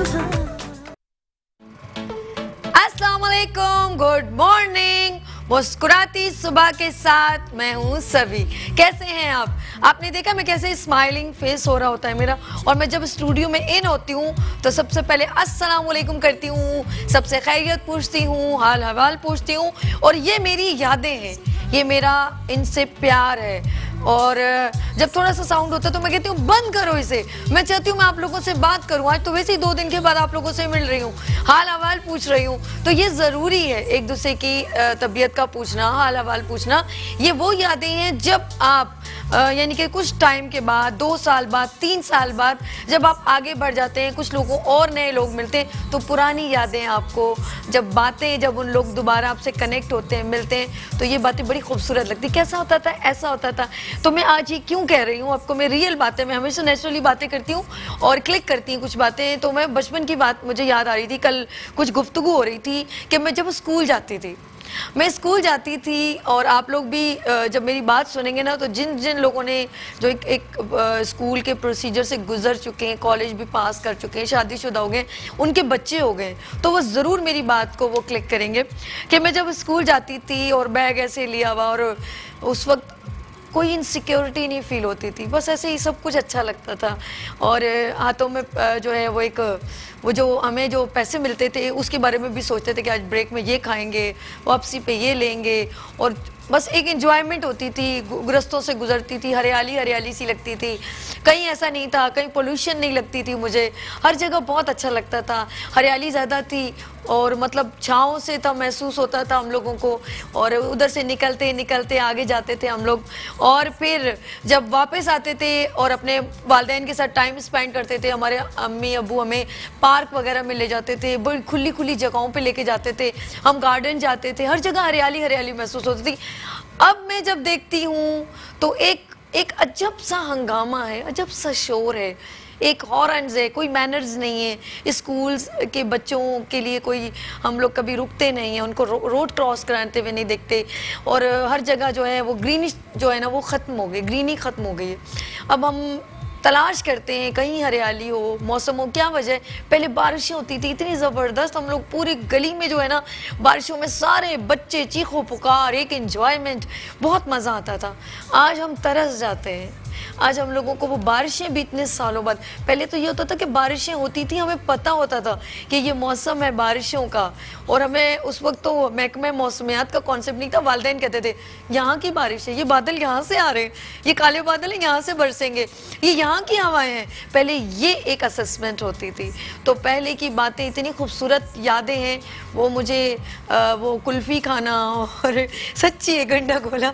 अस्सलाम वालेकुम, good morning. मुस्कुराती सुबह के साथ मैं हूँ सभी। कैसे हैं आप? आपने देखा मैं कैसे स्माइलिंग फेस हो रहा होता है मेरा, और मैं जब स्टूडियो में इन होती हूँ तो सबसे पहले अस्सलाम वालेकुम करती हूँ, सबसे खैरियत पूछती हूँ, हाल हवाल पूछती हूँ, और ये मेरी यादें हैं, ये मेरा इनसे प्यार है। और जब थोड़ा सा साउंड होता है तो मैं कहती हूँ बंद करो इसे, मैं चाहती हूँ मैं आप लोगों से बात करूँ। आज तो वैसे ही 2 दिन के बाद आप लोगों से मिल रही हूँ, हाल हवाल पूछ रही हूँ, तो ये ज़रूरी है एक दूसरे की तबीयत का पूछना, हाल हवाल पूछना। ये वो यादें हैं जब आप यानी कि कुछ टाइम के बाद, 2 साल बाद, 3 साल बाद जब आप आगे बढ़ जाते हैं, कुछ लोगों और नए लोग मिलते हैं, तो पुरानी यादें आपको जब बातें, जब उन लोग दोबारा आपसे कनेक्ट होते हैं, मिलते हैं, तो ये बातें बड़ी खूबसूरत लगती। कैसा होता था, ऐसा होता था। तो मैं आज ये क्यों कह रही हूँ आपको, मैं रियल बातें, मैं हमेशा नेचुरली बातें करती हूँ और क्लिक करती हूँ कुछ बातें। तो मैं बचपन की बात मुझे याद आ रही थी, कल कुछ गुफ्तगू हो रही थी कि मैं जब स्कूल जाती थी, मैं स्कूल जाती थी, और आप लोग भी जब मेरी बात सुनेंगे ना, तो जिन जिन लोगों ने जो एक स्कूल के प्रोसीजर से गुजर चुके हैं, कॉलेज भी पास कर चुके हैं, शादीशुदा हो गए, उनके बच्चे हो गए, तो वो ज़रूर मेरी बात को वो क्लिक करेंगे कि मैं जब स्कूल जाती थी और बैग ऐसे लिया हुआ, और उस वक्त कोई इनसिक्योरिटी नहीं फील होती थी, बस ऐसे ही सब कुछ अच्छा लगता था। और हाथों में जो है वो जो हमें जो पैसे मिलते थे उसके बारे में भी सोचते थे कि आज ब्रेक में ये खाएंगे, वापसी पे ये लेंगे, और बस एक एंजॉयमेंट होती थी, रस्तों से गुजरती थी, हरियाली हरियाली सी लगती थी, कहीं ऐसा नहीं था, कहीं पोल्यूशन नहीं लगती थी, मुझे हर जगह बहुत अच्छा लगता था, हरियाली ज़्यादा थी, और मतलब छाँव से था महसूस होता था हम लोगों को। और उधर से निकलते निकलते आगे जाते थे हम लोग, और फिर जब वापस आते थे और अपने वालिदैन के साथ टाइम स्पेंड करते थे, हमारे अम्मी अबू हमें पार्क वगैरह में ले जाते थे, बड़ी खुली खुली जगहों पे लेके जाते थे, हम गार्डन जाते थे, हर जगह हरियाली हरियाली महसूस होती थी। अब मैं जब देखती हूँ तो एक अजब सा हंगामा है, अजब सा शोर है, एक हॉर्न्स है, कोई मैनर्स नहीं है, स्कूल्स के बच्चों के लिए कोई, हम लोग कभी रुकते नहीं हैं, उनको रोड क्रॉस कराते हुए नहीं देखते, और हर जगह जो है वो ग्रीनिश जो है ना वो ख़त्म हो गई, ग्रीनी ख़त्म हो गई है। अब हम तलाश करते हैं कहीं हरियाली हो, मौसम हो। क्या वजह है? पहले बारिशें होती थी इतनी ज़बरदस्त, हम लोग पूरी गली में जो है ना बारिशों में सारे बच्चे चीखो पुकार, एक एंजॉयमेंट, बहुत मज़ा आता था। आज हम तरस जाते हैं, आज हम लोगों को वो बारिशें भी इतने सालों बाद, पहले तो ये होता था कि बारिशें होती थी, हमें पता होता था कि ये मौसम है बारिशों का, और हमें उस वक्त तो महकमे मौसमियात का कॉन्सेप्ट नहीं था। वालिदैन कहते थे यहाँ की बारिश है, ये बादल यहाँ से आ रहे हैं, ये काले बादल हैं यहाँ से बरसेंगे, ये यहाँ की हवाएं हैं, पहले ये एक असेसमेंट होती थी। तो पहले की बातें इतनी खूबसूरत यादें हैं, वो मुझे वो कुल्फ़ी खाना, और सच्ची एक घंटा गोला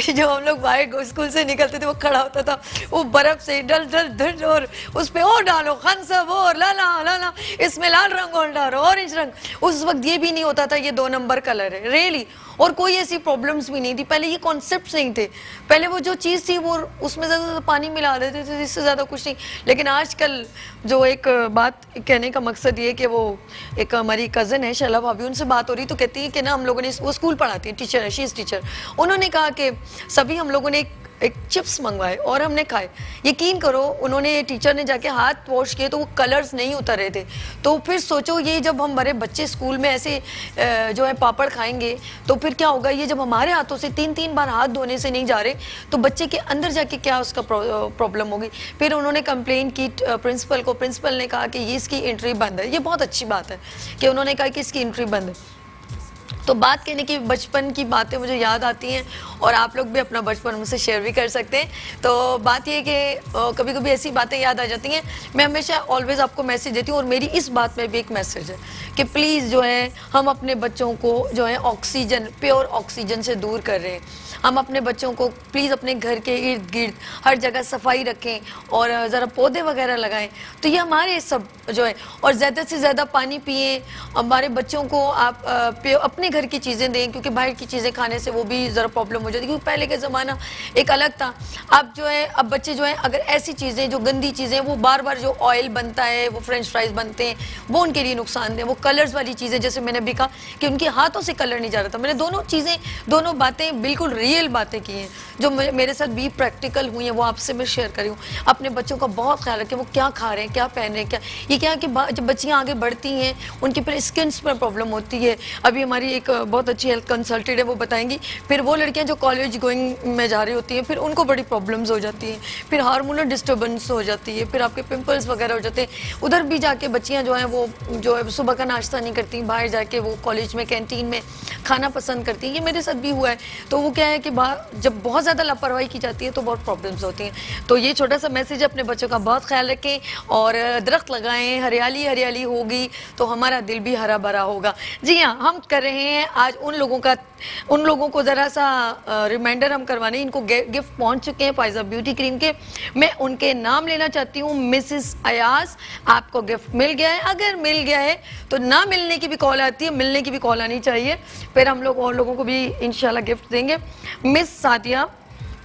जो हम लोग बाहर स्कूल से निकलते थे वो खड़ा होता था, वो बर्फ से डल डल डल, और उस पे और डालो खनसब और लाला लाला, इसमें लाल रंग और डालो ऑरेंज रंग। उस वक्त ये भी नहीं होता था ये 2 नंबर कलर है, रियली, और कोई ऐसी प्रॉब्लम्स भी नहीं थी। पहले ये कॉन्सेप्ट्स नहीं थे, पहले वो जो चीज़ थी वो उसमें ज़्यादा पानी मिला देते थे, इससे ज़्यादा कुछ नहीं। लेकिन आजकल जो एक बात कहने का मकसद ये कि वो एक हमारी कज़न है शैला भाभी, उनसे बात हो रही तो कहती है कि ना हम लोगों ने, वो स्कूल पढ़ाती है, टीचर है, शी इज़ टीचर, उन्होंने कहा कि सभी हम लोगों ने एक चिप्स मंगवाए और हमने खाए। यकीन करो उन्होंने, टीचर ने जाके हाथ वॉश किए तो वो कलर्स नहीं उतर रहे थे। तो फिर सोचो ये जब हमारे बच्चे स्कूल में ऐसे जो है पापड़ खाएंगे तो फिर क्या होगा, ये जब हमारे हाथों से 3-3 बार हाथ धोने से नहीं जा रहे तो बच्चे के अंदर जाके क्या उसका प्रॉब्लम होगी। फिर उन्होंने कंप्लेन की प्रिंसिपल को, प्रिंसिपल ने कहा कि ये इसकी एंट्री बंद है। ये बहुत अच्छी बात है कि उन्होंने कहा कि इसकी एंट्री बंद है। तो बात कहने की बचपन की बातें मुझे याद आती हैं, और आप लोग भी अपना बचपन मुझसे शेयर भी कर सकते हैं। तो बात ये कि कभी कभी ऐसी बातें याद आ जाती हैं। मैं हमेशा ऑलवेज़ आपको मैसेज देती हूँ, और मेरी इस बात में भी एक मैसेज है कि प्लीज़ जो है हम अपने बच्चों को जो है ऑक्सीजन, प्योर ऑक्सीजन से दूर कर रहे हैं। हम अपने बच्चों को प्लीज़ अपने घर के इर्द गिर्द हर जगह सफाई रखें, और ज़रा पौधे वगैरह लगाएं। तो ये हमारे सब जो है, और ज़्यादा से ज़्यादा पानी पिएं। हमारे बच्चों को आप अपने घर की चीज़ें दें, क्योंकि बाहर की चीज़ें खाने से वो भी ज़रा प्रॉब्लम हो जाती है, क्योंकि पहले का ज़माना एक अलग था। अब जो है, अब बच्चे जो हैं अगर ऐसी चीज़ें जो गंदी चीज़ें, वो बार बार जो ऑयल बनता है, वो फ्रेंच फ्राइज बनते हैं, वो उनके लिए नुकसानदेह। वो कलर्स वाली चीज़ें, जैसे मैंने भी कहा कि उनके हाथों से कलर नहीं जा रहा था। मैंने दोनों चीज़ें, दोनों बातें बिल्कुल रियल बातें की हैं जो मेरे साथ भी प्रैक्टिकल हुई हैं, वो आपसे मैं शेयर करी हूँ। अपने बच्चों का बहुत ख्याल रखें, वो क्या खा रहे हैं, क्या पहन रहे हैं, क्या ये क्या कि जब बच्चियाँ आगे बढ़ती हैं उनकी फिर स्किन पर प्रॉब्लम होती है। अभी हमारी एक बहुत अच्छी हेल्थ कंसल्टेंट है, वो बताएंगी। फिर वो लड़कियाँ जो कॉलेज गोइंग में जा रही होती हैं, फिर उनको बड़ी प्रॉब्लम्स हो जाती हैं, फिर हार्मोनल डिस्टर्बेंस हो जाती है, फिर आपके पिंपल्स वगैरह हो जाते हैं। उधर भी जाके बच्चियाँ जो हैं वो जो है सुबह का नाश्ता नहीं करती, बाहर जाके वो कॉलेज में कैंटीन में खाना पसंद करती हैं। ये मेरे साथ भी हुआ है। तो वो क्या है कि जब बहुत ज़्यादा लापरवाही की जाती है तो बहुत प्रॉब्लम्स होती हैं। तो ये छोटा सा मैसेज, अपने बच्चों का बहुत ख्याल रखें और दरख्त लगाएं, हरियाली हरियाली होगी तो हमारा दिल भी हरा भरा होगा। जी हाँ, हम कर रहे हैं आज उन लोगों को ज़रा सा रिमाइंडर हम करवाने, इनको गिफ्ट पहुंच चुके हैं फायजा ब्यूटी क्रीम के। मैं उनके नाम लेना चाहती हूँ। मिसेस अयाज, आपको गिफ्ट मिल गया है। अगर मिल गया है तो ना मिलने की भी कॉल आती है, मिलने की भी कॉल आनी चाहिए, फिर हम लोग और लोगों को भी इंशाल्लाह गिफ्ट देंगे। Miss Sadia,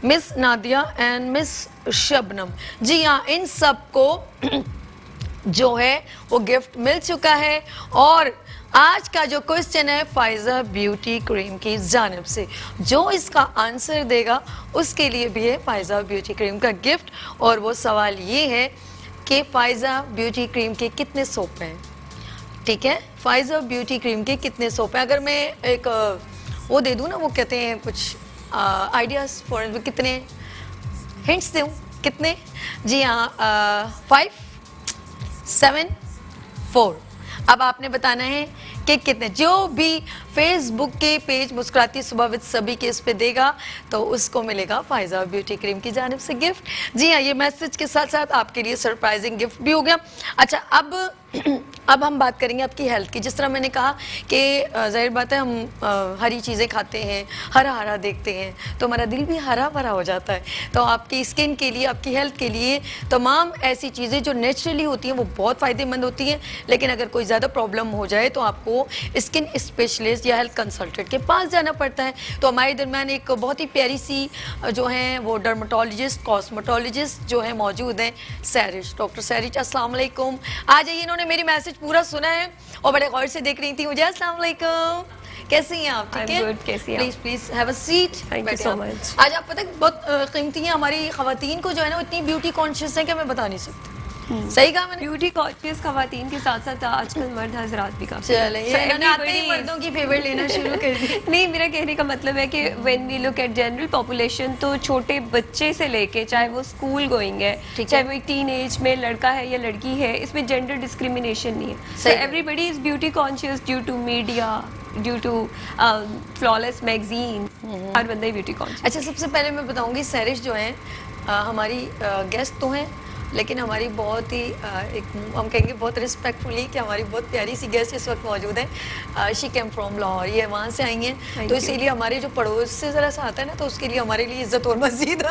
Miss Nadia and Miss Shabnam, जी हाँ, इन सबको जो है वो गिफ्ट मिल चुका है। और आज का जो क्वेश्चन है फायजा ब्यूटी क्रीम की जानिब से, जो इसका आंसर देगा उसके लिए भी है फायजा ब्यूटी क्रीम का गिफ्ट। और वो सवाल ये है कि फायजा ब्यूटी क्रीम के कितने सोप हैं? ठीक है, फायजा ब्यूटी क्रीम के कितने सोप हैं? अगर मैं एक वो दे दूँ ना, वो कहते हैं कुछ आइडियाज़ फॉर, कितने हिंट्स दूँ, कितने? जी हाँ, 5 7 4। अब आपने बताना है कि कितने। जो भी फेसबुक के पेज मुस्कुराती सुबह विद सभी के इस पे देगा तो उसको मिलेगा फायजा ब्यूटी क्रीम की जानिब से गिफ्ट। जी हाँ, ये मैसेज के साथ साथ आपके लिए सरप्राइजिंग गिफ्ट भी हो गया। अच्छा, अब हम बात करेंगे आपकी हेल्थ की। जिस तरह मैंने कहा कि जाहिर बात है, हम हरी चीज़ें खाते हैं, हरा हरा देखते हैं तो हमारा दिल भी हरा भरा हो जाता है। तो आपकी स्किन के लिए, आपकी हेल्थ के लिए तमाम ऐसी चीज़ें जो नेचुरली होती हैं वो बहुत फ़ायदेमंद होती हैं। लेकिन अगर कोई ज़्यादा प्रॉब्लम हो जाए तो आपको स्किन स्पेशलिस्ट या हेल्थ कंसल्टेंट के पास जाना पड़ता है। तो हमारे दरमियान एक बहुत ही प्यारी सी जो हैं वो डर्मेटोलॉजिस्ट, कॉस्मेटोलॉजिस्ट जो है मौजूद हैं, सैरिश, डॉक्टर सैरिश। अस्सलाम वालेकुम। आ जाइए, इन्होंने मेरी मैसेज पूरा सुना है और बड़े गौर से देख रही थी मुझे। अस्सलाम वालेकुम, कैसी हैं आप? ठीक है, please please have a seat. Thank you so much. आज आप पता है बहुत कीमती है, हमारी खवातीन को जो है ना इतनी ब्यूटी कॉन्शियस है कि मैं बता नहीं सकती। सही कहा मैंने? ब्यूटी कॉन्शियस खवातीन के साथ साथ आजकल मर्द हजरात भी काफी। चले, इन्होंने आते ही मर्दों की फेवर लेना शुरू कर दी। नहीं, मेरा कहने का मतलब है कि when we look at general population, तो छोटे बच्चे से लेके चाहे वो स्कूल गोइंग है, चाहे वो एक टीन एज में लड़का है या लड़की है, इसमें जेंडर डिस्क्रिमिनेशन नहीं है। So everybody is beauty conscious due to media, due to flawless magazine, हर बंदा ही ब्यूटी कॉन्शियस। अच्छा, सबसे पहले मैं बताऊंगी, सैरिश जो है हमारी गेस्ट तो हैं, लेकिन हमारी बहुत ही एक हम कहेंगे बहुत रिस्पेक्टफुली कि हमारी बहुत प्यारी सी गेस्ट इस वक्त मौजूद है। शी केम फ्रॉम लाहौर, ये वहाँ से आई हैं, तो इसीलिए हमारे जो पड़ोस से ज़रा सा आता है ना, तो उसके लिए हमारे लिए इज़्ज़त और मज़ीद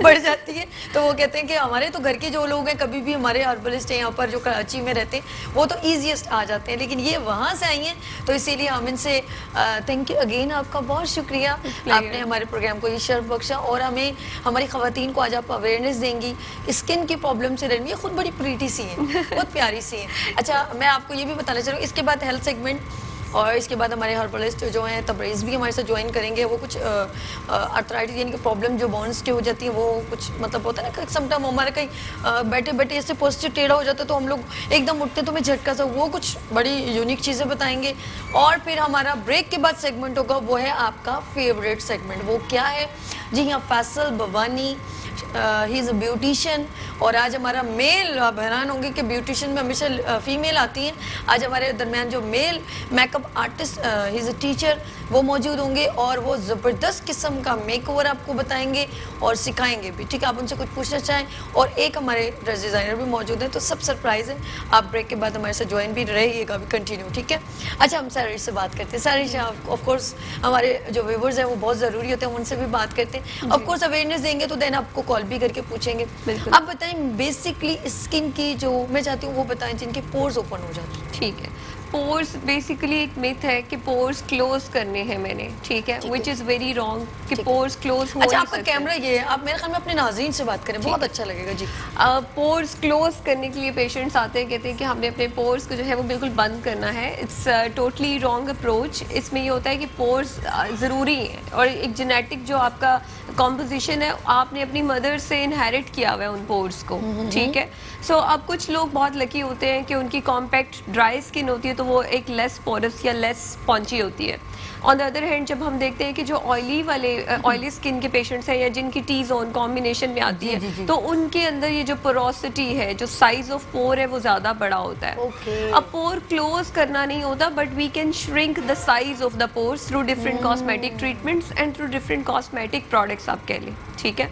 बढ़ जाती है। तो वो कहते हैं कि हमारे तो घर के जो लोग हैं, कभी भी हमारे हर्बलिस्ट हैं यहाँ पर जो कराची में रहते हैं, वो तो ईजीएस्ट आ जाते हैं, लेकिन ये वहाँ से आई हैं, तो इसीलिए हम इनसे थैंक यू अगेन, आपका बहुत शुक्रिया, आपने हमारे प्रोग्राम को ये शर्फ बख्शा और हमें हमारी ख़वातीन को आज आप अवेयरनेस देंगी स्किन की प्रॉब्लम से रहने। ये खुद बड़ी प्रीटी सी है, बहुत प्यारी सी है। अच्छा, मैं आपको ये भी बताना चाह रहा हूँ, इसके बाद हेल्थ सेगमेंट और इसके बाद हमारे हर्बलिस्ट जो हैं तबरेज़ भी हमारे साथ ज्वाइन करेंगे। वो कुछ आर्थराइटिस यानी कि प्रॉब्लम जो बोन्स की हो जाती है, वो कुछ मतलब होता है ना, समटाइम हमारे कहीं बैठे बैठे ऐसे पोस्चर टेढ़ा हो जाता है तो हम लोग एकदम उठते तो मैं झटका सा, वो कुछ बड़ी यूनिक चीज़ें बताएंगे। और फिर हमारा ब्रेक के बाद सेगमेंट होगा, वो है आपका फेवरेट सेगमेंट। वो क्या है? जी हाँ, फैसल बवानी, ही इज़ अ ब्यूटिशियन। और आज हमारा मेल, आप हैरान होंगे कि ब्यूटिशियन में हमेशा फीमेल आती हैं। आज हमारे दरमियान जो male makeup artist, he is a teacher, वो मौजूद होंगे और वो ज़बरदस्त किस्म का मेकओवर आपको बताएंगे और सिखाएंगे भी। ठीक है, आप उनसे कुछ पूछना चाहें। और एक हमारे ड्रेस डिज़ाइनर भी मौजूद हैं, तो सब सरप्राइज़ है। आप ब्रेक के बाद हमारे साथ ज्वाइन भी रहिएगा, भी कंटिन्यू, ठीक है। अच्छा, हम सैरिश से बात करते हैं। सैरिश, ऑफकोर्स हमारे जो व्यूवर्स हैं वो बहुत ज़रूरी होते हैं, हम उनसे भी बात करते हैं। ऑफकोर्स अवेयरनेस देंगे तो देन आपको कॉल भी करके पूछेंगे। आप बताएं बेसिकली स्किन की जो मैं चाहती हूँ वो बताएं, जिनके पोर्स ओपन हो जाते हैं। ठीक है, पोर्स बेसिकली एक मिथ है कि पोर्स क्लोज करने हैं मैंने, ठीक है, व्हिच इज वेरी रॉन्ग कि पोर्स क्लोज हो। अच्छा, आपका कैमरा ये है, आप मेरे ख्याल में अपने नाज़रीन से बात करें, बहुत अच्छा लगेगा जी। पोर्स क्लोज करने के लिए पेशेंट्स आते हैं, कहते हैं कि हमने अपने पोर्स को जो है वो बिल्कुल बंद करना है। It's totally wrong approach. इसमें ये होता है कि पोर्स ज़रूरी है और एक जेनेटिक जो आपका कॉम्पोजिशन है आपने अपनी मदर से इनहेरिट किया हुआ है उन पोर्स को, ठीक है। सो अब कुछ लोग बहुत लकी होते हैं कि उनकी कॉम्पैक्ट ड्राई स्किन होती है तो वो एक लेस पोरस या लेस स्पॉन्जी होती है। ऑन द अदर हैंड जब हम देखते हैं कि जो ऑयली स्किन के पेशेंट्स हैं या जिनकी टी जोन कॉम्बिनेशन में आती है तो उनके अंदर ये जो पोरोसिटी है, जो साइज ऑफ पोर है वो ज़्यादा बड़ा होता है। अब पोर क्लोज करना नहीं होता but we can shrink the size of the pores through different cosmetic treatments and through different cosmetic products आप कह लें, ठीक है।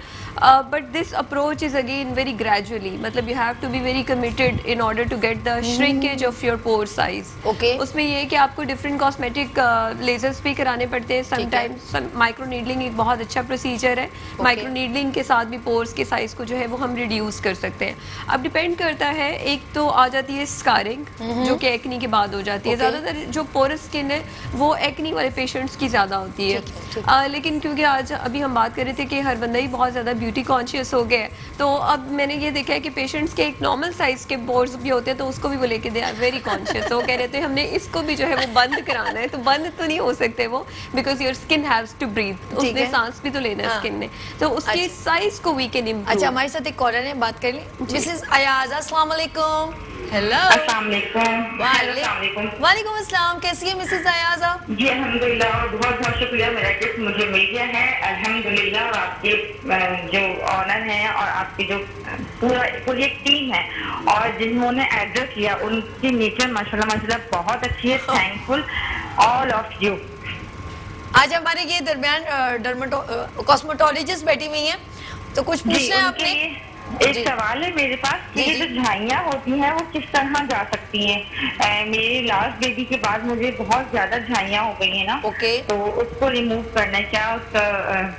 But this approach is again very gradually, मतलब you have to be very committed in order to get the shrinkage of your pore size. उसमें ये है कि आपको डिफरेंट कॉस्मेटिक लेजर्स भी कराने पड़ते हैं समटाइम्स। माइक्रो नीडलिंग एक बहुत अच्छा प्रोसीजर है। माइक्रो नीडलिंग के साथ भी पोर्स के साइज को जो है वो हम रिड्यूस कर सकते हैं। अब डिपेंड करता है, एक तो आ जाती है स्कारिंग जो कि एक्नी के बाद हो जाती है। ज़्यादातर जो पोरस स्किन है वो एक्नी वाले पेशेंट्स की ज़्यादा होती है। लेकिन क्योंकि आज अभी हम बात कर रहे थे कि हर बंदा ही बहुत ज़्यादा ब्यूटी कॉन्शियस हो गया है, तो अब मैंने ये देखा है कि पेशेंट्स के एक नॉर्मल साइज के पोर्स भी होते हैं तो उसको भी वो लेके दे आर वेरी कॉन्शियस। वो कह रहे थे हमने इसको भी जो है वो बंद कराना है, तो बंद तो नहीं हो सकते वो, because your skin haves to breathe, उसने सांस भी तो लेना है स्किन ने, तो उसके साइज को वी कैन इम्प्रूव। अच्छा, हमारे साथ एक कॉलर है, बात कर ली। मिसेस अयाज, अस्सलाम वालेकुम। हेलो, अस्सलाम वालेकुम। वालेकुम अस्सलाम। कैसी है मिसेस अयाज आप? जी अल्हम्दुलिल्लाह, और बहुत बहुत शुक्रिया, मेरा गिफ्ट मुझे मिल गया है अल्हम्दुलिल्लाह। और आपके जो ऑनर हैं और आपकी जो पूरी एक टीम है और जिन्होंने एड्रेस किया उनकी नेचर माशाल्लाह बहुत अच्छी है। Thankful all of you. आज हमारे ये दरमियान कॉस्मेटोलॉजिस्ट बैठी हुई हैं, तो कुछ पूछना है आपने? एक सवाल है मेरे पास कि ये जो झाइयाँ होती हैं वो किस तरह जा सकती हैं? मेरे लास्ट बेबी के बाद मुझे बहुत ज्यादा झाइयाँ हो गई हैं ना, तो उसको रिमूव करना है, क्या उसका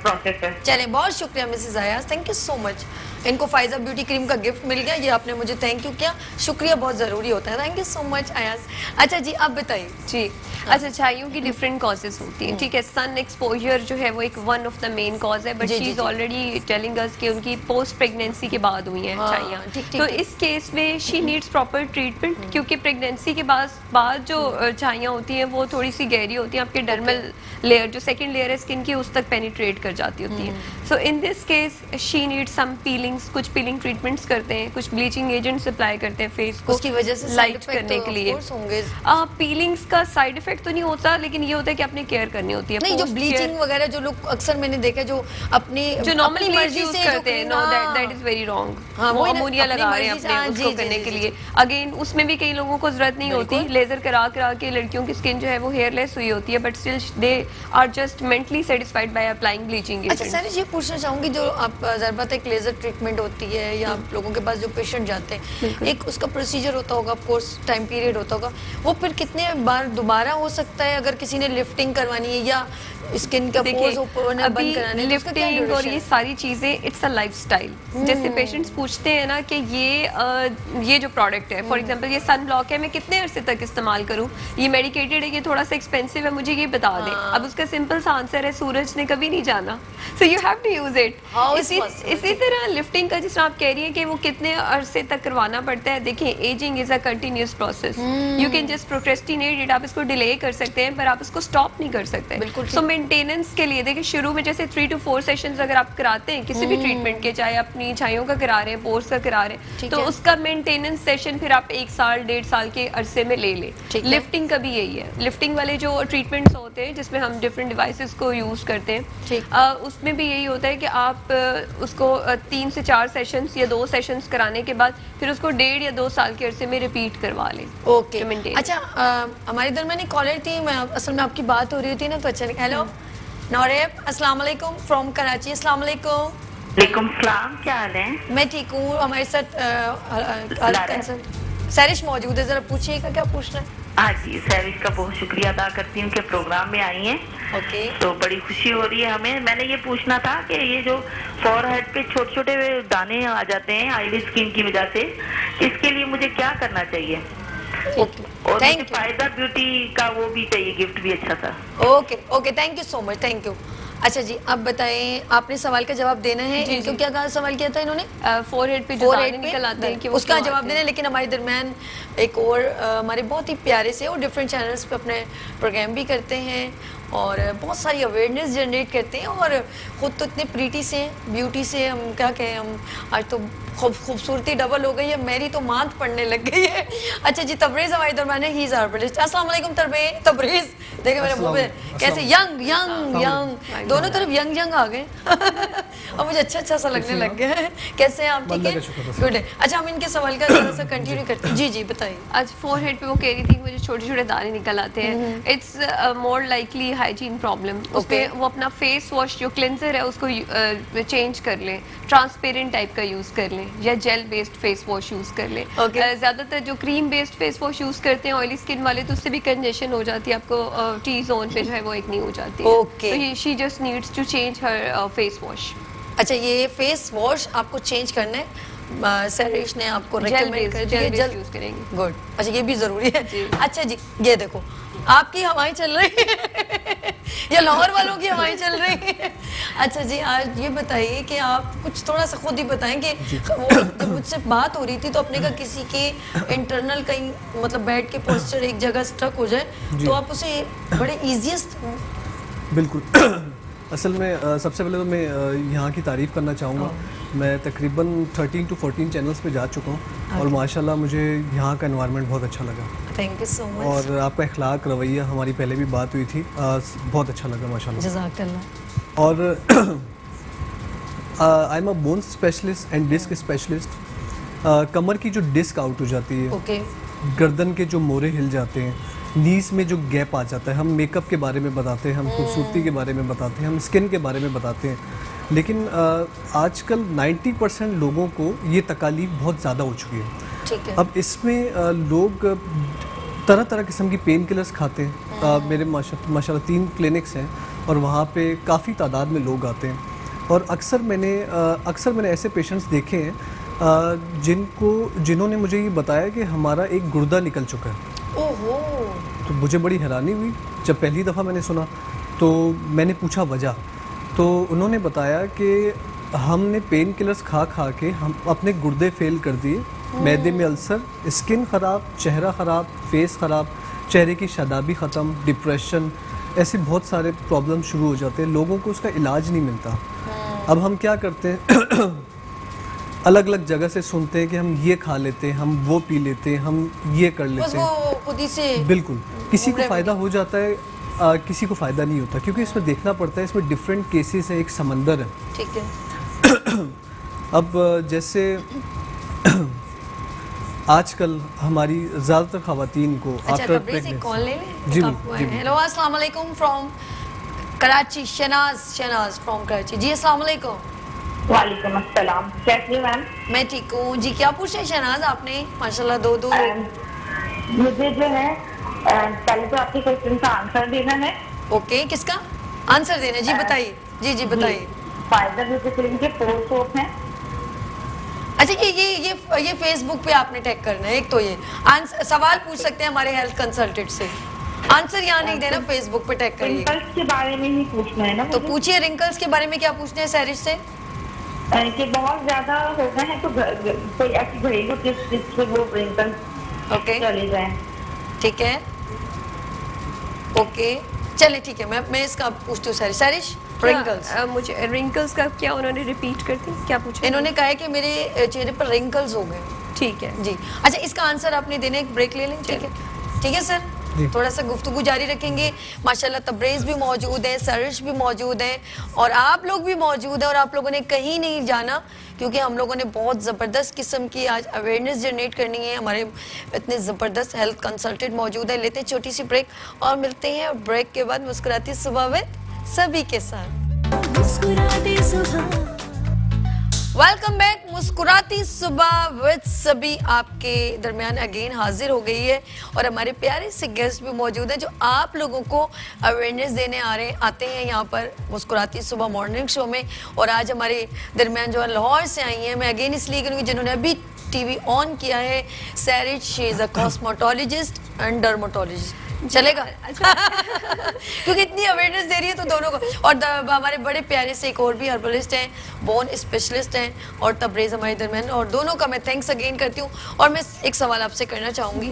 प्रोसेस है? चलें, बहुत शुक्रिया Mrs Ayaz, thank you so much. इनको फाइजा ब्यूटी क्रीम का गिफ्ट मिल गया, ये आपने मुझे थैंक यू किया, शुक्रिया बहुत ज़रूरी होता है। Thank you so much Ayaz. अच्छा जी, आप बताइए जी। अच्छा, झाइयों की डिफरेंट कॉजेज होती हैं, ठीक है। सन एक्सपोजर जो है वो एक one of the main cause है, but she is already telling us कि उनकी पोस्ट प्रेगनेंसी के बाद हुई हैं झाइयाँ, तो इस केस में शी नीड्स प्रॉपर ट्रीटमेंट, क्योंकि प्रेगनेंसी के बाद जो झाइयाँ होती हैं वो थोड़ी सी गहरी होती हैं, आपके डर्मल लेयर जो सेकेंड लेयर है स्किन की उस तक पेनिट्रेट कर जाती होती है। So in this case she needs some peelings, कुछ पीलिंग ट्रीटमेंट्स करते हैं, कुछ ब्लीचिंग एजेंट्स अप्लाई करते हैं फेस को उसकी वजह से लाइट करने के लिए। पीलिंग्स का साइड इफेक्ट तो नहीं होता, लेकिन ये होता है कि आपने केयर करनी होती है। नहीं, जो ब्लीचिंग वगैरह जो लोग अक्सर मैंने देखा जो अपनी जो नॉर्मली मर्जी से करते हैं, know that is very wrong. वो अमोनिया लगा रहे हैं अपने उसको करने के लिए। अगेन उसमें भी कई लोगों को जरूरत नहीं होती, लेजर करा के लड़कियों की स्किन जो है वो हेयरलेस हुई होती है, but still they are just mentally satisfied by applying bleaching agent. अच्छा सर, ये पूछना चाहूंगी, जो आप ज़रूरत एक लेजर ट्रीटमेंट होती है या आप लोगों के पास जो पेशेंट जाते हैं, एक उसका प्रोसीजर होता होगा, ऑफ कोर्स टाइम पीरियड होता होगा, वो फिर कितने बार दोबारा हो सकता है अगर किसी ने लिफ्टिंग करवानी है या स्किन का पोर्स बंद कराने? लिफ्टिंग और ये सारी चीजें इट्स अ लाइफस्टाइल। जैसे पेशेंट्स पूछते हैं ना कि ये जो प्रोडक्ट है, फॉर एग्जांपल ये सन ब्लॉक है, मैं कितने अरसे तक इस्तेमाल करूं, ये मेडिकेटेड है, ये थोड़ा सा एक्सपेंसिव है, मुझे ये बता दें। अब उसका सिंपल सा आंसर है, सूरज ने कभी नहीं जाना, so you have to use it. इसी तरह लिफ्टिंग का जिस तरह आप कह रही हैं कि वो कितने अरसे तक करवाना पड़ता है, देखिए ageing is a continuous process, you can just procrastinate it, आप इसको डिले कर सकते हैं पर आप इसको स्टॉप नहीं कर सकते। बिल्कुल। सो मेंटेनेंस के लिए देखिए शुरू में जैसे 3 to 4 सेशंस अगर आप कराते हैं किसी भी ट्रीटमेंट के, चाहे अपनी झाइयों का करा रहे हैं, पोर्स का करा रहे हैं, तो उसका मेंटेनेंस सेशन फिर आप 1 साल 1.5 साल के अरसे में ले लें। लिफ्टिंग का भी यही है, लिफ्टिंग वाले जो ट्रीटमेंट्स होते हैं जिसमें हम डिफरेंट डिवाइसेस को यूज करते हैं, उसमें भी यही होता है कि आप उसको 3 से 4 सेशंस या 2 सेशंस कराने के बाद फिर उसको 1.5 या 2 साल के अरसे में रिपीट करवा लें। ओके। अच्छा, हमारे दरमियान एक कॉलर थी, मैं असल में आपकी बात हो रही थी ना, तो अच्छा। हेलो नौरेब, अस्सलाम वालेकुम फ्रॉम कराची। अस्सलाम वालेकुम। वालेकुम सलाम, क्या हाल है? मैं ठीक हूँ। हमारे साथ सरिश मौजूद है, जरा पूछिएगा क्या पूछना है। हाँ जी, सरिश का बहुत शुक्रिया अदा करती हूँ कि प्रोग्राम में आई हैं। ओके। तो बड़ी खुशी हो रही है हमें। मैंने ये पूछना था कि ये जो फॉरहेड पे छोटे छोटे दाने आ जाते हैं ऑयली स्किन की वजह से, इसके लिए मुझे क्या करना चाहिए? और थैंक मुझे फायदा ब्यूटी का वो भी चाहिए, गिफ्ट भी अच्छा सा। You. Okay okay, thank you so much, thank you. अच्छा जी, अब बताएं, आपने सवाल का जवाब देना है। जी, इनको जी। क्या कहा, सवाल किया था इन्होंने? फोरहेड पे जो दाने निकल आते हैं कि वो उसका क्यों जवाब आते देना है। लेकिन हमारे दरमियान एक और हमारे बहुत ही प्यारे से और डिफरेंट चैनल्स पे अपने प्रोग्राम भी करते हैं और बहुत सारी अवेयरनेस जनरेट करते हैं और ख़ुद तो इतने प्रीटी से हैं, ब्यूटी से, हम क्या कहें, हम आज तो खूबसूरती डबल हो गई है, मेरी तो मांत पड़ने लग गई है। अच्छा जी, तबरेज़ हमारे दरमियान है, ही इज़ आवर ब्रिटिश। अस्सलाम वालेकुम तबरेज़, देखिए मेरे मुंह पे कैसे यंग यंग यंग, दोनों तरफ यंग यंग आ गए और मुझे अच्छा अच्छा सा लगने लग गया है। कैसे हैं आप? ठीक है, गुड है। अच्छा, हम इनके सवाल का थोड़ा सा कंटिन्यू करते हैं। जी जी बताइए। आज फोरहेड पे वो कह रही थी कि मुझे छोटे छोटे दाने निकल आते हैं, it's more likely hygiene problem. उसपे वो अपना फेस वॉश जो क्लेंजर है उसको चेंज कर लें, ट्रांसपेरेंट टाइप का यूज कर लें या gel based face wash use कर लें। ज्यादातर जो cream based face wash use करते हैं ऑयली स्किन वाले, तो उससे भी कंजेशन हो जाती है, आपको टी जोन पे जो है वो एक नहीं हो जाती है। Okay. तो she just needs to change her face wash. अच्छा, ये फेस वॉश आपको चेंज करना है, सैरिश ने आपको रेकमेंड कर दिया, जेल यूज करेंगे। गुड। अच्छा, ये भी जरूरी है। अच्छा जी, ये देखो आपकी हवाएं चल रही है या लाहौर वालों की हवाएं चल रही है। अच्छा जी, आज ये बताइए कि आप कुछ थोड़ा सा खुद ही बताएं कि वो जब मुझसे बात हो रही थी तो अपने का किसी के इंटरनल कहीं मतलब बैठ के पोस्चर एक जगह स्ट्रक हो जाए तो आप उसे बड़े इजीएस्ट। बिल्कुल असल में सबसे पहले तो मैं यहाँ की तारीफ़ करना चाहूँगा। मैं तकरीबन 13 to 14 चैनल्स पे जा चुका हूँ और माशाल्लाह मुझे यहाँ का एनवायरनमेंट बहुत अच्छा लगा। Thank you so much. और आपका अखलाक रवैया, हमारी पहले भी बात हुई थी, बहुत अच्छा लगा माशाल्लाह। जज़ाकल्लाह। और I am a bone specialist and disc specialist. कमर की जो डिस्क आउट हो जाती है, ओके, गर्दन के जो मोरे हिल जाते हैं, नीज में जो गैप आ जाता है, हम मेकअप के बारे में बताते हैं, हम खूबसूरती के बारे में बताते हैं, हम स्किन के बारे में बताते हैं, लेकिन आजकल 90% लोगों को ये तकालीफ बहुत ज़्यादा हो चुकी है। ठीक है। अब इसमें लोग तरह तरह किस्म की पेन किलर्स खाते हैं। मेरे माशाल्लाह 3 क्लिनिक्स हैं और वहाँ पे काफ़ी तादाद में लोग आते हैं और अक्सर मैंने ऐसे पेशेंट्स देखे हैं जिन्होंने मुझे ये बताया कि हमारा एक गुर्दा निकल चुका है। ओहो। तो मुझे बड़ी हैरानी हुई जब पहली दफ़ा मैंने सुना, तो मैंने पूछा वजह, तो उन्होंने बताया कि हमने पेन किलर्स खा के हम अपने गुर्दे फेल कर दिए, मैदे में अल्सर, स्किन ख़राब, चेहरा ख़राब, फेस ख़राब, चेहरे की शादाबी ख़त्म, डिप्रेशन, ऐसे बहुत सारे प्रॉब्लम शुरू हो जाते हैं। लोगों को उसका इलाज नहीं मिलता। अब हम क्या करते हैं अलग अलग जगह से सुनते हैं कि हम ये खा लेते हैं, हम वो पी लेते हैं, हम ये कर लेते हैं, वो खुद ही से बिल्कुल किसी को फ़ायदा हो जाता है, किसी को फ़ायदा नहीं होता, क्योंकि इसमें देखना पड़ता है, इसमें डिफरेंट केसेस हैं, एक समंदर है। ठीक है। अब जैसे आजकल हमारी ज़्यादातर ख़वातीन को आफ्टर प्रेगनेंसी। कॉल ले लें। जी हेलो, अस्सलाम वालेकुम फ्रॉम कराची। शनाज फ्रॉम कराची। जी अस्सलाम वालेकुम। वालेकुम अस्सलाम, कैसी हैं मैम? मैं ठीक हूँ जी। क्या पूछ रहे हैं शहनाज आपने? माशाल्लाह दो मुझे जो है पहले तो आपके क्वेश्चन का आंसर देना है। ओके, किसका आंसर देना है? जी बताइए। जी बताइए। फायदा ब्यूटी क्रीम के 4 सोप हैं। अच्छा, ये फेसबुक पे आपने टैग करना है। एक तो ये सवाल पूछ सकते हैं हमारे हेल्थ कंसल्टेंट से, आंसर यहाँ नहीं देना, फेसबुक पे टैग करिए। रिंकल्स के बारे में ही पूछना है ना? तो पूछिए रिंकल्स के बारे में क्या पूछना है सैरिश से? कि बहुत ज्यादा हो गए हैं तो कोई ऐसी घरेलू टिप्स जिससे वो रिंकल्स ओके चले जाएं। ठीक है, ओके चले, ठीक है। मैं इसका पूछती हूँ सैरिश। रिंकल्स, मुझे रिंकल्स का क्या उन्होंने रिपीट करती क्या पूछा? इन्होंने कहा है कि मेरे चेहरे पर रिंकल्स हो गए। ठीक है जी। अच्छा, इसका आंसर आपने देना, एक ब्रेक ले लें। ठीक है सर, थोड़ा सा गुफ्तगू जारी रखेंगे। माशाल्लाह तबरेज़ भी मौजूद है, सरिश भी मौजूद है और आप लोग भी मौजूद हैं और आप लोगों ने कहीं नहीं जाना, क्योंकि हम लोगों ने बहुत ज़बरदस्त किस्म की आज अवेयरनेस जनरेट करनी है। हमारे इतने ज़बरदस्त हेल्थ कंसल्टेंट मौजूद है। लेते हैं छोटी सी ब्रेक और मिलते हैं ब्रेक के बाद मुस्कुराती सुबह विद सभी के साथ। Welcome back. मुस्कुराती सुबह विद सभी आपके दरमियान अगेन हाजिर हो गई है और हमारे प्यारे से गेस्ट भी मौजूद हैं जो आप लोगों को अवेयरनेस देने आते हैं यहाँ पर मुस्कुराती सुबह मॉर्निंग शो में। और आज हमारे दरमियान जो है लाहौर से आई हैं, मैं अगेन इसलिए करूँगी जिन्होंने अभी टीवी ऑन किया है। Sairish, she is a cosmetologist and dermatologist, चलेगा? अच्छा। क्योंकि इतनी अवेयरनेस दे रही है तो दोनों को। और हमारे बड़े प्यारे से एक और भी हर्बलिस्ट हैं, बोन स्पेशलिस्ट हैं, और तबरेज हमारे दरमियान, और दोनों का मैं थैंक्स अगेन करती हूँ। और मैं एक सवाल आपसे करना चाहूँगी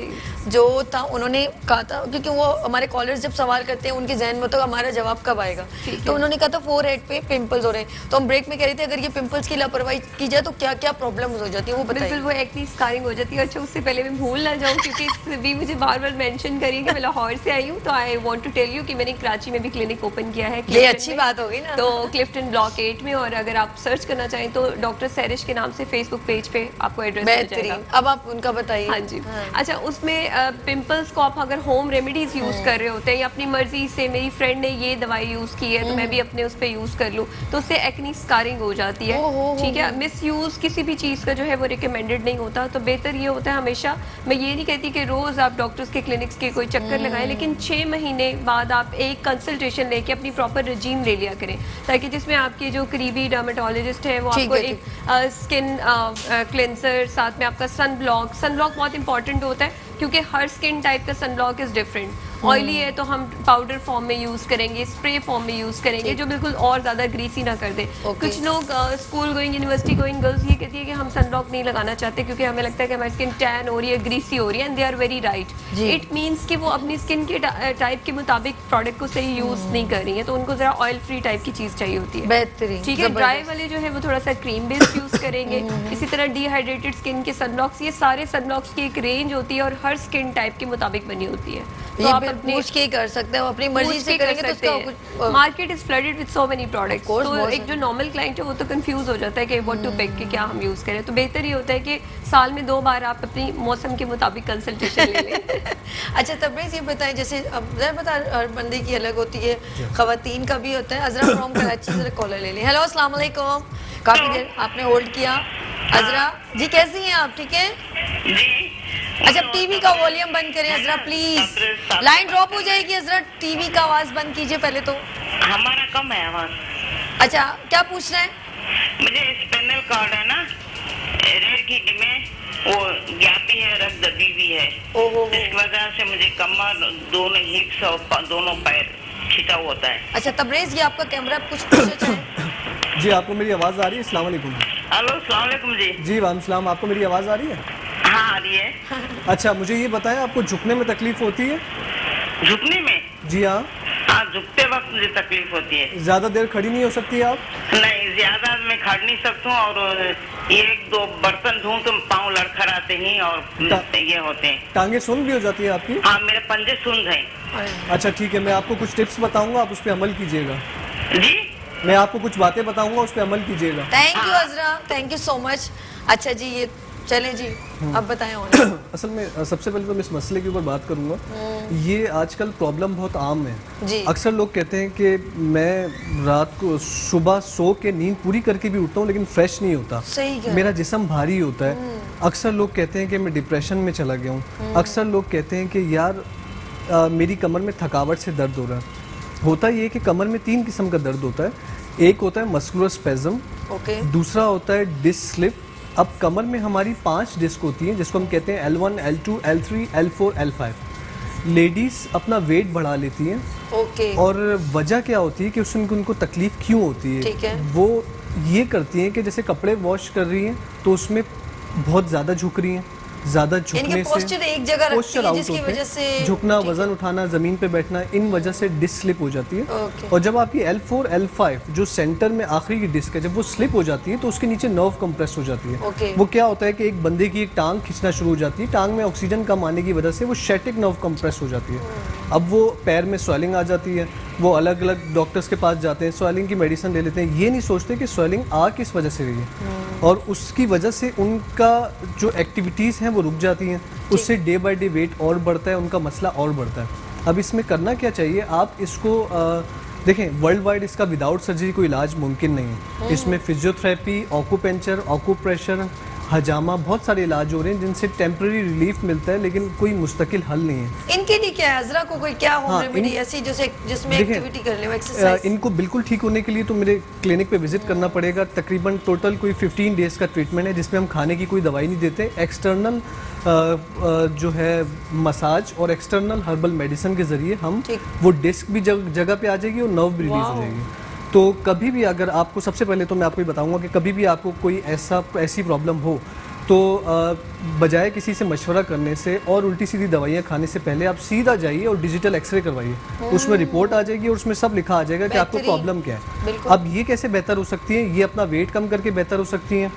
जो था, उन्होंने कहा था, क्योंकि वो हमारे कॉलर्स जब सवाल करते हैं उनके जहन में तो हमारा जवाब कब आएगा, तो उन्होंने कहा था फोरहेड पे पिंपल्स हो रहे हैं। तो हम ब्रेक में कह रहे थे अगर ये पिंपल्स की लापरवाही की जाए तो क्या क्या प्रॉब्लम हो जाती है, वो बताइए। बिल्कुल, वो एक्ने स्कारिंग हो जाती है। अच्छा, उससे पहले मैं भूल ना जाऊँ, क्योंकि भी मुझे बार बार मेंशन करिए कि मैं लाहौर से आई हूँ, तो I want to tell you कि मैंने कराची में भी क्लिनिक ओपन किया है। ये अच्छी बात होगी ना। तो क्लिफ्टन ब्लॉक 8 में, और अगर आप सर्च करना चाहें तो डॉक्टर सैरिश के नाम से फेसबुक पेज पे आपको एड्रेस मिल जाएगा। अब आप उनका बताइए। हाँ जी। अच्छा, उसमें पिंपल्स को आप अगर होम रेमेडीज यूज कर रहे होते हैं, या अपनी मर्जी से, मेरी फ्रेंड ने ये दवाई यूज की है तो मैं भी अपने उस पर यूज कर लूँ, तो उससे एक्नी स्कारिंग हो जाती है। ठीक है, मिस यूज किसी भी चीज का जो है वो रिकमेंडेड नहीं होता। तो बेहतर ये होता है हमेशा, मैं ये नहीं कहती कि रोज आप डॉक्टर्स के क्लिनिक्स के कोई चक्कर लगाएं, लेकिन 6 महीने बाद आप एक कंसल्टेशन लेके अपनी प्रॉपर रजीम ले लिया करें, ताकि जिसमें आपके जो करीबी डर्मेटोलॉजिस्ट है वो आपको एक स्किन क्लेंसर, साथ में आपका सन ब्लॉक बहुत इंपॉर्टेंट होता है, क्योंकि हर स्किन टाइप का sun block is different. Oily है तो हम पाउडर फॉर्म में यूज करेंगे, स्प्रे फॉर्म में यूज करेंगे, जो बिल्कुल और ज्यादा ग्रीसी ना कर दे। कुछ लोग school going, university going girls ये कहती है कि हम सन ब्लॉक नहीं लगाना चाहते क्योंकि हमें लगता है कि हमारी स्किन टैन हो रही है, ग्रीसी हो रही है, and they are very right. It means कि वो अपनी स्किन के टाइप के मुताबिक प्रोडक्ट को सही यूज नहीं कर रही है, तो उनको जरा ऑयल फ्री टाइप की चीज चाहिए होती है। बेहतरीन, ठीक है। ड्राई वाले जो है वो थोड़ा सा क्रीम बेस्ड यूज करेंगे। इसी तरह डिहाइड्रेटेड स्किन के सन ब्लॉक्स, ये सारे सन ब्लॉक्स की एक रेंज होती है और हर स्किन टाइप के मुताबिक बनी होती है। तो आप पूछ के कर सकते हो, अपनी मर्जी से करेंगे तो उसका कुछ। Market is flooded with so many products, तो एक जो नॉर्मल क्लाइंट है वो तो कंफ्यूज हो जाता है कि व्हाट टू पिक, कि क्या हम यूज करें। तो बेहतर ये होता है कि साल में 2 बार आप अपनी मौसम के मुताबिक कंसल्टेशन ले लें। अच्छा, तबरेज़ ये बताएं, जैसे अब ज़रा बता, हर बंदे की अलग होती है, खवातीन का भी होता है। अजरा फ्रॉम कराची से कॉलर ले लें। हेलो, अस्सलाम वालेकुम, काफी देर आपने होल्ड किया। अजरा जी, कैसी हैं आप? ठीक है जी। अच्छा, टीवी का वॉल्यूम बंद करें अजरा प्लीज, लाइन ड्रॉप हो जाएगी। अजरा टीवी का आवाज बंद कीजिए पहले तो। हमारा कम है आवाज। अच्छा, क्या पूछ रहे हैं? मुझे स्पिनल कार्ड है ना, रेड की में वो ज्ञापी है, रक्त दबी हुई है। इस वजह से मुझे कमर, दोनों हिप्स और दोनों पैर खिंचा होता है। अच्छा तबरेज़, ये आपका कैमरा कुछ पूछना चाहें? जी, आपको मेरी आवाज़ आ रही है? अस्सलाम वालेकुम। हेलो, अस्सलाम वालेकुम जी। जी वालेकुम सलाम, आपको मेरी आवाज़ आ रही है? हाँ, आ रही है। अच्छा, मुझे ये बताएं, आपको झुकने में तकलीफ होती है? झुकने में? जी हाँ। हाँ, झुकते वक्त मुझे तकलीफ होती है। ज़्यादा देर खड़ी नहीं हो सकती आप? नहीं, ज्यादा मैं खड़ नहीं सकता हूँ, और 1-2 बर्तन धोऊं तो पाँव लड़खड़ाते ही और ये होते हैं। टांगे सुन भी हो जाती है आपकी? हाँ, मेरे पंजे सुन हैं। अच्छा ठीक है, मैं आपको कुछ टिप्स बताऊंगा, आप उस पर अमल कीजिएगा। जी, मैं आपको कुछ बातें बताऊंगा, उस पर अमल कीजिएगा। Thank you Azra, thank you so much. अच्छा जी, ये चलें जी, अब बताएं। असल में सबसे पहले तो मैं इस मसले के ऊपर बात करूंगा। ये आजकल प्रॉब्लम बहुत आम है जी। अक्सर लोग कहते हैं कि मैं रात को सुबह सो के नींद पूरी करके भी उठता हूँ लेकिन फ्रेश नहीं होता, सही मेरा जिस्म भारी होता है। अक्सर लोग कहते हैं कि मैं डिप्रेशन में चला गया हूँ। अक्सर लोग कहते हैं कि यार मेरी कमर में थकावट से दर्द हो रहा है। होता ये है कि कमर में 3 किस्म का दर्द होता है। एक होता है मस्कुलर स्पेज़म, दूसरा होता है डिस्क स्लिप। अब कमर में हमारी 5 डिस्क होती हैं जिसको हम कहते हैं L1, L2, L3, L4, L5। Ladies अपना वेट बढ़ा लेती हैं और वजह क्या होती है कि उसमें उनको तकलीफ क्यों होती है, वो ये करती हैं कि जैसे कपड़े वॉश कर रही हैं तो उसमें बहुत ज़्यादा झुक रही हैं, ज़्यादा झुकने से पोस्चर एक जगह रखती है जिसकी वजह से झुकना, वजन उठाना, ज़मीन पे बैठना, इन वजह से डिस्क स्लिप हो जाती है। और जब आपकी L4, L5 जो सेंटर में आखिरी की डिस्क है, जब वो स्लिप हो जाती है तो उसके नीचे नर्व कंप्रेस हो जाती है। वो क्या होता है कि एक बंदे की एक टांग खींचना शुरू हो जाती है, टांग में ऑक्सीजन कम आने की वजह से वो शैटिक नर्व कंप्रेस हो जाती है। अब वो पैर में स्वेलिंग आ जाती है, वो अलग अलग डॉक्टर्स के पास जाते हैं, स्वेलिंग की मेडिसिन ले लेते हैं। ये नहीं सोचते कि स्वेलिंग आ किस वजह से रही है और उसकी वजह से उनका जो एक्टिविटीज़ हैं वो रुक जाती हैं। उससे डे बाय डे वेट और बढ़ता है, उनका मसला और बढ़ता है। अब इसमें करना क्या चाहिए, आप इसको देखें, वर्ल्ड वाइड इसका विदाउट सर्जरी कोई इलाज मुमकिन नहीं है। इसमें फिजियोथेरेपी, ऑक्यूपेंचर, ऑक्यूप्रेशर हजामा, बहुत सारे इलाज हो रहे हैं जिनसे टेम्पररी रिलीफ मिलता है, लेकिन कोई मुस्तकिल हल नहीं है। इनके लिए क्या है अजरा को, कोई क्या होम रेमेडी ऐसी जिसमें एक्टिविटी कर ले, एक्सरसाइज? इनको बिल्कुल ठीक होने के लिए तो मेरे क्लिनिक पे विजिट करना पड़ेगा। तकरीबन टोटल कोई 15 डेज का ट्रीटमेंट है जिसमें हम खाने की कोई दवाई नहीं देते। एक्सटर्नल जो है मसाज और एक्सटर्नल हर्बल मेडिसिन के जरिए हम वो डिस्क भी जगह पे आ जाएगी और नर्व भी रिलीज हो जाएगी। तो कभी भी अगर आपको, सबसे पहले तो मैं आपको बताऊंगा कि कभी भी आपको कोई ऐसी प्रॉब्लम हो तो बजाय किसी से मशवरा करने से और उल्टी सीधी दवाइयाँ खाने से पहले आप सीधा जाइए और डिजिटल एक्सरे करवाइए। उसमें रिपोर्ट आ जाएगी और उसमें सब लिखा आ जाएगा कि आपको प्रॉब्लम क्या है। अब ये कैसे बेहतर हो सकती है? ये अपना वेट कम करके बेहतर हो सकती हैं।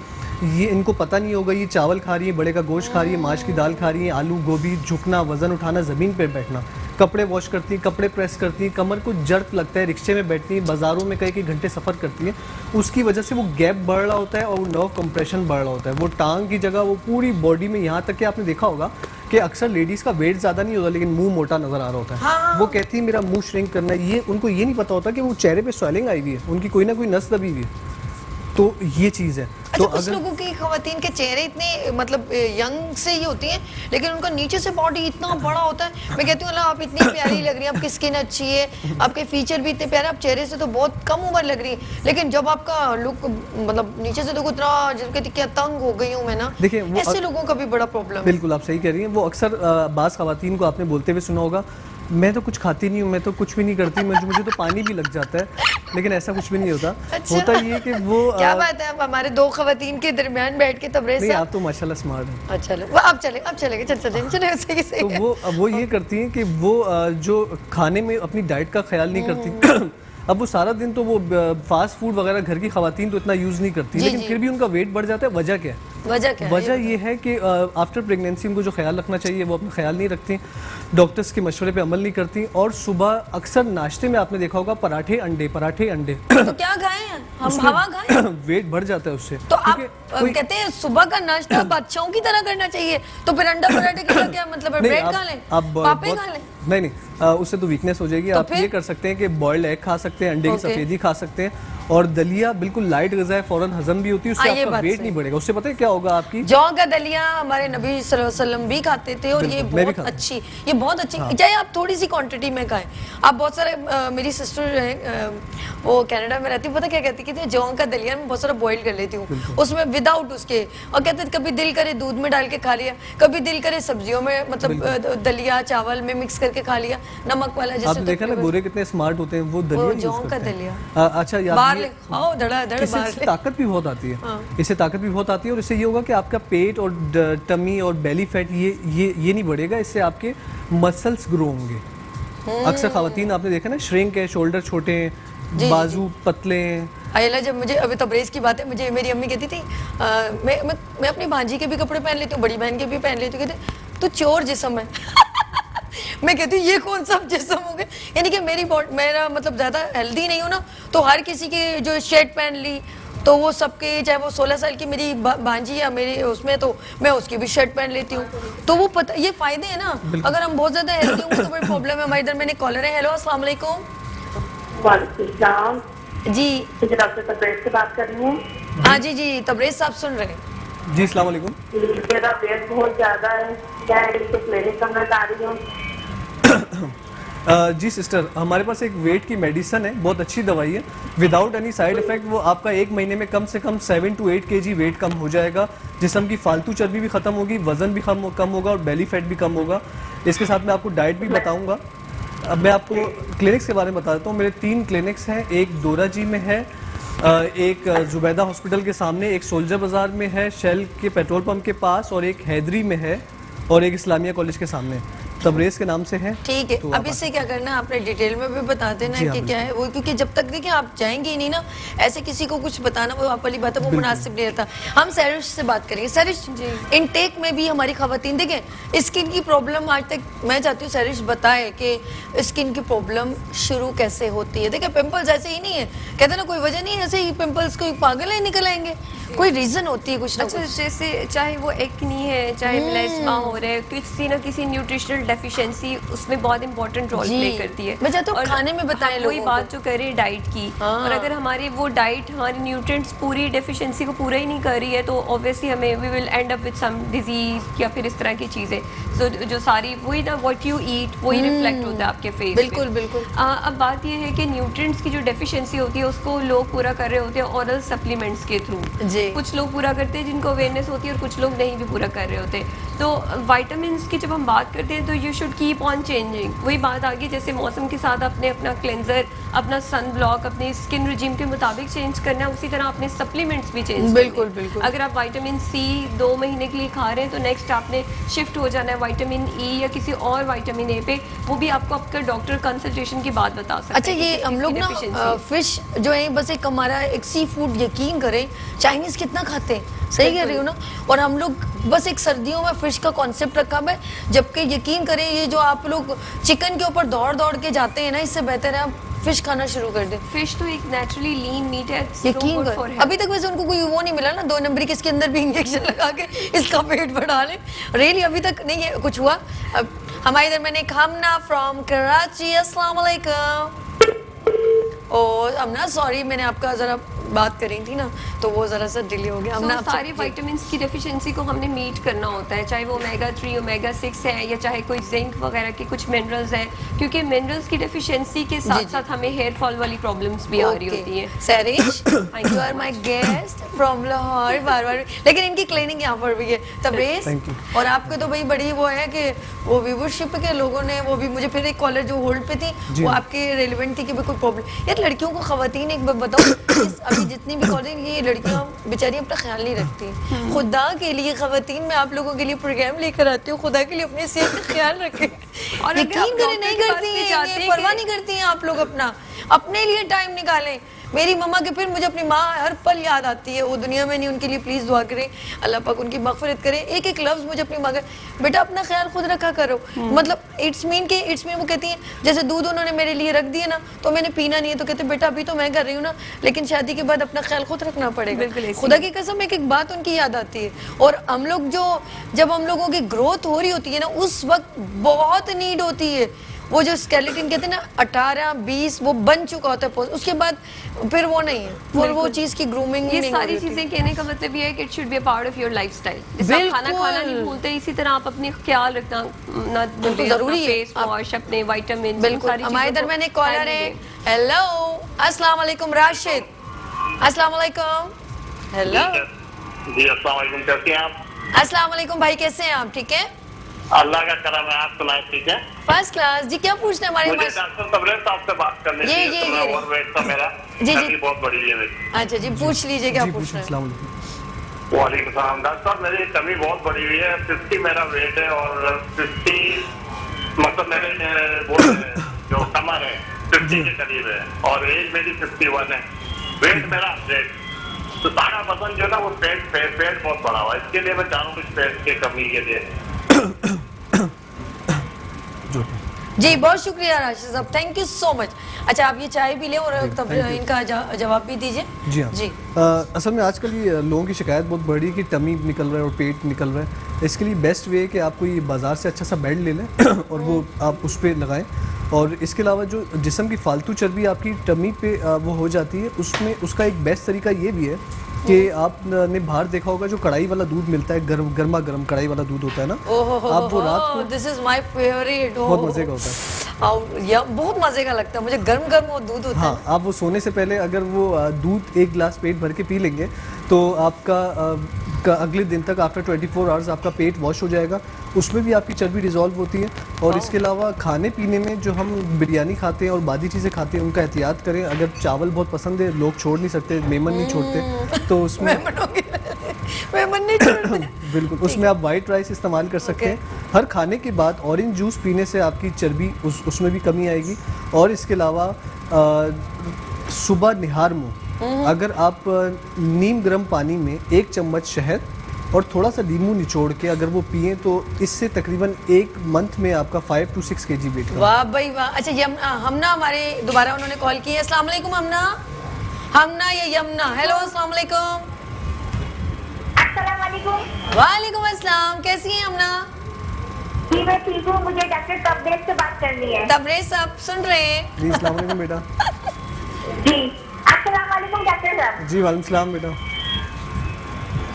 ये इनको पता नहीं होगा ये चावल खा रही है, बड़े का गोश्त खा रही है, माश की दाल खा रही है, आलू गोभी, झुकना, वजन उठाना, ज़मीन पर बैठना, कपड़े वॉश करती हैं, कपड़े प्रेस करती हैं, कमर को जर्क लगता है, रिक्शे में बैठती हैं, बाज़ारों में कई घंटे सफ़र करती हैं, उसकी वजह से वो गैप बढ़ रहा होता है और वो नर्व कंप्रेशन बढ़ रहा होता है। वो टांग की जगह वो पूरी बॉडी में, यहाँ तक कि आपने देखा होगा कि अक्सर लेडीज़ का वेट ज़्यादा नहीं होता लेकिन मुंह मोटा नज़र आ रहा होता है। हाँ। वो कहती है मेरा मुंह श्रिंक करना है, ये उनको ये नहीं पता होता कि वो चेहरे पे स्वेलिंग आई हुई है, उनकी कोई ना कोई नस दबी हुई है। तो ये चीज़ है। अच्छा, तो कुछ लोगों की खवातीन के चेहरे इतने मतलब यंग से ही होती हैं लेकिन उनका नीचे से बॉडी इतना बड़ा होता है। मैं कहती हूँ अल्लाह आप इतनी प्यारी लग रही हैं, आपकी स्किन अच्छी है, आपके फीचर भी इतने प्यारे, आप चेहरे से तो बहुत कम उम्र लग रही है, लेकिन जब आपका लुक मतलब नीचे से देखो इतना जिनके क्या तंग हो गई हूँ मैं ना। देखिए ऐसे लोगों का भी बड़ा प्रॉब्लम। बिल्कुल आप सही कह रही हैं। वो अक्सर बाज़ खवातीन को आपने बोलते हुए सुना होगा मैं तो कुछ खाती नहीं हूँ, मैं तो कुछ भी नहीं करती, मुझे तो पानी भी लग जाता है, लेकिन ऐसा कुछ भी नहीं होता। अच्छा। होता ये कि वो क्या बात है, आप हमारे दो खवातीन के दरमियान बैठ के तबरेज़ नहीं, आप तो माशाल्लाह स्मार्ट हैं। अच्छा अब चलेंगे तो वो ये करती हैं कि वो जो खाने में अपनी डाइट का ख्याल नहीं करती। अब वो सारा दिन तो वो फास्ट फूड वगैरह घर की खवातीन तो इतना यूज़ नहीं करती, लेकिन फिर भी उनका वेट बढ़ जाता है। वजह क्या है? वजह ये है कि आफ्टर प्रेगनेंसी उनको जो ख्याल रखना चाहिए वो अपना ख्याल नहीं रखती, डॉक्टर्स के मशवरे पे अमल नहीं करती, और सुबह अक्सर नाश्ते में आपने देखा होगा पराठे अंडे। तो क्या खाएं हम? हवा खाएं? वेट बढ़ जाता है उससे। तो आप कहते हैं सुबह का नाश्ता बादशाहों की तरह करना चाहिए, तो फिर अंडा पराठे का क्या मतलब है? ब्रेड खा लें, पापे खा लें? नहीं, उससे तो वीकनेस हो जाएगी। आप ये कर सकते हैं कि बॉइल्ड एग खा सकते हैं, अंडे की सफेदी खा सकते हैं, और दलिया बिल्कुल लाइट ग़िज़ा है, फौरन हजम भी होती है, उससे आपका वेट नहीं बढ़ेगा। उससे पता है क्या होगा आपकी? जौ का दलिया हमारे नबी सल्लल्लाहु अलैहि वसल्लम भी खाते थे और ये बहुत अच्छी चाहे आप थोड़ी सी क्वांटिटी में खाएं। आप बहुत सारे मेरी सिस्टर है वो कनाडा में रहती है, पता क्या कहती कि जौ का दलिया मैं बहुत सारा बॉइल कर लेती हूँ उसमें विदाउट उसके, और कहते कभी दिल करे दूध में डाल के खा लिया, कभी दिल करे सब्जियों में मतलब दलिया चावल में मिक्स करके खा लिया, नमक वाला। जैसे आपने देखा ना गोरे कितने स्मार्ट होते हैं, वो दलिया जौ का दलिया। अच्छा, इससे ताकत भी बहुत आती है। इससे ताकत भी बहुत आती है और इससे ये होगा कि आपका पेट और टमी और बेली फैट ये नहीं बढ़ेगा, इससे आपके मसल्स ग्रो होंगे। अक्सर खवातीन आपने देखा ना श्रिंक है, शोल्डर छोटे हैं, बाजू पतले हैं। अयला जब मुझे अभी तबरेज़ की बात है, मुझे मेरी अम्मी कहती थी मैं अपनी भांजी के भी कपड़े पहन लेती हूँ, बड़ी बहन के भी पहन लेती हूँ, कहते तू चोर जिस्म है। मैं कहती हूँ ये कौन सा जिस्म हो गया, यानी कि मेरा मतलब ज़्यादा हेल्दी नहीं हो ना, तो हर किसी की जो शर्ट पहन ली तो वो सबके, चाहे वो 16 साल की मेरी भांजी या मेरे उसमें, तो मैं उसकी भी शर्ट पहन लेती हूँ। तो वो पता, ये फ़ायदे हैं ना। अगर हम बहुत ज़्यादा हेल्दी होंगे तो बड़ी प्रॉब्लम है। हमारे इधर मैंने कॉलर है। हेलो अस्सलाम वालेकुम। जी डॉक्टर तबरेज़ से बात कर रही हूँ। हाँ जी तबरेज़ साहब सुन रहे हैं। जी अस्सलाम वालेकुम। मेरा वेट बहुत ज़्यादा है, क्या क्लिनिक करना चाह रही हूँ। जी सिस्टर, हमारे पास एक वेट की मेडिसिन है, बहुत अच्छी दवाई है, विदाउट एनी साइड इफेक्ट। वो आपका 1 महीने में कम से कम 7 to 8 kg वेट कम हो जाएगा, जिस्म की फालतू चर्बी भी खत्म होगी, वजन भी कम होगा और बेली फैट भी कम होगा। इसके साथ मैं आपको डाइट भी बताऊंगा। अब मैं आपको क्लिनिक्स के बारे में बता देता हूँ। मेरे 3 क्लिनिक्स हैं, एक दोरा जी में है, एक जुबैदा हॉस्पिटल के सामने, एक सोल्जर बाज़ार में है शेल के पेट्रोल पंप के पास, और एक हैदरी में है, और एक इस्लामिया कॉलेज के सामने। तबरेज़ के नाम से है। ठीक है, तो अब इससे क्या करना है आपने डिटेल में भी बता देना कि क्या है वो, क्योंकि जब तक देखिए आप जाएंगे ही नहीं ना, ऐसे किसी को कुछ बताना वो आप वाली बात है, वो मुनासिब नहीं रहता। हम सरिश से बात करेंगे। सरिश, इनटेक में भी हमारी खवातीन देखें स्किन की प्रॉब्लम, आज तक मैं चाहती हूँ सरिश बताए कि स्किन की प्रॉब्लम शुरू कैसे होती है। देखिए पिंपल्स ऐसे ही नहीं है, कहते ना कोई वजह नहीं है, ऐसे ही पिंपल्स कोई पागल है निकल आएंगे, कोई रीजन होती है कुछ ना कुछ। जैसे चाहे वो एक्नी हैं, चाहे मिलेस्मा हो रहा है, किसी ना किसी न्यूट्रिशनल डेफिशिएंसी उसमें बहुत इंपॉर्टेंट रोल प्ले करती है। मैं चाहती हूँ खाने में बताएं लोगों को। वही बात जो करें डाइट की, और अगर हमारी वो डाइट हमारी न्यूट्रिएंट्स पूरी डेफिशिएंसी को पूरा ही नहीं कर रही है तो ऑब्वियसली हमें we will end up with some disease या फिर इस तरह की चीज़ें। सो जो सारी वही ना व्हाट यू ईट वही रिफ्लेक्ट होता है आपके फेस। बिल्कुल बिल्कुल। अब बात ये है कि न्यूट्रिएंट्स की जो डेफिशिएंसी होती है उसको लोग पूरा कर रहे होते हैं ऑरल सप्लीमेंट्स के थ्रू। कुछ लोग पूरा करते हैं जिनको अवेयरनेस होती है और कुछ लोग नहीं भी पूरा कर रहे होते। तो विटामिन्स की जब हम बात करते हैं तो you should keep on changing. वही बात आ गई, जैसे मौसम के साथ आपने अपना क्लेंजर, अपना सन ब्लॉक, अपने स्किन रिजीम के मुताबिक चेंज करना है, उसी तरह अपने सप्लीमेंट्स भी चेंज बिल्कुल बिल्कुल। अगर आप विटामिन सी 2 महीने के लिए खा रहे हैं तो नेक्स्ट आपने शिफ्ट हो जाना है विटामिन ई या किसी और विटामिन ए पे, वो भी आपको आपका डॉक्टर कंसल्टेशन की बात बता सकते हैं। अच्छा, ये हम लोग ना फिश जो है बस एक हमारा एक सी फूड, यकीन करें चाइनीज कितना खाते हैं, सही कह रही हो ना, और हम लोग बस एक सर्दियों में फिश का कॉन्सेप्ट रखा है, जबकि यकीन करें ये जो आप लोग चिकन के ऊपर दौड़ दौड़ के जाते हैं ना, इससे बेहतर है आप फिश खाना शुरू कर दे। फिश तो एक नेचुरली लीन मीट है, यकीन कर। अभी तक वैसे उनको कोई वो नहीं मिला ना 2 नंबर के इसके अंदर भी इंजेक्शन लगा के इसका पेट बढ़ा ले, रियली अभी तक नहीं है कुछ हुआ। अब हमारे इधर मैंने हमना फ्रॉम कराची, अस्सलाम वालेकुम। और हमना सॉरी, मैंने आपका जरा बात करी थी ना तो वो जरा सा डिले हो गया। हमने सारी विटामिन्स की डेफिशिएंसी को हमने मीट करना होता है, चाहे वो ओमेगा 3 ओमेगा 6 है या चाहे कोई जिंक वगैरह के कुछ मिनरल्स हैं, क्योंकि मिनरल्स की डेफिशिएंसी के साथ साथ हमें हेयर फॉल वाली प्रॉब्लम्स भी आ रही होती हैं। Sairish, you are my guest from Lahore, बार-बार, लेकिन इनकी क्लिनिक यहाँ पर भी है। तबरेज, और आपके तो भाई बड़ी वो है कि वो व्यूवरशिप के लोगों ने वो भी मुझे फिर एक कॉलर जो होल्ड पे थी वो आपके रेलेवेंट थी कि कोई प्रॉब्लम। यार लड़कियों को खवातीन एक बात बताओ, अभी जितनी भी कॉलेज ये लड़कियां बेचारी अपना ख्याल नहीं रखती। खुदा के लिए खवातीन मैं आप लोगों के लिए प्रोग्राम लेकर आती हूँ, खुदा के लिए अपने सेहत का ख्याल रखें। और यकीन करें नहीं करती हैं, परवाह नहीं करती हैं आप लोग, अपने लिए टाइम निकालें। मेरी मम्मा के फिर मुझे अपनी माँ हर पल याद आती है, वो दुनिया में नहीं, उनके लिए प्लीज़ दुआ करें, अल्लाह पाक उनकी मगफिरत करे। एक एक लफ्ज़ मुझे अपनी माँ का, बेटा अपना ख्याल खुद रखा करो। मतलब इट्स मीन वो कहती हैं जैसे दूध उन्होंने मेरे लिए रख दिया ना तो मैंने पीना नहीं है, तो कहते बेटा अभी तो मैं कर रही हूँ ना, लेकिन शादी के बाद अपना ख्याल खुद रखना पड़ेगा। खुदा की कसम एक एक बात उनकी याद आती है। और हम लोग जब हम लोगों की ग्रोथ हो रही होती है ना उस वक्त बहुत नीड होती है, वो जो स्केलेटन कहते हैं ना 18-20 वो बन चुका होता है, उसके बाद फिर वो नहीं है, फिर वो चीज की ग्रूमिंग। ये सारी चीजें कहने का मतलब ये है कि it should be a part of your lifestyle. जैसे आप खाना खाना नहीं भूलते, इसी तरह आप अपने ख्याल रखना ना भूलिए, जरूरी है, फेस वॉश, अपने विटामिन, बिल्कुल। हमारे इधर मैंने कॉलर है, हेलो अस्सलाम वालेकुम राशिद, अस्सलाम वालेकुम। हेलो जी, अस्सलाम वालेकुम, कैसे हैं आप? अस्सलाम वालेकुम भाई, कैसे हैं आप? ठीक है, अल्लाह का करम है, आप सुनाए ठीक है? फर्स्ट क्लास जी। क्या पूछना है हमारे पास? डॉक्टर तबरेज साहब से बात करनी थी। मैं ओवरवेट था मेरा, जी बहुत बड़ी है। अच्छा जी, पूछ लीजिए क्या पूछना है। वालेकुम सलाम। डॉक्टर साहब मेरी टमी बहुत बड़ी हुई है, 50 मेरा वेट है और 50 मतलब मेरे वो जो कमर है 50 के करीब है और एज मेरी 51 है, वेट मेरा 100। तो सारा वजन जो है ना वो पेट बहुत बड़ा हुआ है, इसके लिए मैं चाहूँ कुछ पेट की कमी के लिए। जी बहुत शुक्रिया राशिद साहब, थैंक यू सो मच। अच्छा आप ये चाय भी लें और तब इनका जवाब भी दीजिए। जी हाँ जी। असल में आजकल ये लोगों की शिकायत बहुत बड़ी है कि टमी निकल रहा है और पेट निकल रहा है। इसके लिए बेस्ट वे है कि आप कोई बाज़ार से अच्छा सा बेड ले लें और वो आप उस पर लगाएं। और इसके अलावा जो जिस्म की फालतू चर्बी आपकी टमी पे वो हो जाती है, उसमें उसका एक बेस्ट तरीका ये भी है कि आपने बाहर देखा होगा जो कढ़ाई वाला दूध मिलता है, गर्मा गर्म कढ़ाई वाला दूध होता है ना, आप वो रात को, दिस इज माय फेवरेट, बहुत मजे का होता है, बहुत मजे का लगता है मुझे, गर्म गर्म वो दूध होता है। हाँ, आप वो सोने से पहले अगर वो दूध 1 गिलास पेट भर के पी लेंगे तो आपका अगले दिन तक आफ्टर 24 आवर्स आपका पेट वॉश हो जाएगा, उसमें भी आपकी चर्बी डिजॉल्व होती है। और इसके अलावा खाने पीने में जो हम बिरयानी खाते हैं और बादी चीज़ें खाते हैं उनका एहतियात करें। अगर चावल बहुत पसंद है, लोग छोड़ नहीं सकते, मेमन नहीं छोड़ते, तो उसमें मेमन नहीं छोड़ते बिल्कुल, उसमें आप वाइट राइस इस्तेमाल कर सकते हैं। हर खाने के बाद ऑरेंज जूस पीने से आपकी चर्बी उसमें भी कमी आएगी। और इसके अलावा सुबह निहार मुँह, अगर आप नीम गर्म पानी में 1 चम्मच शहद और थोड़ा सा नींबू निचोड़ के अगर वो पिए तो इससे तकरीबन 1 मंथ में आपका 5 to 6 kg वेट। वाह भाई वाह। अच्छा हमना हमारे दोबारा उन्होंने कॉल की है। अस्सलाम वालेकुम हमना, ये यमुना, हेलो अस्सलाम वालेकुम। अस्सलाम वालेकुम। वालेकुम अस्सलाम, कैसी हैं अमना? जी मैं ठीक हूँ, मुझे डॉक्टर तबरेज से बात करनी है। तबरेज साहब सुन रहे हैं? जी अस्सलाम वालेकुम बेटा। जी अस्सलाम वालेकुम डॉक्टर साहब। जी वालेकुम सलाम बेटा।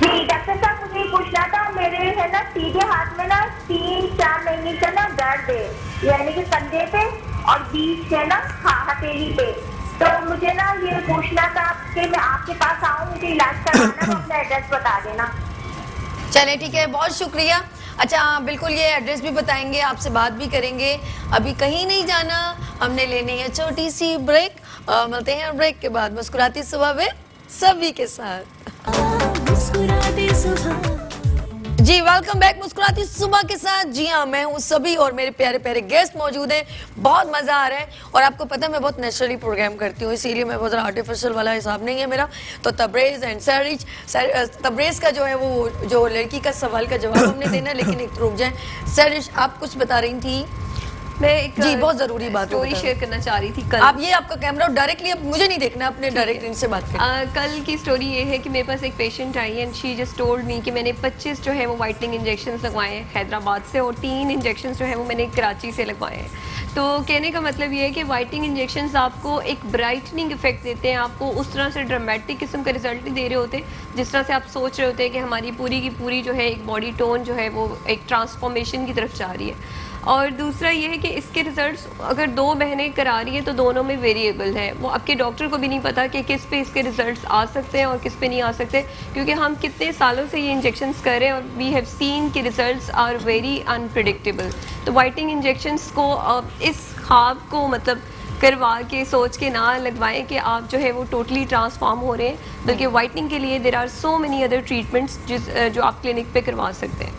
जी डॉक्टर साहब, मुझे ये पूछना था, मेरे है ना सीधे हाथ में ना 3-4 महीने का ना दर्द है, यानी कि कंधे पे और बीच है ना हथेली पे। तो मुझे ना ये पूछना था कि मैं आपके पास आऊँ, मुझे इलाज करवाना, तो अपना एड्रेस बता देना। चले ठीक है, बहुत शुक्रिया। अच्छा हाँ, बिल्कुल ये एड्रेस भी बताएंगे, आपसे बात भी करेंगे। अभी कहीं नहीं जाना, हमने लेनी है छोटी सी ब्रेक। मिलते हैं ब्रेक के बाद मुस्कुराती सुबह में सभी के साथ। मुस्कुराती सुबह। जी वेलकम बैक मुस्कुराती सुबह के साथ। जी हाँ, मैं हूँ सभी और मेरे प्यारे प्यारे गेस्ट मौजूद हैं। बहुत मज़ा आ रहा है और आपको पता है मैं बहुत नेचुरली प्रोग्राम करती हूँ, इसीलिए मैं बहुत ज़्यादा आर्टिफिशियल वाला हिसाब नहीं है मेरा। तो तबरेज एंड सैरिज, तबरेज का जो है वो जो लड़की का सवाल का जवाब हमने देना है, लेकिन एक रुक जाए। सैरिज आप कुछ बता रही थी? मैं एक जी बहुत जरूरी बात स्टोरी शेयर करना चाह रही थी। कल आप ये आपका कैमरा डायरेक्टली, अब मुझे नहीं देखना, अपने डायरेक्ट इनसे बात करें। कल की स्टोरी ये है कि मेरे पास एक patient I and she just told me कि मैंने 25 जो है वो वाइटनिंग इंजेक्शंस लगवाए हैं हैदराबाद से और 3 इंजेक्शंस जो है वो मैंने कराची से लगवाए हैं। तो कहने का मतलब ये है कि वाइटनिंग इंजेक्शंस आपको एक ब्राइटनिंग इफेक्ट देते हैं, आपको उस तरह से ड्रामेटिक किस्म का रिजल्ट नहीं दे रहे होते जिस तरह से आप सोच रहे होते हैं कि हमारी पूरी की पूरी जो है एक बॉडी टोन जो है वो एक ट्रांसफॉर्मेशन की तरफ जा रही है। और दूसरा ये है कि इसके रिजल्ट्स अगर 2 बहनें करा रही हैं तो दोनों में वेरिएबल है, वो आपके डॉक्टर को भी नहीं पता कि किस पे इसके रिजल्ट्स आ सकते हैं और किस पे नहीं आ सकते, क्योंकि हम कितने सालों से ये इंजेक्शंस कर रहे हैं और वी हैव सीन कि रिजल्ट्स आर वेरी अनप्रिडिक्टेबल। तो वाइटनिंग इंजेक्शंस को इस ख्वाब को मतलब करवा के सोच के ना लगवाएं कि आप जो है वो टोटली ट्रांसफॉर्म हो रहे हैं, बल्कि वाइटनिंग के लिए there are so many other treatments जो आप क्लिनिक पे करवा सकते हैं।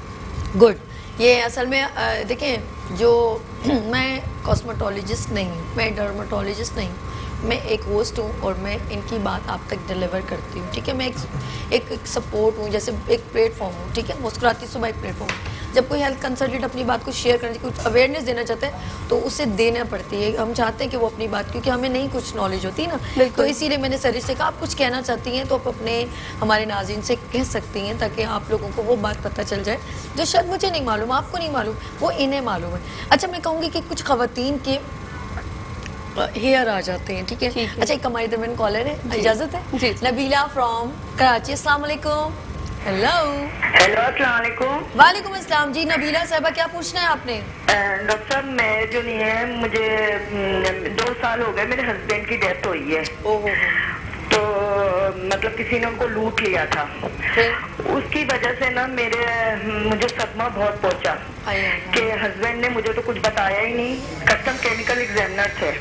गुड। ये असल में देखें, जो मैं कॉस्मेटोलॉजिस्ट नहीं हूँ, मैं डर्मेटोलॉजिस्ट नहीं हूँ, मैं एक होस्ट हूँ और मैं इनकी बात आप तक डिलीवर करती हूँ। ठीक है, मैं एक सपोर्ट हूँ, जैसे एक प्लेटफॉर्म हूँ। ठीक है, मुस्कुराती सुबह एक प्लेटफॉर्म। जब कोई हेल्थ कंसल्टेंट अपनी बात को शेयर करने की कुछ अवेयरनेस देना चाहते हैं तो उसे देना पड़ती है। हम चाहते हैं कि वो अपनी बात, क्योंकि हमें नहीं कुछ नॉलेज होती ना, तो इसीलिए मैंने सर से कहा आप कुछ कहना चाहती हैं तो आप अपने हमारे नाज़रीन से कह सकती हैं, ताकि आप लोगों को वो बात पता चल जाए जो शायद मुझे नहीं मालूम, आपको नहीं मालूम, वो इन्हें मालूम है। अच्छा, मैं कहूँगी कि कुछ ख़वातीन के हेयर आ जाते हैं। ठीक है, अच्छा एक हमारी दरमियान कॉलर है, इजाज़त है? जी। नबीला फ्रॉम कराची। अस्सलाम वालेकुम। हेलो। हेलो अस्सलाम वालेकुम। वालेकुम अस्सलाम। जी नबीला साहबा, क्या पूछना है आपने? डॉक्टर साहब, मैं जो नहीं है, मुझे 2 साल हो गए, मेरे हस्बैंड की डेथ हुई है। ओहो। तो मतलब किसी ने उनको लूट लिया था, उसकी वजह से ना मुझे सदमा बहुत पहुंचा कि हस्बैंड ने मुझे तो कुछ बताया ही नहीं, कस्टम केमिकल एग्जामिनर थे,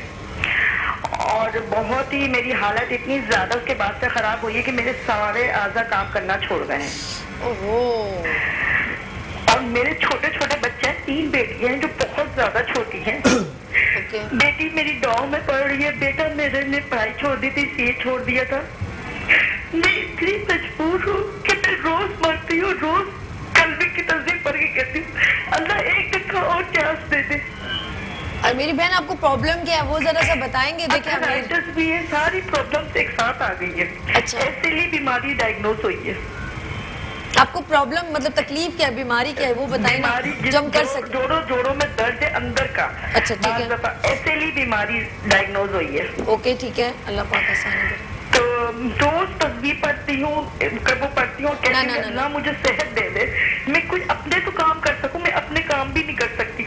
और बहुत ही मेरी हालत इतनी ज्यादा उसके बाद से खराब हुई है कि मेरे सारे आज़ा काम करना छोड़ गए हैं। ओहो। और मेरे छोटे छोटे बच्चे हैं, 3 बेटियां हैं जो बहुत ज्यादा छोटी हैं। बेटी मेरी गाँव में पढ़ रही है, बेटा मेरे ने पढ़ाई छोड़ दी थी, सीए छोड़ दिया था। मैं इतनी मजबूर हूँ कि मैं रोज मरती हूँ, रोज कल्बे की तस्दीक पढ़ के कहती हूँ अल्लाह एक दिन और चांस दे दे। और मेरी बहन, आपको प्रॉब्लम क्या है वो जरा सा बताएंगे? देखिए भी है, सारी प्रॉब्लम्स एक साथ आ गई है। अच्छा, इसीलिए बीमारी डायग्नोस हुई है। आपको प्रॉब्लम मतलब तकलीफ क्या है, बीमारी क्या है वो बताएंगे जो हम कर सकते। जोड़ों में दर्द है अंदर का। अच्छा ठीक है, इसीलिए बीमारी डायग्नोस हुई है। ओके ठीक है, अल्लाह पाक आसानी करे। तो रोज तस्वीर पढ़ती हूँ, वो पढ़ती हूँ, कहती हूँ अल्लाह मुझे सेहत दे दे, मैं कुछ अपने तो काम कर सकूँ, मैं अपने काम भी नहीं कर सकती।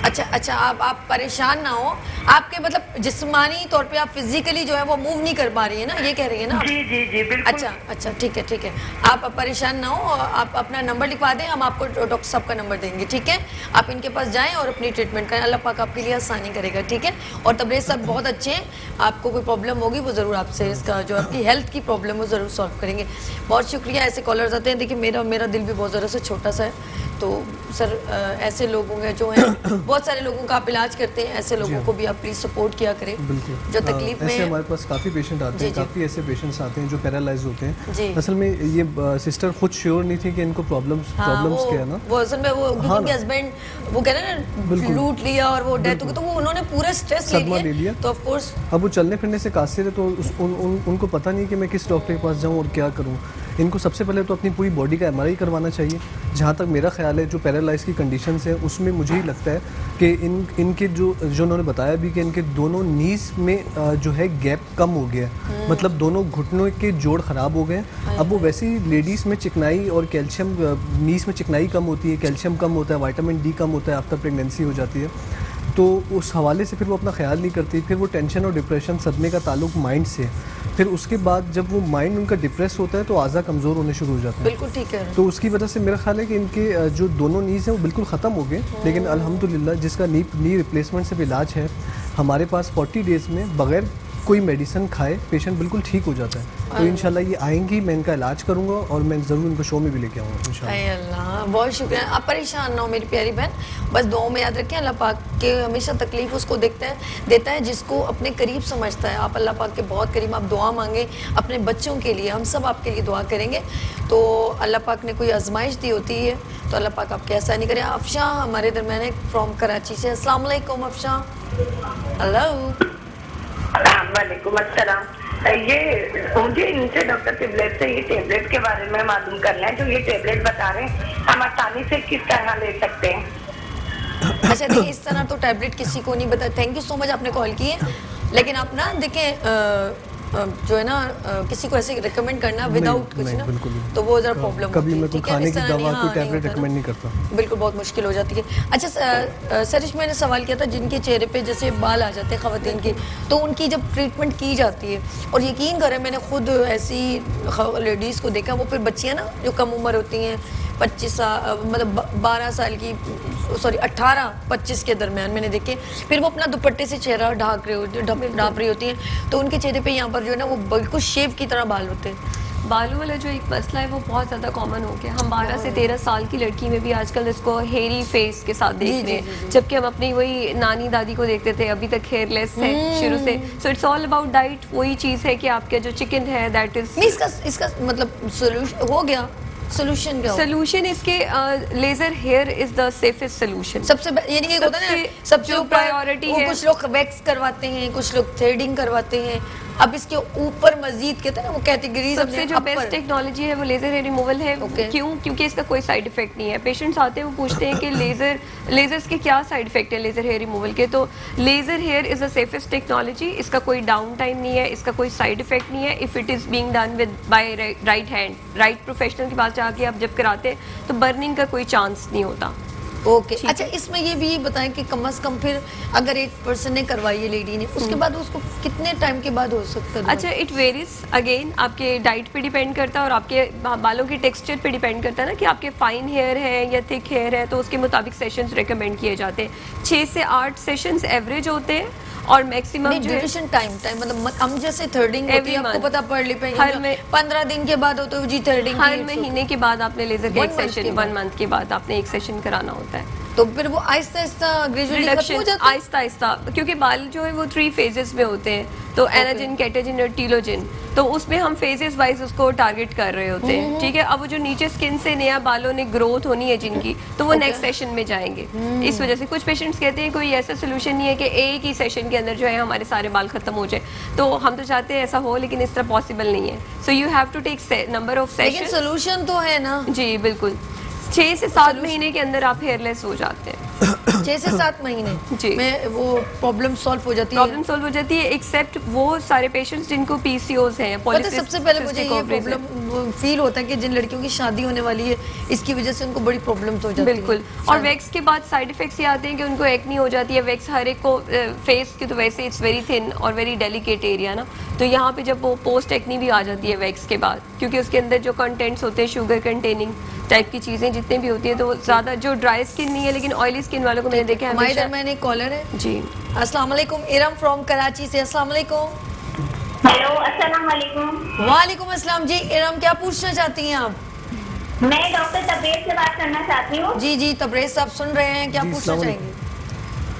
अच्छा, आप परेशान ना हो, आपके मतलब जिस्मानी तौर पे आप फिजिकली जो है वो मूव नहीं कर पा रही है ना, ये कह रही है ना? जी बिल्कुल। अच्छा ठीक है, आप परेशान ना हो, आप अपना नंबर लिखवा दें, हम आपको डॉक्टर साहब का नंबर देंगे। ठीक है, आप इनके पास जाएं और अपनी ट्रीटमेंट करें, अल्लाह पाक आपके लिए आसानी करेगा। ठीक है, और तबरेज साहब बहुत अच्छे हैं, आपको कोई प्रॉब्लम होगी वो ज़रूर आपसे इसका जो आपकी हेल्थ की प्रॉब्लम वो ज़रूर सॉल्व करेंगे। बहुत शुक्रिया। ऐसे कॉलर्स आते हैं, देखिए मेरा दिल भी बहुत ज़रा सा छोटा सा है, तो सर ऐसे लोगों के जो हैं बहुत सारे लोगों का आप इलाज करते हैं, ऐसे लोगों को भी आप प्लीज़ सपोर्ट किया करें जो तकलीफ में। ऐसे हमारे पास काफ़ी पेशेंट आते हैं, काफ़ी ऐसे पेशेंट्स आते हैं जो पैरालाइज होते हैं। असल में ये सिस्टर खुद श्योर नहीं थी कि इनको प्रॉब्लम्स क्या है ना, वो असल में वो उनके हस्बैंड वो कह रहे हैं ना लूट लिया और वो डेथ हो गई, तो वो उन्होंने पूरा स्ट्रेस ले लिया, तो ऑफ कोर्स अब वो चलने फिरने से कासिर है, तो उनको पता नहीं कि मैं किस डॉक्टर के पास जाऊँ और क्या करूँ। इनको सबसे पहले तो अपनी पूरी बॉडी का MRI करवाना चाहिए। जहाँ तक मेरा ख्याल है, जो पैरालाइज की कंडीशंस हैं उसमें मुझे ही लगता है कि इनके जो उन्होंने बताया भी कि इनके दोनों नीज में जो है गैप कम हो गया है, मतलब दोनों घुटनों के जोड़ ख़राब हो गए हैं। अब वो वैसे ही लेडीज़ में चिकनाई और कैल्शियम, नीज में चिकनाई कम होती है, कैल्शियम कम होता है, विटामिन D कम होता है, आफ्टर प्रेगनेंसी हो जाती है, तो उस हवाले से फिर वो अपना ख्याल नहीं करती। फिर वो टेंशन और डिप्रेशन, सदमे का ताल्लुक माइंड से, फिर उसके बाद जब वो माइंड उनका डिप्रेस होता है तो आज़ा कमज़ोर होने शुरू हो जाते हैं। बिल्कुल ठीक है। तो उसकी वजह से मेरा ख्याल है कि इनके जो दोनों नीज़ हैं वो बिल्कुल ख़त्म हो गए, लेकिन अल्हम्दुलिल्लाह जिसका नी रिप्लेसमेंट से भी इलाज है हमारे पास 40 डेज़ में बग़ैर कोई मेडिसिन खाए पेशेंट बिल्कुल ठीक हो जाता है। तो इंशाल्लाह ये आएंगी, मैं इनका इलाज करूंगा और मैं ज़रूर इनको शो में भी लेके आऊँगा इंशाल्लाह। अल्लाह, बहुत शुक्रिया। आप परेशान ना हो मेरी प्यारी बहन, बस दुआओं में याद रखें, अल्लाह पाक के हमेशा तकलीफ उसको देता है जिसको अपने करीब समझता है। आप अल्लाह पाक के बहुत करीब, आप दुआ मांगे अपने बच्चों के लिए, हम सब आपके लिए दुआ करेंगे। तो अल्लाह पाक ने कोई आजमाइश दी होती है तो अल्लाह पाक आपके ऐसा नहीं करे। अफशा हमारे दरमियान है फ्रॉम कराची से। अस्सलाम वालेकुम अफशा। हेलो। वालेकुम अस्सलाम। ये मुझे इनसे डॉक्टर टिबलेट से ये टेबलेट के बारे में मालूम करना है। जो ये टेबलेट बता रहे हैं हम आसानी से किस तरह ले सकते हैं? अच्छा देखिए, इस तरह तो टैबलेट किसी को नहीं बता। थैंक यू सो मच आपने कॉल किए, लेकिन आप ना देखें जो है ना किसी को ऐसे रिकमेंड करना विदाउट कुछ ना, तो वो जरा प्रॉब्लम कभी मैं होती है। खाने की दवा हाँ, कोई टैबलेट रिकमेंड नहीं करता, बिल्कुल बहुत मुश्किल हो जाती है। अच्छा सरिश, मैंने सवाल किया था जिनके चेहरे पे जैसे बाल आ जाते हैं खवातीन की, तो उनकी जब ट्रीटमेंट की जाती है, और यकीन करें मैंने खुद ऐसी लेडीज़ को देखा, वो फिर बच्चियाँ ना जो कम उम्र होती हैं 25 साल, मतलब 12 साल की, सॉरी 18-25 के दरमियान मैंने देखे, फिर वो अपना दुपट्टे से चेहरा ढाँप रही होती हैं, तो उनके चेहरे पे यहाँ पर जो है ना वो बिल्कुल शेव की तरह बाल होते हैं। बालों वाला जो एक मसला है वो बहुत ज़्यादा कॉमन हो गया। हम 12 से 13 साल की लड़की में भी आजकल इसको हेयरी फेस के साथ देख रहे हैं, जबकि हम अपनी वही नानी दादी को देखते थे, अभी तक हेयरलेस है शुरू से। So it's all about diet. वही चीज़ है कि आपका जो चिकन है दैट इज, इसका मतलब सोल्यूशन हो गया। सोल्यूशन क्या? सोल्यूशन इसके laser hair is the safest solution. सबसे यानी कि होता है ना, सबसे प्रायोरिटी है। कुछ लोग वैक्स करवाते हैं, कुछ लोग थ्रेडिंग करवाते हैं, अब इसके ऊपर मजीद कहते हैं ना वो कैटेगरीज, सबसे जो बेस्ट टेक्नोलॉजी है वो लेजर हेयर रिमूवल है। क्यों? क्योंकि इसका कोई साइड इफेक्ट नहीं है। पेशेंट्स आते हैं वो पूछते हैं कि लेजर्स के क्या साइड इफेक्ट है लेजर हेयर रिमूवल के, तो laser hair is the safest technology. इसका कोई डाउन टाइम नहीं है, इसका कोई साइड इफेक्ट नहीं है। If it is being done with by right hand, right professional के पास जाके आप जब कराते हैं तो बर्निंग का कोई चांस नहीं होता। ओके अच्छा, इसमें ये भी बताएं कि कम से कम फिर अगर एक पर्सन ने करवाई है लेडी ने, उसके बाद उसको कितने टाइम के बाद हो सकता है? अच्छा, इट वेरीज अगेन, आपके डाइट पे डिपेंड करता है और आपके बालों के टेक्सचर पे डिपेंड करता है ना, कि आपके फाइन हेयर है या थिक हेयर है, तो उसके मुताबिक सेशंस रिकमेंड किए जाते हैं। 6 से 8 सेशंस एवरेज होते हैं और मैक्सिमम ड्यूरेशन टाइम मतलब हम जैसे थ्रेडिंग होती है, आपको पता पड़ ली पे हर में 15 दिन के बाद होते है जी थ्रेडिंग, हर महीने के बाद आपने लेजर का एक सेशन, 1 मंथ के बाद आपने एक सेशन कराना होता है। तो फिर वो आहिस्ता आहिस्ता ग्रेजुअली खत्म हो जाता है, आहिस्ता आहिस्ता, क्योंकि बाल जो है वो 3 फेजेस में होते हैं, तो एनाजिन, केटाजिन और टीलोजिन, तो उसमें हम फेजेस वाइज उसको टारगेट कर रहे होते हैं। ठीक है, अब वो जो नीचे स्किन से नया बालों ने ग्रोथ होनी है जिनकी, तो वो नेक्स्ट सेशन में जाएंगे। इस वजह से कुछ पेशेंट्स कहते हैं कोई ऐसा सोल्यूशन नहीं है कि एक ही सेशन के अंदर जो है हमारे सारे बाल खत्म हो जाए, तो हम तो चाहते हैं ऐसा हो, लेकिन इस तरह पॉसिबल नहीं है। So you have to take number of session. लेकिन सोल्यूशन तो है ना? जी बिल्कुल, 6 से 7 महीने के अंदर आप हेयरलेस हो जाते हैं। 6 से 7 महीने जी में वो प्रॉब्लम सॉल्व हो जाती है। प्रॉब्लम सॉल्व हो जाती है, एक्सेप्ट वो सारे पेशेंट्स जिनको PCOS हैं, पॉलीसिस्टिक। सबसे पहले मुझे ये प्रॉब्लम फील होता है कि जिन लड़कियों की शादी होने वाली है, इसकी वजह से उनको बड़ी प्रॉब्लम्स हो जाती है। बिल्कुल, और वैक्स के बाद साइड इफेक्ट्स ये आते हैं कि उनको एक्नी हो जाती है। वैक्स हर एक को, फेस की तो वैसे इट्स वेरी थिन और वेरी डेलिकेट एरिया ना, तो यहाँ पे जब वो पोस्ट एक्नी भी आ जाती है वैक्स के बाद, क्योंकि उसके अंदर जो कंटेंट्स होते हैं शुगर कंटेनिंग टाइप की चीज़ें जितने भी होती है, तो ज़्यादा जो ड्राई स्किन नहीं है लेकिन ऑयली स्किन वालों को मैंने देखा है। हमारे दरमियान एक कॉलर है जी। अस्सलाम वालेकुम, इरम फ्रॉम कराची से। अस्सलाम वालेकुम। हेलो, अस्सलाम वालेकुम। वालेकुम अस्सलाम जी। इरम, क्या पूछना चाहती हैं आप? मैं डॉक्टर तबरेज से बात करना चाहती हूँ। जी जी, तबरेज साहब सुन रहे हैं, क्या पूछना चाहेंगे?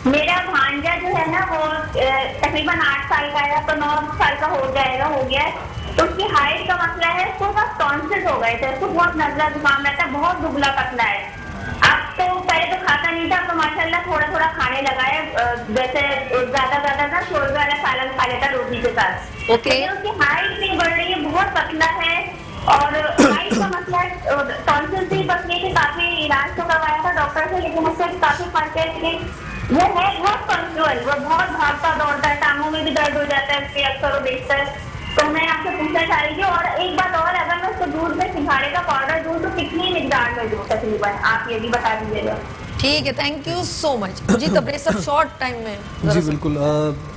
मेरा भांजा जो है ना वो तकरीबन 8 साल का है, तो 9 साल का हो गया, तो उसकी हाइट का मसला है। उसको बस टॉन्सिल हो गए थे, उसको बहुत नजला जुकाम रहता है, बहुत दुबला पतला है। अब तो पहले तो खाता नहीं था, अब तो माशाल्लाह थोड़ा थोड़ा खाने लगा है, जैसे ज्यादा ना शोरबा वाला सालन खा लेता रोटी के साथ। ओके। उसकी हाइट नहीं बढ़ रही है, बहुत पतला है और हाइट का मसला टॉन्सिल भी बस ये कि काफी इलाज तो करवाया था डॉक्टर से, लेकिन उससे काफी फर्क है कि वो है बहुत पंक्चुअल, वो बहुत भागता दौड़ता है, टांगों में भी दर्द हो जाता है उसके अक्सर वो देखता है। तो मैं आपसे पूछना चाह रही थी, और एक बात और, अगर मैं उसको दूध में सिंघाड़े का पाउडर दूं तो कितनी मिकदार में दूं तकरीबन, आप ये भी बता दीजिएगा। ठीक है, थैंक यू सो मच जी। तबरेज सब शॉर्ट टाइम में जी बिल्कुल।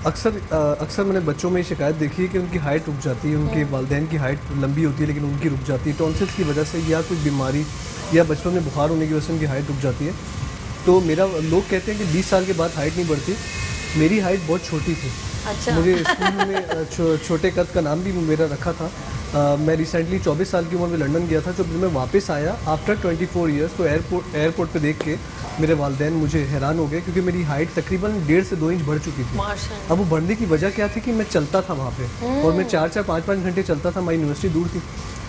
अक्सर मैंने बच्चों में शिकायत देखी है कि उनकी हाइट रुक जाती है, उनके वालिदैन की हाइट लंबी होती है लेकिन उनकी रुक जाती है टॉन्सिल्स की वजह से, या कोई बीमारी या बचपन में बुखार होने की वजह से उनकी हाइट रुक जाती है। तो मेरा लोग कहते हैं कि 20 साल के बाद हाइट नहीं बढ़ती, मेरी हाइट बहुत छोटी थी। अच्छा। मुझे स्कूल में छोटे कद का नाम भी मेरा रखा था। मैं रिसेंटली 24 साल की उम्र में लंदन गया था। जब मैं वापस आया आफ्टर 24 ईयर्स तो एयरपोर्ट पे देख के मेरे वालिदैन मुझे हैरान हो गए क्योंकि मेरी हाइट तकरीबन 1.5 से 2 इंच बढ़ चुकी थी। माशाल्लाह। अब वो बढ़ने की वजह क्या थी कि मैं चलता था वहाँ पे और मैं 4-4 5-5 घंटे चलता था। हमारी यूनिवर्सिटी दूर थी,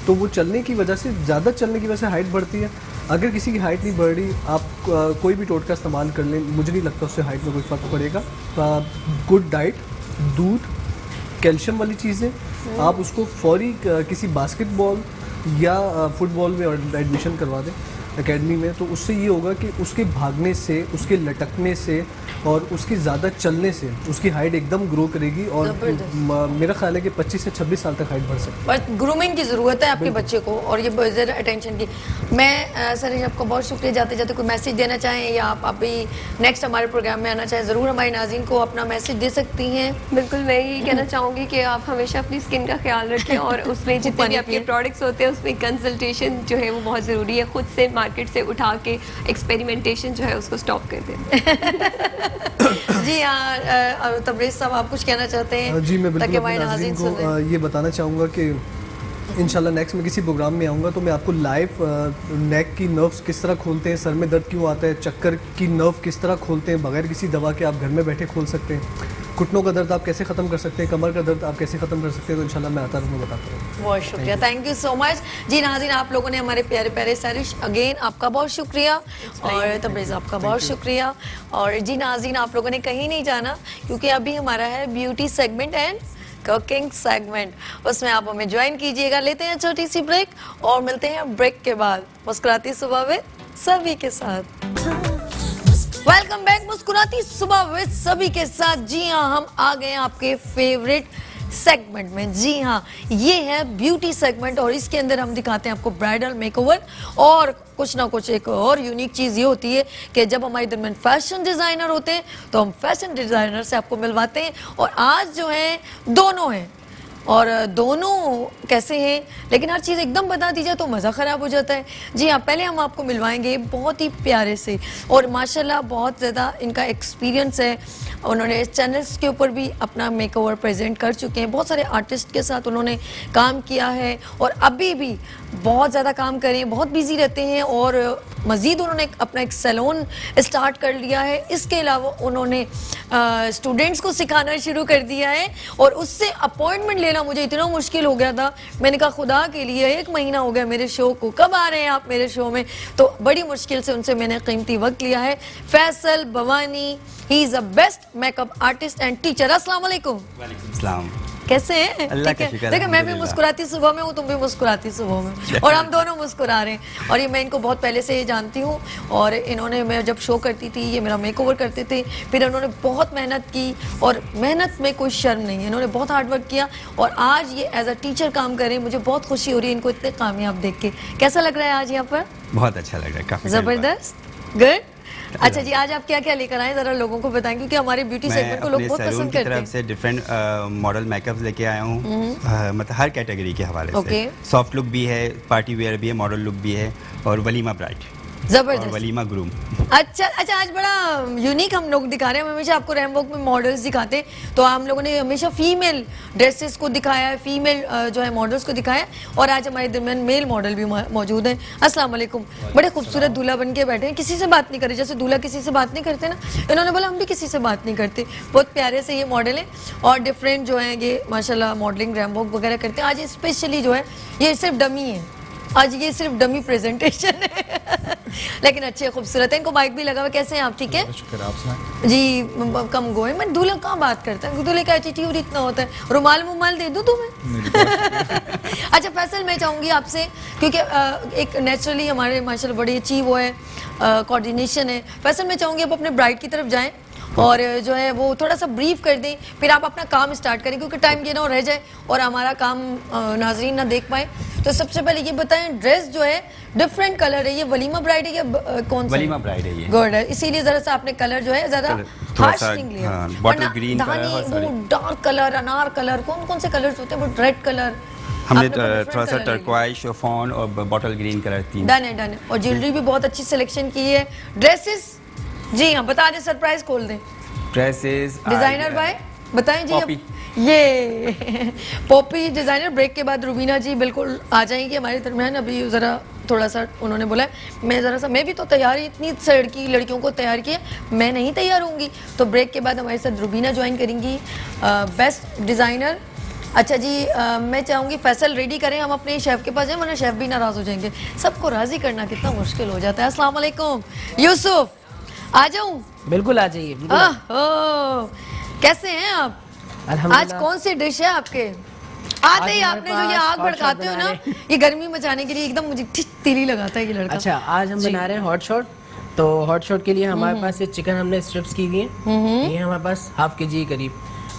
तो वो चलने की वजह से, ज़्यादा चलने की वजह से हाइट बढ़ती है। अगर किसी की हाइट नहीं बढ़ रही, आप कोई भी टोटका इस्तेमाल कर लें, मुझे नहीं लगता उससे हाइट में कोई फ़र्क पड़ेगा। गुड डाइट, दूध, कैल्शियम वाली चीज़ें, आप उसको फौरी किसी बास्केटबॉल या फुटबॉल में एडमिशन करवा दें एकेडमी में, तो उससे ये होगा कि उसके भागने से, उसके लटकने से और उसके ज़्यादा चलने से उसकी हाइट एकदम ग्रो करेगी और मेरा ख्याल है कि 25 से 26 साल तक हाइट बढ़ सकती है। बस ग्रूमिंग की ज़रूरत है आपके बच्चे को और ये बहुत ज़्यादा अटेंशन की। मैं सर आपका बहुत शुक्रिया। जाते जाते कोई मैसेज देना चाहें या आप अभी नेक्स्ट हमारे प्रोग्राम में आना चाहें, ज़रूर हमारे नाज़रीन को अपना मैसेज दे सकती हैं। बिल्कुल, मैं यही कहना चाहूँगी कि आप हमेशा अपनी स्किन का ख्याल रखें और उसमें जितने भी आपके प्रोडक्ट्स होते हैं उसमें कंसल्टेशन जो है वो बहुत ज़रूरी है। खुद से मार्केट से उठा के एक्सपेरिमेंटेशन जो है उसको स्टॉप कर दें। जी हाँ, तबरेज साहब आप कुछ कहना चाहते हैं? जी मैं बिल्कुल ताकि अपने हमारे नाज़रीन नाज़रीन सुन लें। को ये बताना चाहूँगा कि इंशाल्लाह नेक्स्ट में किसी प्रोग्राम में आऊँगा तो मैं आपको लाइव नेक की नर्व्स किस तरह खोलते हैं, सर में दर्द क्यों आता है, चक्कर की नर्व किस तरह खोलते हैं बगैर किसी दवा के, आप घर में बैठे खोल सकते हैं, घुटनों का दर्द आप कैसे ख़त्म कर सकते हैं, कमर का दर्द आप कैसे ख़त्म कर सकते हैं। तो इंशाल्लाह मैं आता रहूँगा, बताता रहूँगा। बहुत शुक्रिया, थैंक यू सो मच जी। नाज़रीन आप लोगों ने हमारे प्यारे प्यारे सारिश अगेन आपका बहुत शुक्रिया और तबरेज़ आपका बहुत शुक्रिया। और जी नाज़रीन आप लोगों ने कहीं नहीं जाना क्योंकि अभी हमारा है beauty segment and cooking segment, उसमें आप हमें ज्वाइन कीजिएगा। लेते हैं छोटी सी ब्रेक और मिलते हैं ब्रेक के बाद मुस्कुराती सुबह में सभी के साथ। वेलकम बैक मुस्कुराती सुबह विद सभी के साथ। जी हाँ, हम आ गए आपके फेवरेट सेगमेंट में। जी हाँ, ये है ब्यूटी सेगमेंट और इसके अंदर हम दिखाते हैं आपको ब्राइडल मेकओवर और कुछ ना कुछ एक और यूनिक चीज़ ये होती है कि जब हमारे दरमियान फैशन डिज़ाइनर होते हैं तो हम फैशन डिज़ाइनर से आपको मिलवाते हैं। और आज जो है दोनों हैं और दोनों कैसे हैं, लेकिन हर चीज़ एकदम बता दी जाए तो मज़ा ख़राब हो जाता है। जी हाँ, पहले हम आपको मिलवाएंगे बहुत ही प्यारे से और माशाल्लाह बहुत ज़्यादा इनका एक्सपीरियंस है। उन्होंने चैनल्स के ऊपर भी अपना मेकओवर प्रेजेंट कर चुके हैं, बहुत सारे आर्टिस्ट के साथ उन्होंने काम किया है और अभी भी बहुत ज़्यादा काम करें, बहुत बिजी रहते हैं और मज़ीद उन्होंने अपना एक सैलून स्टार्ट कर लिया है। इसके अलावा उन्होंने स्टूडेंट्स को सिखाना शुरू कर दिया है और उससे अपॉइंटमेंट लेना मुझे इतना मुश्किल हो गया था। मैंने कहा खुदा के लिए 1 महीना हो गया मेरे शो को, कब आ रहे हैं आप मेरे शो में, तो बड़ी मुश्किल से उनसे मैंने कीमती वक्त लिया है। फैसल भवानी, ही is a best makeup artist and teacher. अस्सलाम वालेकुम। वालेकुम सलाम। कैसे हैं? अल्लाह का शुक्र है। देखिए मैं भी मुस्कुराती सुबह में हूँ, तुम भी मुस्कुराती सुबह में और हम दोनों मुस्कुरा रहे हैं। और ये मैं इनको बहुत पहले से जानती हूँ और इन्होंने, मैं जब शो करती थी ये मेरा मेकओवर करते थे, फिर इन्होंने बहुत मेहनत की और मेहनत में कोई शर्म नहीं है, इन्होंने बहुत हार्ड वर्क किया और आज ये एज अ टीचर काम कर रहे हैं। मुझे बहुत खुशी हो रही है इनको इतने कामयाब देख के। कैसा लग रहा है आज यहाँ पर? बहुत अच्छा लग रहा है, काफी जबरदस्त, गुड। अच्छा जी, आज आप क्या क्या लेकर आए जरा लोगों को बताएं क्योंकि हमारे ब्यूटी सेगमेंट को लोग बहुत पसंद करते हैं। तरफ से डिफरेंट मॉडल मेकअप्स लेके आया हूँ, मतलब हर कैटेगरी के हवाले से। सॉफ्ट लुक भी है, पार्टी वेयर भी है, मॉडल लुक भी है और वलीमा ब्राइड, जबरदस्त, वलीमा ग्रूम। अच्छा, आज बड़ा यूनिक हम लोग दिखा रहे हैं। हम हमेशा आपको रैमवॉक में मॉडल्स दिखाते हैं तो हम लोगों ने हमेशा फीमेल ड्रेसेस को दिखाया है, फीमेल जो है मॉडल्स को दिखाया है और आज हमारे दरमियान मेल मॉडल भी मौजूद हैं। अस्सलाम वालेकुम। बड़े खूबसूरत दूल्हा बन के बैठे हैं, किसी से बात नहीं कर रहे, जैसे दूल्हा किसी से बात नहीं करते ना, इन्होंने बोला हम भी किसी से बात नहीं करते। बहुत प्यारे से ये मॉडल है और डिफरेंट जो है ये माशाल्लाह मॉडलिंग रैमवॉक वगैरह करते हैं। आज स्पेशली जो है ये सिर्फ डमी है, आज ये सिर्फ डमी प्रेजेंटेशन है लेकिन अच्छे खूबसूरत है। इनको माइक भी लगा हुआ। कैसे हैं आप? ठीक है शुक्र, आप सुनाएं। जी कम गोए। मैं दूल्हा कहाँ बात करता है, दूल्हे का एटीट्यूड इतना होता है। रुमाल मुमाल दे दूं तुम्हें? अच्छा फैसल, मैं चाहूँगी आपसे, क्योंकि एक नेचुरली हमारे माशाल्लाह बड़ी अच्छी वो है कोऑर्डिनेशन है। फैसल मैं चाहूँगी आप अपने ब्राइड की तरफ जाएं और जो है वो थोड़ा सा ब्रीफ कर दें, फिर आप अपना काम स्टार्ट करें, क्योंकि टाइम ये ना रह जाए और हमारा काम नाजरीन ना देख पाए। तो सबसे पहले ये बताएं, ड्रेस जो है डिफरेंट कलर है, ये वलीमा ब्राइड है या कौन सा? वलीमा ब्राइड है ये। गुड है, इसीलिए जरा सा आपने कलर जो है ज्यादा हार्श नहीं लिया। बॉटल ग्रीन कलर, वो डार्क कलर, अनार कलर, कौन कौन से कलर्स होते हैं? वो रेड कलर हमने थोड़ा सा टर्क्वाइज, शिफॉन और बॉटल ग्रीन कलर तीन। डन है, डन है। और ज्वेलरी भी बहुत अच्छी सिलेक्शन की है। ड्रेसेस जी हाँ बता दें, सरप्राइज खोल दें। ड्रेसेस डिजाइनर भाई बताएं जी। पॉपी। ये पॉपी डिजाइनर। ब्रेक के बाद रुबीना जी बिल्कुल आ जाएंगी हमारे दरमियान। अभी जरा थोड़ा सा उन्होंने बोला है मैं जरा सा, मैं भी तो तैयारी इतनी लड़कियों को तैयार किया, मैं नहीं तैयार होंगी। तो ब्रेक के बाद हमारे साथ रुबीना ज्वाइन करेंगी, बेस्ट डिजाइनर। अच्छा जी मैं चाहूँगी फैसल रेडी करें, हम अपने शेफ़ के पास जाएं वरना शेफ़ भी नाराज़ हो जाएंगे। सबको राज़ी करना कितना मुश्किल हो जाता है। अस्सलाम वालेकुम यूसुफ, आ जाऊँ? बिल्कुल आ जाइए। कैसे हैं आप? आज कौन सी डिश है आपके? आते ही आपने जो ये आग भड़काते हो ना, ये गर्मी मचाने के लिए एकदम मुझे तिली लगाता है ये लड़का। अच्छा आज हम बना रहे हैं हॉट शॉट। तो हॉट शॉट के लिए हमारे पास ये चिकन हमने स्ट्रिप्स की हुई है, ये हमारे पास हाफ kg करीब,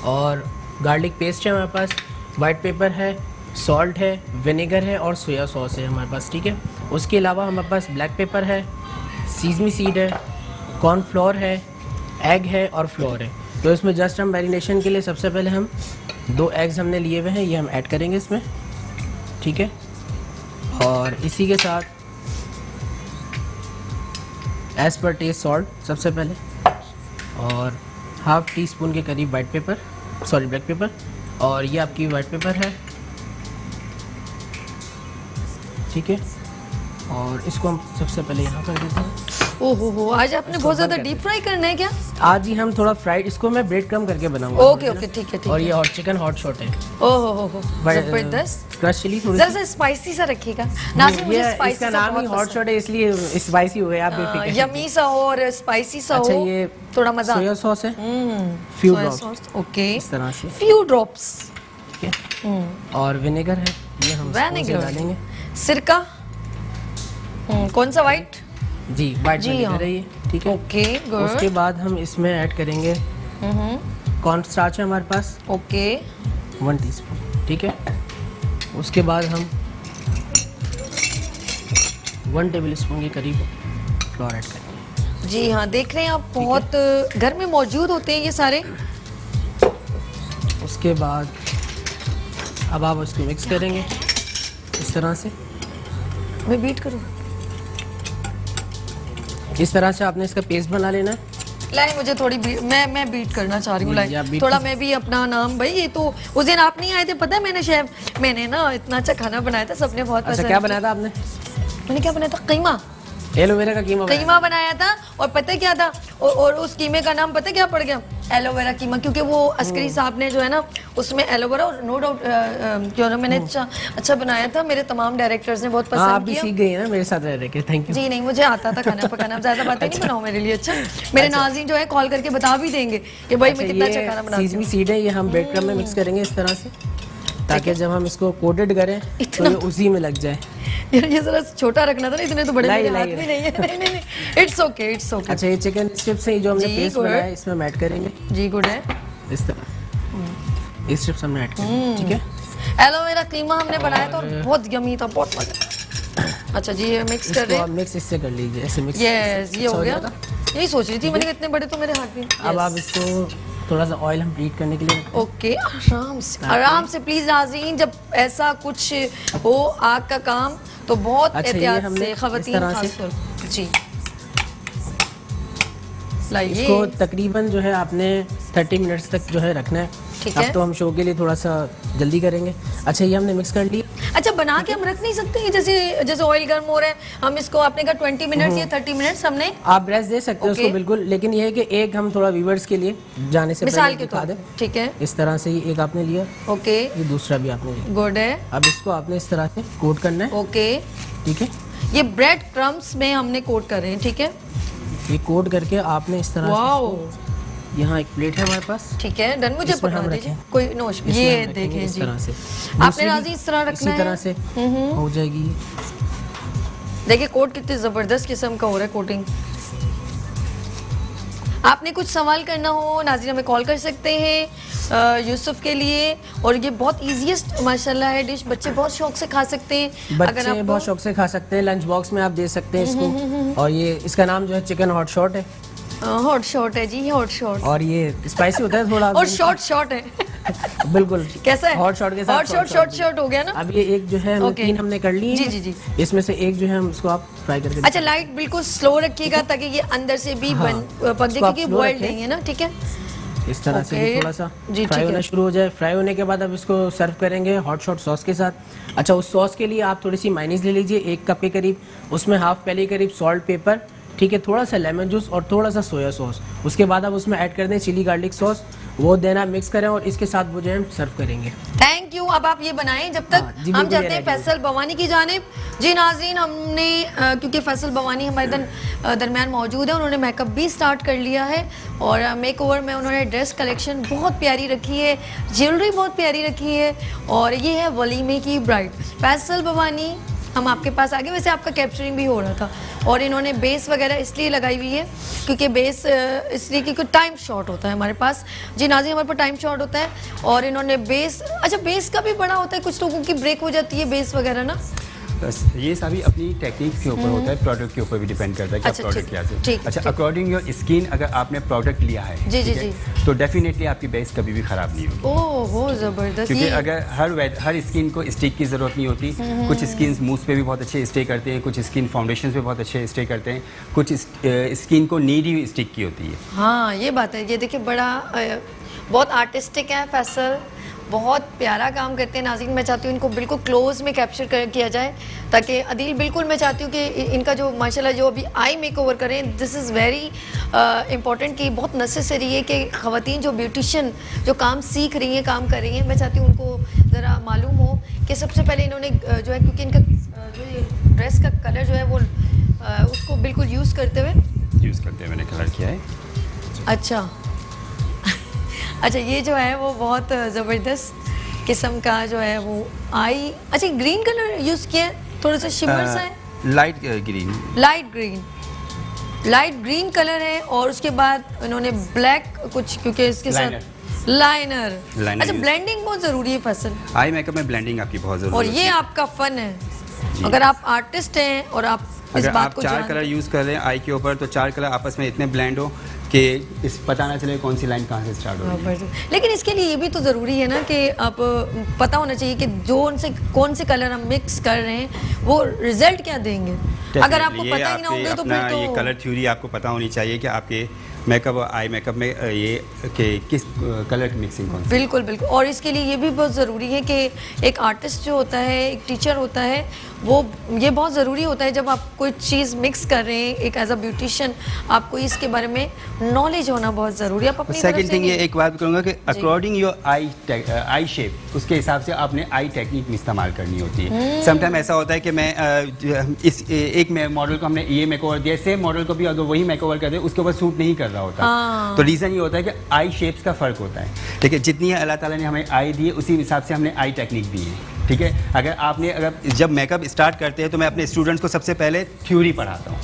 और गार्लिक पेस्ट है हमारे पास, वाइट पेपर है, सॉल्ट है, विनेगर है और सोया सॉस है हमारे पास। ठीक है, उसके अलावा हमारे पास ब्लैक पेपर है, सीजमी सीड है, कॉर्नफ्लोर है, एग है और फ्लोर है। तो इसमें जस्ट हम मैरिनेशन के लिए सबसे पहले हम 2 एग्स हमने लिए हुए हैं, ये हम ऐड करेंगे इसमें। ठीक है, और इसी के साथ एज पर टेस्ट सॉल्ट सबसे पहले, और हाफ टी स्पून के करीब white paper, sorry black pepper, और ये आपकी वाइट पेपर है। ठीक है, और इसको हम सबसे पहले यहाँ कर देते हैं। ओहो, आज आपने बहुत ज्यादा डीप फ्राई करना है क्या? आज ही हम थोड़ा फ्राइड, इसको मैं ब्रेड क्रम करके बनाऊंगा। ओके ओके ठीक है। और ये हॉट चिकन हॉट शॉट है। ओहो जबरदस्त। क्रश चिली थोड़ी सी स्पाइसी सा रखिएगा। नाज़रीन मुझे स्पाइसी इसका नाम ही हॉट शॉट है इसलिए स्पाइसी हो गया। आप बेफिक्र, यम्मी सा हो और स्पाइसी सा हो। अच्छा ये थोड़ा मजा। सोया सॉस है, फ्यू ड्रॉप्स। ओके, इस तरह से फ्यू ड्रॉप्स। ठीक है, और विनेगर है, ये हम डालेंगे। सिरका कौन सा? वाइट जी, वाइट विनेगर है ये। ठीक है, ओके गुड। उसके बाद हम इसमें ऐड करेंगे कॉर्न स्टार्च है हमारे पास। Okay 1 teaspoon. ठीक है, उसके बाद हम 1 टेबलस्पून के करीब फ्लोर ऐड करेंगे। जी हाँ, देख रहे हैं आप बहुत घर में मौजूद होते हैं ये सारे। उसके बाद अब आप इसको मिक्स करेंगे इस तरह से। मैं बीट करूँ? इस तरह से आपने इसका पेस्ट बना लेना है। लाई मुझे थोड़ी मैं बीट करना चाह रही हूँ। लाई थोड़ा मैं भी अपना नाम, भाई ये तो उस दिन आप नहीं आए थे, पता है मैंने शेफ, मैंने ना इतना अच्छा खाना बनाया था, सबने बहुत पसंद। अच्छा क्या बनाया था आपने? मैंने क्या बनाया था? कीमा, एलोवेरा का कीमा बनाया था। और पता है क्या था, और उस कीमे का नाम पता है क्या पड़ गया? एलोवेरा कीमा, क्योंकि वो अस्करी साहब ने जो है ना उसमें एलोवेरा, और नो डाउट क्यों ना मैंने अच्छा बनाया था। मेरे तमाम डायरेक्टर्स ने बहुत पसंद किया। आप भी सीख गई हैं ना मेरे साथ रह के। Thank you. जी नहीं, मुझे आता था खाना पकाना, आप ज्यादा बातें नहीं बनाओ मेरे लिए। अच्छा मेरे नाज़रीन जो है कॉल करके बता भी देंगे कि भाई मैं कितना अच्छा खाना बनाती हूं। सीजमी सीड है, ये हम ब्रेड क्रम्ब में मिक्स करेंगे इस तरह से, ताकि जब हम इसको कोटेड करें तो ये उसी में लग जाए। ये जरा छोटा रखना था ना, इतने तो बड़े मेरे हाथ में नहीं है। नहीं इट्स ओके इट्स ओके। अच्छा ये चिकन स्ट्रिप्स हैं जो हमने पेस्ट बनाया है, इसमें हम ऐड करेंगे। जी गुड है। इस तरह इस स्ट्रिप्स हमने ऐड करेंगे। ठीक है, एलोवेरा कीमा हमने बनाया था और बहुत यम्मी था, बहुत मजा। अच्छा जी ये मिक्स कर रहे हैं। मिक्स इससे कर लीजिए, ऐसे मिक्स। यस ये हो गया। यही सोच रही थी मैंने, इतने बड़े तो मेरे हाथ में। अब आप इसको थोड़ा सा ऑयल हम हीट करने के लिए। ओके आराम से प्लीज नाज़रीन, जब ऐसा कुछ हो आग का काम तो बहुत एहतियात से ख़वातीन खासतौर। जी इसको तकरीबन जो है आपने 30 मिनट्स तक जो है रखना है। ठीक अब है। तो हम शो के लिए थोड़ा सा जल्दी करेंगे। अच्छा ये हमने मिक्स कर लिया। अच्छा बना के हम रख नहीं सकते हैं, जैसे ऑयल गर्म हो रहा है, हम इसको आपने कहा 20 मिनट्स या 30 मिनट्स हमने आप रेस्ट दे सकते हो उसको बिल्कुल, लेकिन ये है कि एक हम थोड़ा व्यूअर्स के लिए जाने से मिसाल पहले के दिखा तौर दें। ठीक है, इस तरह से ही एक आपने लिया, ओके ये दूसरा भी आपने लिया। गुड है, अब इसको आपने इस तरह से कोट करना है। ओके ठीक है, ये ब्रेड क्रम्स में हमने कोट कर रहे हैं। ठीक है, ये कोट करके आपने इस तरह वाओ, से यहाँ एक प्लेट है हमारे पास, ठीक है डन, मुझे इसमें पकड़ा हम दीजिए रखें। कोई नोश। इसमें ये हम रखेंगे देखें इस जी, तरह से। आपने दूसरी राजी भी इस तरह रखना इसी है, तरह से हो जाएगी। देखिए कोट कितनी जबरदस्त किस्म का हो रहा है कोटिंग। आपने कुछ सवाल करना हो नाज़रीन हमें कॉल कर सकते हैं यूसुफ के लिए, और ये बहुत इजीएस्ट माशाल्लाह है डिश, बच्चे बहुत शौक से खा सकते हैं। बच्चे बहुत शौक से खा सकते हैं, लंच बॉक्स में आप दे सकते हैं इसको। और ये इसका नाम जो है चिकन हॉट शॉट है। हॉट शॉट है जी, हॉट शॉट, और ये स्पाइसी होता है थोड़ा और शॉट है बिल्कुल कैसा है हॉट शॉट के साथ हॉट शॉट हो गया ना। अब ये एक जो है Okay. 3 हमने कर ली जी है। जी जी। इसमें से एक जो है हम इसको आप फ्राई करके अच्छा लाइट बिल्कुल स्लो रखिएगा ताकि ये अंदर से भी हाँ, पक जाए, इसको आप क्योंकि slow बॉइल्ड रखें। नहीं है ना। ठीक है, इस तरह से भी Okay. थोड़ा सा जी, फ्राई ठीक होना है। शुरू हो जाए। फ्राई होने के बाद अब इसको सर्व करेंगे हॉट शॉट सॉस के साथ। अच्छा उस सॉस के लिए आप थोड़ी सी माइनीज ले लीजिए 1 कप के करीब, उसमें हाफ प्याली करीब सॉल्ट पेपर, ठीक है, थोड़ा सा लेमन जूस और थोड़ा सा सोया सॉस। उसके बाद आप उसमें ऐड कर दें चिली गार्लिक सॉस, वो देना मिक्स करें और इसके साथ वो जो है हम सर्व करेंगे। Thank you. अब आप ये बनाएं जब तक जी, हम बिल्कुल चलते ये हैं ready फैसल बवानी की जानिब। जी नाज़रीन हमने क्योंकि फैसल बवानी हमारे दरमियान मौजूद है, उन्होंने मेकअप भी स्टार्ट कर लिया है और मेक ओवर में उन्होंने ड्रेस कलेक्शन बहुत प्यारी रखी है, ज्वेलरी बहुत प्यारी रखी है, और ये है वलीमे की ब्राइड फैसल बवानी। हम आपके पास आगे, वैसे आपका कैप्चरिंग भी हो रहा था, और इन्होंने बेस वगैरह इसलिए लगाई हुई है क्योंकि बेस इसलिए क्योंकि टाइम शॉर्ट होता है हमारे पास। जी नाज़रीन हमारे पास टाइम शॉर्ट होता है, और इन्होंने बेस, अच्छा बेस का भी बड़ा होता है, कुछ लोगों की ब्रेक हो जाती है बेस वगैरह ना। बस ये सभी अपनी टेक्निक के ऊपर होता है, प्रोडक्ट के ऊपर भी डिपेंड करता है कि अच्छा, आप प्रोडक्ट क्या से। ठीक, अच्छा ठीक। अकॉर्डिंग योर स्किन अगर आपने प्रोडक्ट लिया है जी, ठीक जी, है, तो डेफिनेटली आपकी बेस कभी भी खराब नहीं होगी। ओह हो जबरदस्त। क्योंकि ये अगर हर स्किन को स्टिक की ज़रूरत नहीं होती। कुछ स्किन मूव्स पे भी बहुत अच्छे स्टे करते हैं, कुछ स्किन फाउंडेशन पे बहुत अच्छे स्टे करते हैं, कुछ स्किन को नीडी स्टिक की होती है। हाँ ये बात है। ये देखिए बड़ा बहुत आर्टिस्टिक है फैसल, बहुत प्यारा काम करते हैं नाज़रीन। मैं चाहती हूँ इनको बिल्कुल क्लोज में कैप्चर किया जाए ताकि अदील बिल्कुल, मैं चाहती हूँ कि इनका जो माशाल्लाह जो अभी आई मेक ओवर करें, दिस इज़ वेरी इंपॉर्टेंट कि बहुत नेसेसरी है कि ख़वातीन जो ब्यूटिशियन जो काम सीख रही हैं, काम कर रही हैं, मैं चाहती हूँ उनको ज़रा मालूम हो कि सबसे पहले इन्होंने जो है, क्योंकि इनका जो ये ड्रेस का कलर जो है वो उसको बिल्कुल यूज़ करते हुए मैंने कलर किया है। अच्छा अच्छा ये जो है वो बहुत ज़बरदस्त किस्म का जो है वो आई, अच्छा ग्रीन कलर यूज़ किया है, थोड़ा सा शिमर सा है, light green, light green colour है, और उसके बाद इन्होंने ब्लैक कुछ, क्योंकि इसके साथ लाइनर। अच्छा ब्लेंडिंग बहुत ज़रूरी है फसल, आई मेकअप में ब्लेंडिंग आपकी बहुत ज़रूरी और है। ये आपका फन है। अगर आप आर्टिस्ट हैं और आप इस अगर बात आप को 4 कलर यूज़ कर रहे हैं आई के ऊपर, तो 4 कलर आपस में इतने ब्लेंड हो कि इस पता ना चले कौन सी लाइन कहाँ से स्टार्ट हो रही है। लेकिन इसके लिए ये भी तो ज़रूरी है ना कि आप पता होना चाहिए कि जो उनसे कौन से कलर हम मिक्स कर रहे हैं वो रिजल्ट क्या देंगे। अगर आपको Definitely, पता ही ना होगा तो फिर तो ये कलर थ्योरी आपको पता होनी चाहिए कि आपके मेकअप और आई मेकअप में ये कि किस कलर की मिक्सिंग कौन सी। बिल्कुल बिल्कुल, और इसके लिए ये भी बहुत ज़रूरी है कि एक आर्टिस्ट जो होता है, एक टीचर होता है, वो ये बहुत ज़रूरी होता है जब आप कोई चीज़ मिक्स कर रहे हैं, एक एज अ ब्यूटिशियन आपको इसके बारे में नॉलेज होना बहुत ज़रूरी है। आप अपनी सेकंड थिंग ये एक बात करूँगा कि अकॉर्डिंग योर आई शेप, उसके हिसाब से आपने आई टेक्निक में इस्तेमाल करनी होती है। समटाइम ऐसा होता है कि मैं इस एक मॉडल को हमने ये मेकओवर दिया, सेम मॉडल को भी अगर वही मेकओवर कर दे उसके ऊपर सूट नहीं कर रहा होता। तो रीज़न ये होता है कि आई शेप्स का फ़र्क होता है। देखिए जितनी अल्लाह ताला ने हमें आई दी है उसी हिसाब से हमने आई टेक्निक दी है, ठीक है। अगर जब मेकअप स्टार्ट करते हैं तो मैं अपने स्टूडेंट्स को सबसे पहले थ्योरी पढ़ाता हूँ,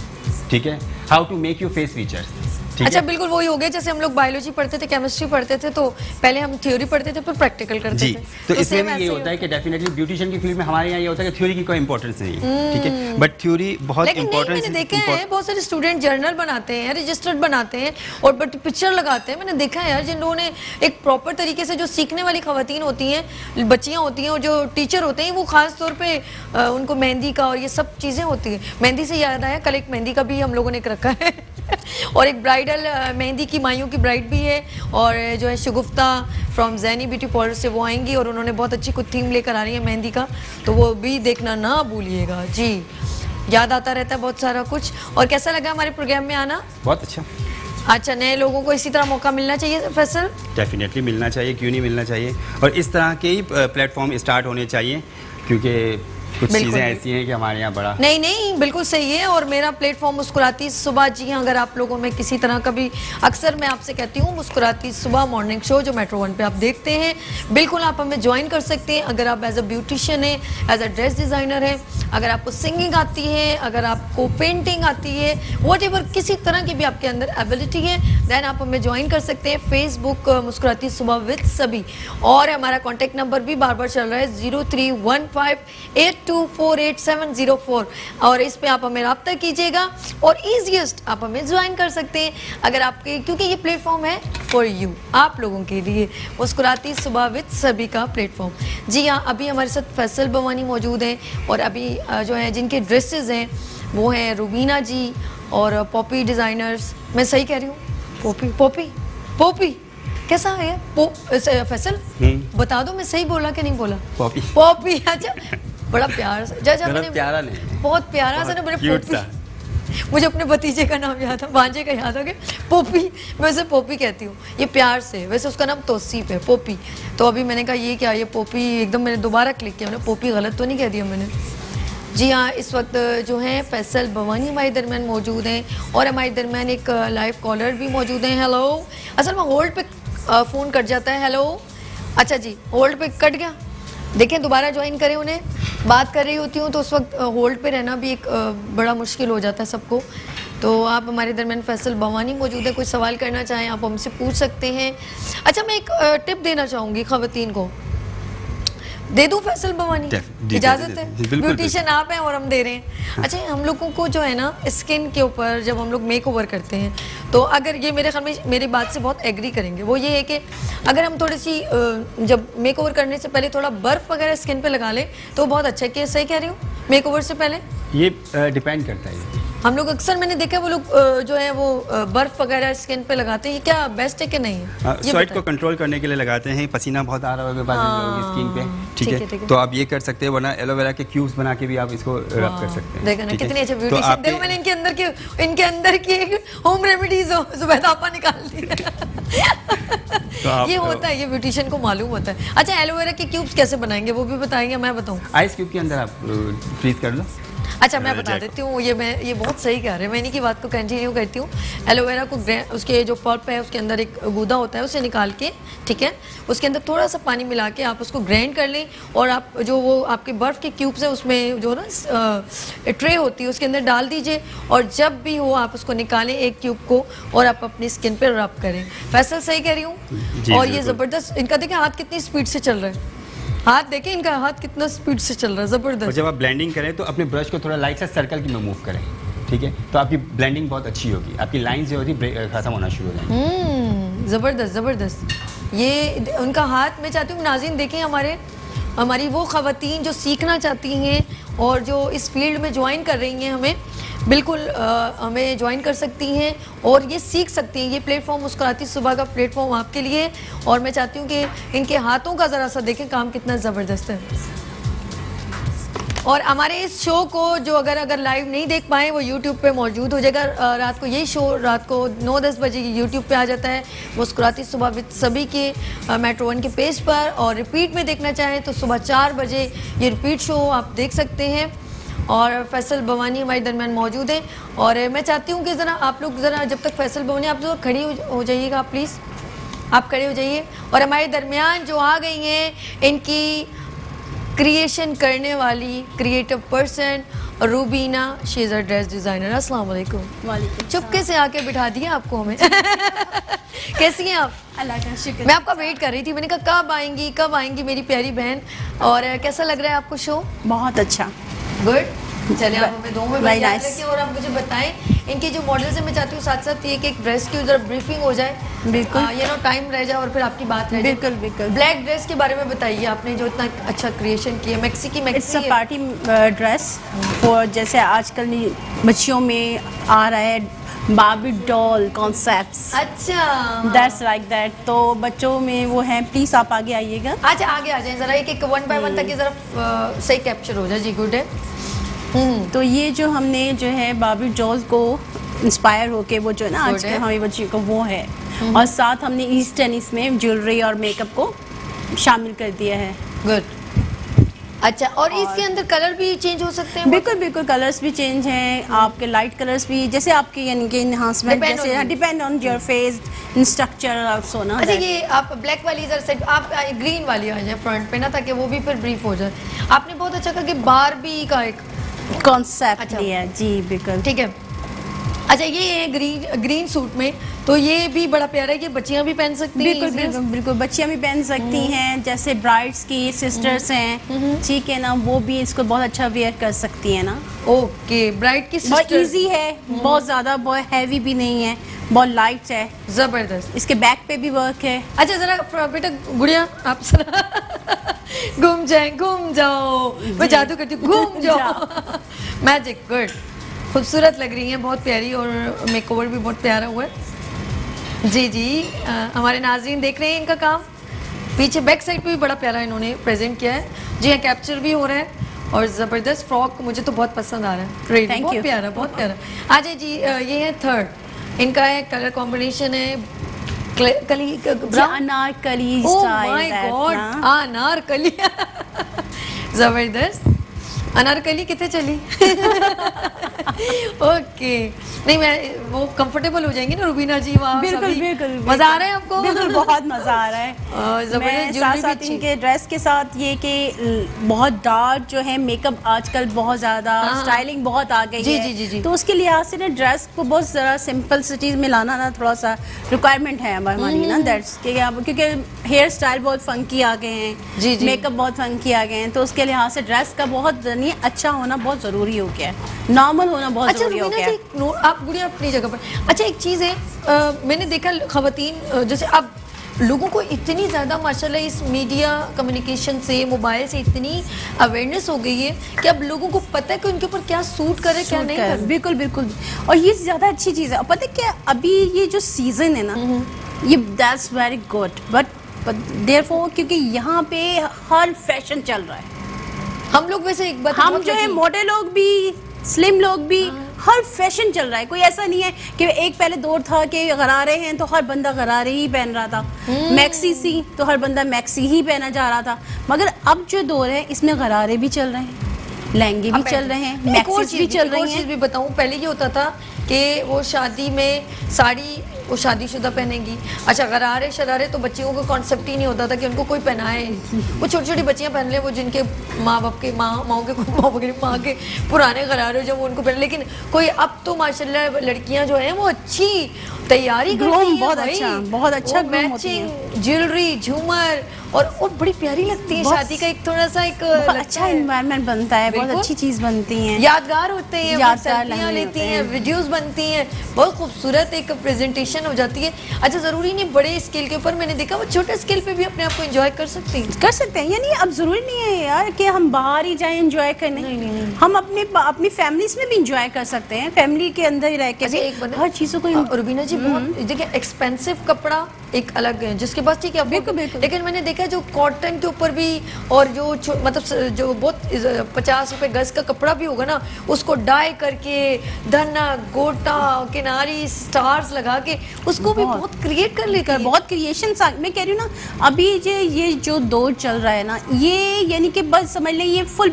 ठीक है, how to make your face features. अच्छा बिल्कुल वही हो गया जैसे हम लोग बायोलॉजी पढ़ते थे, केमिस्ट्री पढ़ते थे, तो पहले हम थ्योरी पढ़ते थे फिर प्रैक्टिकल करते जी। थे। तो इसमें भी ये होता है कि डेफिनेटली ब्यूटिशियन की फील्ड में हमारे यहाँ ये होता है कि थ्योरी की कोई इंपॉर्टेंस नहीं है, ठीक है, बट थ्योरी बहुत इंपॉर्टेंट। मैंने देखा है बहुत सारे स्टूडेंट जर्नल बनाते हैं, रजिस्टर्ड बनाते हैं और बट पिक्चर लगाते हैं। मैंने देखा है यार जिन लोगों ने एक प्रॉपर तरीके से, जो सीखने वाली खवातीन होती हैं, बच्चियाँ होती हैं, और जो टीचर होते हैं वो खास तौर पे उनको मेहंदी का और ये सब चीज़ें होती हैं। मेहंदी से याद आया, कल एक मेहंदी का भी हम लोगों ने एक रखा है और एक ब्राइडल मेहंदी की माइयों की ब्राइड भी है, और जो है शगुफ्ता फ्रॉम जैनी ब्यूटी पार्लर से वो आएंगी और उन्होंने बहुत अच्छी कुछ थीम लेकर आ रही है मेहंदी का, तो वो भी देखना ना भूलिएगा जी। याद आता रहता है बहुत सारा कुछ। और कैसा लगा हमारे प्रोग्राम में आना? बहुत अच्छा। अच्छा, नए लोगों को इसी तरह मौका मिलना चाहिए फैसल? डेफिनेटली मिलना चाहिए, क्यों नहीं मिलना चाहिए। और इस तरह के ही प्लेटफॉर्म स्टार्ट होने चाहिए, क्योंकि कुछ चीज़ें ऐसी हैं कि हमारे यहाँ बड़ा नहीं बिल्कुल सही है। और मेरा प्लेटफॉर्म मुस्कुराती सुबह, जी हाँ, अगर आप लोगों में किसी तरह का भी, अक्सर मैं आपसे कहती हूँ मुस्कुराती सुबह मॉर्निंग शो जो मेट्रो 1 पे आप देखते हैं, बिल्कुल आप हमें ज्वाइन कर सकते हैं। अगर आप एज अ ब्यूटिशियन है, एज अ ड्रेस डिज़ाइनर है, अगर आपको सिंगिंग आती है, अगर आपको पेंटिंग आती है, व्हाटएवर किसी तरह की भी आपके अंदर एबिलिटी है, देन आप हमें ज्वाइन कर सकते हैं। फेसबुक मुस्कुराती सुबह विद सभी, और हमारा कॉन्टैक्ट नंबर भी बार बार चल रहा है 031582487004, और इस पे आप हमें रब्ता कीजिएगा और ईजीएस्ट आप हमें ज्वाइन कर सकते हैं अगर आपके, क्योंकि ये प्लेटफॉर्म है फॉर यू, आप लोगों के लिए, मुस्कुराती सुबह विद सभी का प्लेटफॉर्म। जी हाँ, अभी हमारे साथ फैसल भवानी मौजूद हैं, और अभी जो है जिनके ड्रेसेस हैं वो हैं रुबीना जी और पॉपी डिज़ाइनर्स। मैं सही कह रही हूँ? पॉपी कैसा है फैसल? बता दो मैं सही बोला कि नहीं बोला? पॉपी अच्छा, बड़ा प्यार जा मैंने प्यारा नहीं, बहुत प्यारा सा ना, बड़े पॉपी। मुझे अपने भतीजे का नाम याद था, भांजे का याद आ गया, पॉपी। मैं उसे पॉपी कहती हूँ, ये प्यार से। वैसे उसका नाम तौसीफ है, पॉपी। तो अभी मैंने कहा ये क्या, ये पॉपी, एकदम मैंने दोबारा क्लिक किया, मैंने पॉपी गलत तो नहीं कह दिया मैंने? जी हाँ, इस वक्त जो है फैसल भवानी हमारे दरमियान मौजूद हैं, और हमारे दरमियान एक लाइव कॉलर भी मौजूद हैं। हेलो, असल में होल्ड पे फ़ोन कट जाता है। हेलो, अच्छा जी, होल्ड पे कट गया, देखें दोबारा ज्वाइन करें उन्हें। बात कर रही होती हूँ तो उस वक्त होल्ड पे रहना भी एक बड़ा मुश्किल हो जाता है सबको। तो आप हमारे दरमियान फैसल भवानी मौजूद है, कोई सवाल करना चाहें आप हमसे पूछ सकते हैं। अच्छा, मैं एक टिप देना चाहूँगी ख़वातीन को, दे दूं फैसल भवानी? इजाजत है? ब्यूटिशियन आप हैं और हम दे रहे हैं। अच्छा, हम लोगों को जो है ना स्किन के ऊपर जब हम लोग मेक ओवर करते हैं, तो अगर ये मेरे ख्याल में मेरी बात से बहुत एग्री करेंगे, वो ये है कि अगर हम थोड़ी सी जब मेक ओवर करने से पहले थोड़ा बर्फ़ वगैरह स्किन पे लगा लें तो बहुत अच्छा है। कि सही कह रही हूँ? मेक ओवर से पहले ये डिपेंड करता है। हम लोग अक्सर, मैंने देखा वो लोग जो है वो बर्फ वगैरह स्किन पे लगाते हैं, ये क्या बेस्ट है कि नहीं है? स्वेट को कंट्रोल करने के लिए लगाते हैं, पसीना बहुत आ रहा होगा स्किन पे, ठीक है, तो आप ये कर सकते हैं, वरना एलोवेरा के क्यूब्स बना के भी आप इसको रब कर सकते हैं। देखो ना कितनी अच्छी ब्यूटिशियन, देखो मैंने इनके अंदर की एक होम रेमेडीज जुबैदा आपा निकाल दी। ये होता है, ये ब्यूटिशियन को मालूम होता है। अच्छा, एलोवेरा के क्यूब्स कैसे बनाएंगे वो भी बताएंगे? मैं बताऊँ? आइस क्यूब के अंदर आप फ्रीज कर लो। अच्छा, मैं बता देती हूँ, ये बहुत सही कह रहे हैं, मैं इन्हीं की बात को कंटिन्यू करती हूँ। एलोवेरा को उसके जो पल्प है उसके अंदर एक गूदा होता है, उसे निकाल के, ठीक है, उसके अंदर थोड़ा सा पानी मिला के आप उसको ग्राइंड कर लें, और आप जो वो आपके बर्फ़ के क्यूब्स है उसमें जो ना ट्रे होती है उसके अंदर डाल दीजिए, और जब भी हो आप उसको निकालें एक क्यूब को और आप अपनी स्किन पर रब करें। फैसल सही कह रही हूँ? और ये ज़बरदस्त, इनका देखिए हाथ कितनी स्पीड से चल रहा है, हाथ देखें इनका हाथ कितना स्पीड से चल रहा है, ज़बरदस्त। और जब आप ब्लेंडिंग करें तो अपने ब्रश को थोड़ा लाइट सा सर्कल में मूव करें, ठीक है, तो आपकी ब्लेंडिंग बहुत अच्छी होगी, आपकी लाइंस जो होती है खत्म होना शुरू हो जाएंगी। ज़बरदस्त ज़बरदस्त। ये उनका हाथ, मैं चाहती हूँ नाज़रीन देखें हमारी वो ख़वातीन जो सीखना चाहती हैं और जो इस फील्ड में ज्वाइन कर रही हैं, हमें बिल्कुल हमें ज्वाइन कर सकती हैं और ये सीख सकती हैं। ये प्लेटफॉर्म मुस्कुराती सुबह का प्लेटफॉर्म आपके लिए, और मैं चाहती हूँ कि इनके हाथों का ज़रा सा देखें काम कितना ज़बरदस्त है। और हमारे इस शो को जो अगर लाइव नहीं देख पाए वो यूट्यूब पे मौजूद हो जाएगा। रात को यही शो रात को 9-10 बजे यूट्यूब पे आ जाता है मुस्कुराती सुबह विद सभी के मेट्रो 1 के पेज पर, और रिपीट में देखना चाहें तो सुबह 4 बजे ये रिपीट शो आप देख सकते हैं। और फैसल भवानी हमारे दरमियान मौजूद हैं, और मैं चाहती हूँ कि ज़रा आप लोग ज़रा जब तक फैसल भवानी आप लोग खड़ी हो जाइएगा, आप प्लीज़ आप खड़े हो जाइए। और हमारे दरमियान जो आ गई हैं इनकी क्रिएशन करने वाली creative person Rubina, she is a dress designer. अस्सलाम वालेकुम। वालेकुम। चुपके से आके बिठा दिया आपको हमें। कैसी हैं आप? अल्लाह का शुक्र। मैं आपका वेट कर रही थी, मैंने कहा कब आएंगी मेरी प्यारी बहन। और कैसा लग रहा है आपको शो? बहुत अच्छा, गुड। चलिए आप हमें 2 मिनट याद रखिए और आप मुझे बताएं इनके जो मॉडल्स हैं। मैं चाहती हूँ साथ साथ ये कि एक ड्रेस की उधर ब्रीफिंग हो जाए, बिल्कुल, ये ना टाइम रह जाए और फिर आपकी बात रह जाए। बिल्कुल बिल्कुल। ब्लैक ड्रेस के बारे में बताइए, आपने जो इतना अच्छा क्रिएशन किया, maxi it's a party dress, और जैसे आजकल बच्चियों में आ रहा है बार्बी डॉल कॉन्सेप्ट्स। अच्छा, दैट्स लाइक दैट। तो बच्चों में वो है, प्लीज आप आगे आइएगा। अच्छा आगे आ जाए जरा, एक एक 1 by 1 तक जरा सही कैप्चर हो जाए जी। गुड है। तो ये जो हमने जो है बार्बी डॉल को इंस्पायर होके वो जो है ना Good आजकल है। हमारे बच्चियों को वो है, और साथ हमने ईस्टर्न इसमें ज्वेलरी और मेकअप को शामिल कर दिया है। गुड। अच्छा, और इसके अंदर कलर भी चेंज हो सकते हैं? बिल्कुल बिल्कुल, कलर्स भी चेंज हैं, आपके लाइट कलर्स भी, जैसे आपके यानी कि इनहांसमेंट, Depend on जैसे you. Depend on your face structure also ना। अच्छा, ये आप ब्लैक वाली इधर साइड, आप ग्रीन वाली आ जाए फ्रंट पे ना, ताकि वो भी फिर ब्रीफ हो जाए। आपने बहुत अच्छा कहा कि बारबी का एक कॉन्सेप्ट अच्छा। लिया है जी, बिल्कुल ठीक है। अच्छा, ये है ग्रीन सूट में, तो ये भी बड़ा प्यारा है, कि बच्चियां भी पहन सकती हैं। बिल्कुल बिल्कुल बिल्कुल, बच्चियां भी पहन सकती हैं, जैसे ब्राइड्स की सिस्टर्स हैं, ठीक है ना, वो भी इसको बहुत अच्छा वेयर कर सकती हैं ना। ओके, ब्राइड की बहुत सिस्टर। इजी है, बहुत ज़्यादा बहुत हैवी भी नहीं है, बहुत लाइट है, जबरदस्त। इसके बैक पे भी वर्क है। अच्छा, जरा बेटा गुड़िया आप जरा घूम जाओ, मैं जादू करती हूँ, घूम जाओ। मैजिक। गुड, खूबसूरत लग रही हैं, बहुत प्यारी, और मेकओवर भी बहुत प्यारा हुआ है। जी जी, हमारे नाज़रीन देख रहे हैं इनका काम, पीछे बैक साइड पे भी बड़ा प्यारा इन्होंने प्रेजेंट किया है। जी हाँ, कैप्चर भी हो रहा है, और ज़बरदस्त फ्रॉक मुझे तो बहुत पसंद आ रहा है। Really, Thank बहुत you. प्यारा, बहुत प्यारा। आ जाए जी, ये है थर्ड, इनका है कलर कॉम्बिनेशन है कली brown, Anarkali oh style my that God, ना। अनारकली। जबरदस्त। अनारकली कितने चली? ओके, नहीं मैं वो कंफर्टेबल हो जाएंगी ना रुबीना जी वहाँ। बिल्कुल सभी। बिल्कुल, मजा आ रहा है आपको? बिल्कुल, बहुत मजा आ रहा है। जबरदस्त, मैं ज्वेलरी साथ भी साथ अच्छी। इनके ड्रेस के साथ ये कि बहुत डार्क जो है मेकअप आजकल बहुत ज्यादा हाँ। स्टाइलिंग बहुत आ गई जी, है, जी, जी, जी। तो उसके लिहाज से ना ड्रेस को बहुत जरा सिंपल सी चीज में लाना ना थोड़ा सा रिक्वायरमेंट है हमारी ना, दैट्स क्योंकि हेयर स्टाइल बहुत फंकी आ गए हैं, जी, जी। मेकअप बहुत फंकी आ गए हैं, तो उसके लिहाज से ड्रेस का बहुत यानी अच्छा होना बहुत जरूरी हो गया है, नॉर्मल होना बहुत अच्छा जरूरी हो रुबीना गया जी, है। आप गुड़िया अपनी जगह पर। अच्छा, एक चीज़ है, मैंने देखा खवातीन जैसे अब लोगों को इतनी ज़्यादा माशाल्लाह इस मीडिया कम्युनिकेशन से, मोबाइल से इतनी अवेयरनेस हो गई है कि अब लोगों को पता है कि उनके ऊपर क्या सूट करे, क्या नहीं करे। बिल्कुल बिल्कुल, और ये ज़्यादा अच्छी चीज़ है। और पता है क्या, अभी ये जो सीज़न है ना, ये that's very good, but therefore क्योंकि यहाँ पे हर फैशन चल रहा है, हम लोग वैसे एक बात हम बहुत जो है लगी। मोटे लोग भी, स्लिम लोग भी, हर फैशन चल रहा है। कोई ऐसा नहीं है कि एक पहले दौर था कि गरारे हैं तो हर बंदा गरारे ही पहन रहा था, मैक्सी सी तो हर बंदा मैक्सी ही पहना जा रहा था, मगर अब जो दौर है इसमें गरारे भी चल रहे हैं, लहंगे भी चल रहे हैं, मैक्सीज भी चल रही चीज़ हैं। भी बताऊं, पहले ये होता था कि वो शादी में साड़ी वो शादीशुदा पहनेंगी। अच्छा, गरारे शरारे तो बच्चियों को कॉन्सेप्ट ही नहीं होता था कि उनको कोई पहनाए। वो छोटी छोटी बच्चियां पहन ले, वो जिनके माँ बाप के माँ के पुराने गरारे जो वो उनको पहन। लेकिन कोई अब तो माशाल्लाह लड़कियां जो हैं वो अच्छी तैयारी कर रही हैं, बहुत भाई। अच्छा, बहुत अच्छा वो groom होती मैचिंग ज्वेलरी, झूमर, और बड़ी प्यारी लगती है। बहुत- शादी का एक थोड़ा सा एक बहुत लगता अच्छा है। एनवायरनमेंट बनता है, बहुत बिल्कुल। अच्छी चीज़ बनती हैं, यादगार होते हैं, यादगार सेल्फियां लम्हे लेती होते हैं, हैं। वीडियोस बनती हैं, बहुत खूबसूरत एक प्रेजेंटेशन हो जाती है। अच्छा, ज़रूरी नहीं बड़े स्केल के ऊपर, मैंने देखा वो छोटे स्केल पे भी अपने आप को एंजॉय कर सकती हैं। कर सकते हैं। यानी अब जरूरी नहीं है यार कि हम बाहर ही जाएं एंजॉय करने, नहीं। हम अपनी फैमिलीज में भी एंजॉय कर सकते हैं, फैमिली के अंदर ही रह के अच्छा, भी एक बंदा हर चीज़ों को रुबीना जी, बहुत देखिए एक्सपेंसिव कपड़ा एक अलग है, जिसके पास ठीक है बिल्कुल, बिल्कुल। लेकिन मैंने देखा जो कॉटन के ऊपर भी, और जो मतलब जो बहुत 50 रुपए गज का कपड़ा भी होगा ना, उसको डाई करके धना गोटा किनारी स्टार्स लगा के उसको भी बहुत क्रिएट कर लेते हैं। बहुत क्रिएशन, मैं कह रही हूँ ना, अभी ये जो दौर चल रहा है ना, ये यानी कि बस समझ लें ये फुल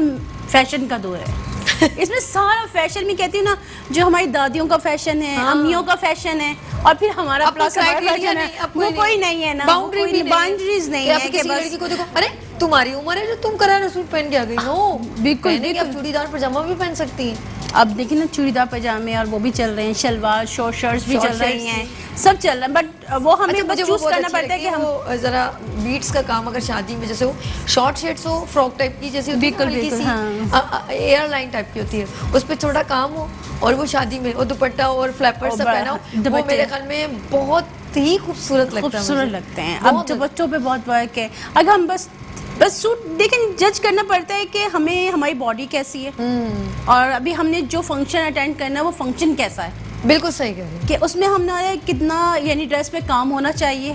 फैशन का दौर है। इसमें सारा फैशन, मैं कहती हूँ ना, जो हमारी दादियों का फैशन है, अम्मियों का फैशन है, और फिर हमारा अब प्लस criteria फैशन है, नहीं, अब वो कोई नहीं है ना, बाउंड्री भी बाउंड्रीज नहीं है कि किसी बस लड़की को देखो, अरे तुम्हारी उम्र है जो तुम करारा सूट पहन के आ गई। नो, बिल्कुल, पहनेंगे, अब बिल्कुल। चूड़ीदार पजामा भी पहन सकती हैं। अब देखिए ना, चूड़ीदार पजामे और वो भी चल रहे हैं, शलवार शॉर्ट शर्ट्स भी Short चल रही shirts हैं, सब चल रहा है, बट वो हमें अच्छा, बस मुझे वो चूज बहुत करना अच्छी पड़ता है कि लगती हम वो जरा बीट्स का काम, अगर शादी में जैसे वो शॉर्ट शर्ट्स हो, फ्रॉक टाइप की जैसी होती है ना, बिल्कुल, हल्की बिल्कुल, सी एयरलाइन टाइप की होती है, उस पे थोड़ा काम हो, और वो शादी में वो दुपट्टा और फ्लैपर और सब पहना हो, वो दुपट्टे। मेरे ख्याल में बहुत ही खूबसूरत लगता है। खूबसूरत मुझे। लगते हैं। बहुत अब जो बच्चों पे बहुत वर्क है, अगर हम बस सूट देखें, जज करना पड़ता है कि हमें हमारी बॉडी कैसी है, और अभी हमने जो फंक्शन अटेंड करना है वो फंक्शन कैसा है, बिल्कुल सही कह रही हैं कि उसमें हमारे कितना यानी ड्रेस पे काम होना चाहिए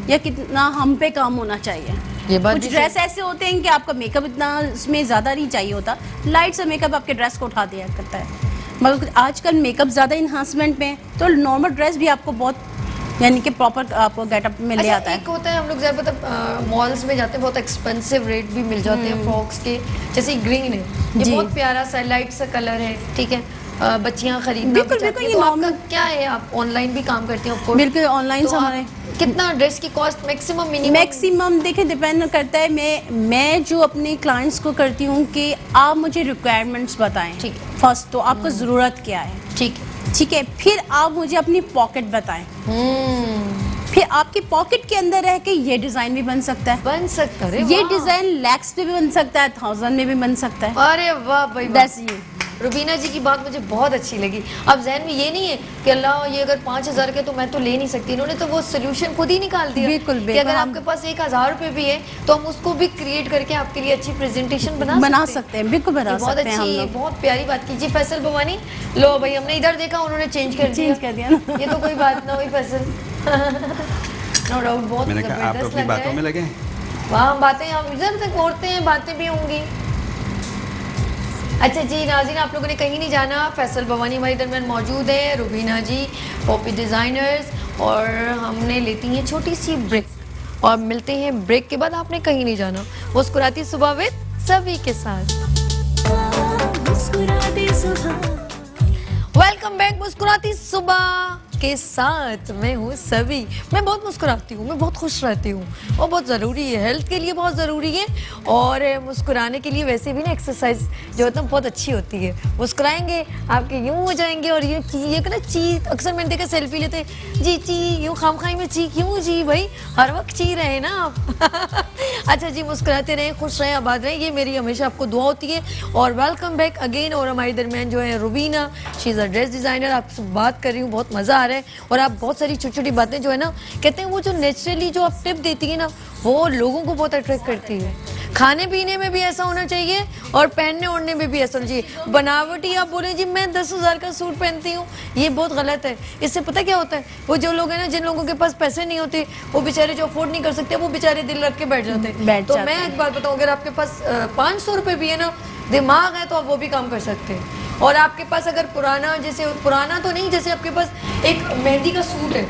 या कितना हम पे काम होना चाहिए। ये बात कुछ भी ड्रेस ऐसे होते हैं कि आपका मेकअप इतना इसमें ज़्यादा नहीं चाहिए होता, लाइट सा मेकअप आपके ड्रेस को उठा दिया करता है। मगर आजकल मेकअप ज़्यादा इन्हांसमेंट में, तो नॉर्मल ड्रेस भी आपको बहुत यानी कि प्रॉपर आपको गेटअप में ले आता है। एक होता है हम लोग ज़्यादा मतलब मॉल्स में जाते हैं, बहुत एक्सपेंसिव रेट भी मिल जाते हैं फ्रॉक्स के, जैसे ग्रीन है, ये जी। बहुत प्यारा सा लाइट सा कलर है, ठीक है, बच्चियां खरीदना बिल्कुल, भी चाहती बिल्कुल, हैं, ये तो आपका normal- क्या है, आप ऑनलाइन भी काम करती हैं of course? बिल्कुल ऑनलाइन तो से आप हमारे कितना ड्रेस की कॉस्ट मैक्सिमम मिनिमम? मैक्सिमम देखिए डिपेंड करता है। मैं जो अपने क्लाइंट्स को करती हूँ कि आप मुझे रिक्वायरमेंट्स बताएं। ठीक है। फर्स्ट तो आपको ज़रूरत क्या है, ठीक है। ठीक है, फिर आप मुझे अपनी पॉकेट बताएं। फिर आपकी पॉकेट के अंदर रह के ये डिज़ाइन भी बन सकता है, बन सकता है, ये डिज़ाइन लैक्स पे भी बन सकता है, 1000 में भी बन सकता है। अरे वाह भाई वाह। That's you. रुबीना जी की बात मुझे बहुत अच्छी लगी। अब जहन में ये नहीं है कि अल्लाह ये अगर 5000 के तो मैं तो ले नहीं सकती, इन्होंने तो वो सोल्यूशन खुद ही निकाल दिया। बिल्कुल, कि बिल्कुल, अगर हम- आपके पास 1000 रुपये भी है तो हम उसको भी क्रिएट करके आपके लिए अच्छी प्रेजेंटेशन बना सकते हैं, बिल्कुल बना ये बहुत सकते हैं हम अच्छी, लोग। बहुत प्यारी बात कीजिए फैसल भवानी। लो भाई, हमने इधर देखा, उन्होंने चेंज कर दिया ना। ये तो कोई बात ना हुई फैसल। नो डाउट, बहुत मैंने कहा आप तो जबरदस्त अपनी लग रहा बातों है। में लगे। वहाँ हम बातें, हम इधर तक औरतें हैं, बातें भी होंगी। अच्छा जी नाज़रीन, आप लोगों ने कहीं नहीं जाना, फैसल भवानी हमारे दरमियान मौजूद है, रुबीना जी पॉपी डिज़ाइनर्स, और हमने लेती हैं छोटी सी ब्रेक और मिलते हैं ब्रेक के बाद। आपने कहीं नहीं जाना, मुस्कुराती सुबह विद सभी के साथ। मुस्कुराते सुबह, वेलकम बैक मुस्कुराती सुबह के साथ। मैं हूँ सभी। मैं बहुत मुस्कुराती हूँ, मैं बहुत खुश रहती हूँ, और बहुत ज़रूरी है, हेल्थ के लिए बहुत ज़रूरी है, और मुस्कुराने के लिए वैसे भी ना एक्सरसाइज जो होता है बहुत अच्छी होती है। मुस्कुराएंगे आपके यूँ हो जाएंगे, और ये ना ची, अक्सर मैंने देखा सेल्फी लेते जी ची यूँ खामखाई में ची क्यों जी भाई, हर वक्त ची रहे ना आप। अच्छा जी, मुस्कुराते रहें, खुश रहें, आबाद रहें, ये मेरी हमेशा आपको दुआ होती है। और वेलकम बैक अगेन। और हमारे दरमियान जो है Rubina, she is a dress designer. आपसे बात कर रही हूँ, बहुत मज़ा आ रहा है, और आप बहुत सारी छोटी छोटी बातें जो है ना, कहते हैं वो जो नेचुरली जो आप टिप देती है ना, वो लोगों को बहुत अट्रैक्ट करती है। खाने पीने में भी ऐसा होना चाहिए, और पहनने ओढ़ने में भी ऐसा होना चाहिए। बनावटी आप बोले जी मैं 10,000 का सूट पहनती हूँ, ये बहुत गलत है। इससे पता क्या होता है, वो जो लोग हैं ना, जिन लोगों के पास पैसे नहीं होते, वो बेचारे जो अफोर्ड नहीं कर सकते, वो बेचारे दिल रख के बैठ जाते हैं। तो मैं एक बात बताऊँ, अगर आपके पास 500 रुपये भी है ना, दिमाग है, तो आप वो भी काम कर सकते हैं। और आपके पास अगर पुराना, जैसे पुराना तो नहीं, जैसे आपके पास एक मेहंदी का सूट है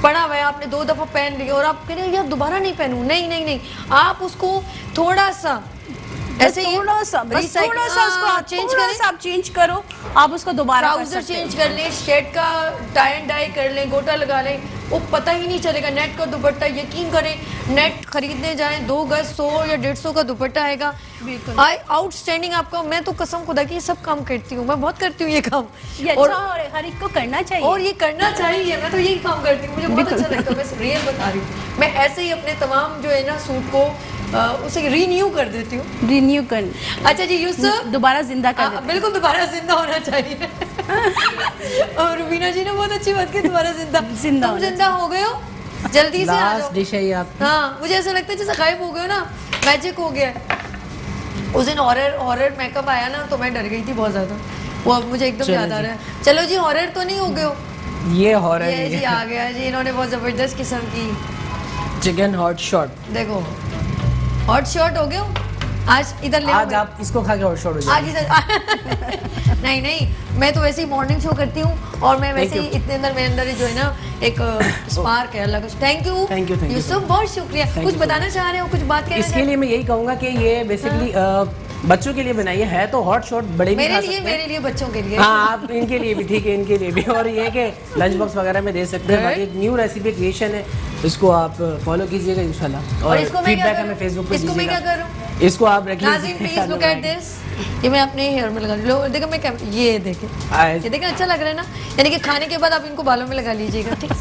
पड़ा हुआ है, आपने 2 दफ़ा पहन लिया, और आप कह रहे हैं यार दोबारा नहीं पहनूं, नहीं नहीं नहीं, आप उसको थोड़ा सा ऐसे थोड़ा सा उसको आप चेंज करो, आप उसको दोबारा ट्राउजर चेंज कर लें, शर्ट का टाई एंड डाई कर लें, गोटा लगा लें, वो पता ही नहीं चलेगा। नेट का दुपट्टा, यकीन करें, नेट खरीदने जाएं 2 गज 100 या 150 का दुपट्टा आएगा, आउटस्टैंडिंग आपका। मैं तो कसम खुदा की सब काम करती हूँ, मैं बहुत करती हूँ ये काम, और हर एक को करना चाहिए, और ये करना चाहिए। मैं तो यही काम करती हूँ, मुझे बहुत अच्छा लगता है। मैं रियल बता रही हूँ, मैं ऐसे ही अपने तमाम जो है ना सूट को उसे रीन्यू कर देती हूँ। रीन्यू कर, अच्छा जी यूसुफ, दोबारा जिंदा कर देते हैं। बिल्कुल दोबारा जिंदा होना चाहिए। और रुबीना जी ने बहुत अच्छी बात की, दोबारा जिंदा तुम जिंदा हो गए हो, जल्दी से आ जाओ। डिश है ये आप। हाँ, मुझे ऐसा लगता है जैसे गायब हो गए हो ना, मैजिक हो गया। उस दिन हॉरर मेकअप आया ना, तो मैं डर गई थी बहुत ज्यादा, वो अब मुझे एकदम याद आ रहा है। चलो जी, हॉरर तो नहीं हो गए हो? ये हॉरर ये जी आ गया जी, इन्होंने बहुत जबरदस्त किस्म की चिकन हॉट शॉट। देखो हॉट शॉट हो गए हो आज, इधर ले आज आप इसको खा के हॉट शॉट हो जाएंगे। आज इधर नहीं नहीं, मैं तो वैसे ही मॉर्निंग शो करती हूँ, और मैं वैसे ही इतने अंदर मेरे अंदर जो है ना एक स्पार्क है। अल्लाह का थैंक यू यूसुफ, बहुत शुक्रिया। कुछ बताना चाह रहे हो, कुछ बात कहना? इसके लिए मैं यही कहूँगा कि ये बेसिकली बच्चों के लिए बनाइए, है तो हॉट शॉट बड़े भी खा सकते हैं। मेरे लिए बच्चों के लिए, हाँ आप इनके लिए भी ठीक है, इनके लिए भी। और ये कि लंच बॉक्स वगैरह में दे सकते हैं। बाकी एक न्यू रेसिपी क्रिएशन है, इसको आप फॉलो कीजिएगा इंशाल्लाह, और फीडबैक हमें फेसबुक पे इसको मैं क्या करूँ? इसको आप रख नाज़रीन प्लीज लुक एट दिस, ये मैं अपने हेयर में लगा लो। देखो मैं ये देखें, ये देखें अच्छा लग रहा है ना, यानी कि खाने के बाद आप इनको बालों में लगा लीजिएगा, ठीक?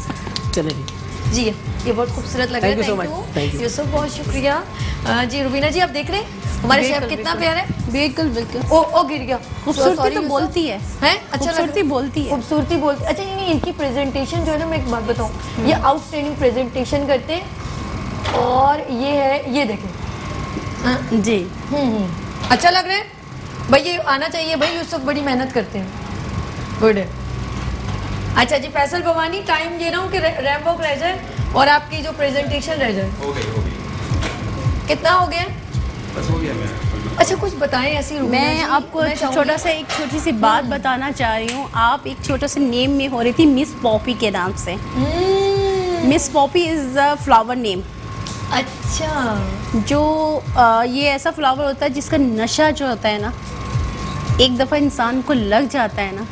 चलिए जी, ये बहुत खूबसूरत लग रहा है। थैंक यू यूसुफ, बहुत शुक्रिया। जी रुबीना जी, आप देख रहे हैं हमारे शेफ कितना प्यारा है। बिल्कुल बिल्कुल। ओ गिर गया। खूबसूरती तो बोलती है, अच्छा खूबसूरती बोलती है, खूबसूरती बोलती। अच्छा नहीं, इनकी प्रेजेंटेशन जो है ना, मैं एक बात बताऊँ, ये आउटस्टैंडिंग प्रेजेंटेशन करते हैं, और ये है, ये देखें जी। अच्छा लग रहा है भाई, ये आना चाहिए भाई। यूसुफ बड़ी मेहनत करते हैं, गुड है। अच्छा जी, फैसल भवानी, टाइम दे रहा हूँ कि रैंप वॉक रह जाए और आपकी जो प्रेजेंटेशन रह जाए। हो गई। कितना हो गया? बस हो गया मेरा। अच्छा कुछ बताएं ऐसी रूल। मैं आपको छोटा सा एक छोटी सी बात बताना चाह रही हूँ। आप एक छोटा सा नेम में हो रही थी मिस पॉपी के नाम से। Miss Poppy is a flower name. अच्छा, जो ये ऐसा फ्लावर होता है जिसका नशा जो होता है ना, एक दफ़ा इंसान को लग जाता है ना,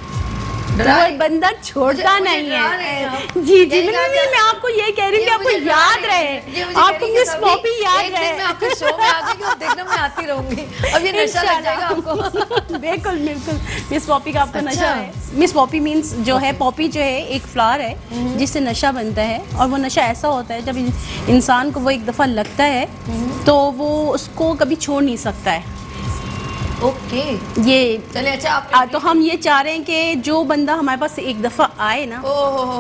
वो बंदा छोड़ता नहीं है। जी जी, मैं आपको ये कह रही हूँ कि आपको याद रहे, आपको मिस पॉपी याद रहे। मैं आपके शो में आ गई और देखना मैं आती रहूंगी, अब ये नशा लग जाएगा आपको। बिल्कुल बिल्कुल, मिस पॉपी का आपको नशा है। मिस पॉपी मीन्स जो है, पॉपी जो है एक फ्लावर है जिससे नशा बनता है, और वो नशा ऐसा होता है जब इंसान को वो एक दफ़ा लगता है तो वो उसको कभी छोड़ नहीं सकता है। ओके, ये चले। अच्छा आप तो हम ये चाह रहे हैं कि जो बंदा हमारे पास एक दफ़ा आए ना,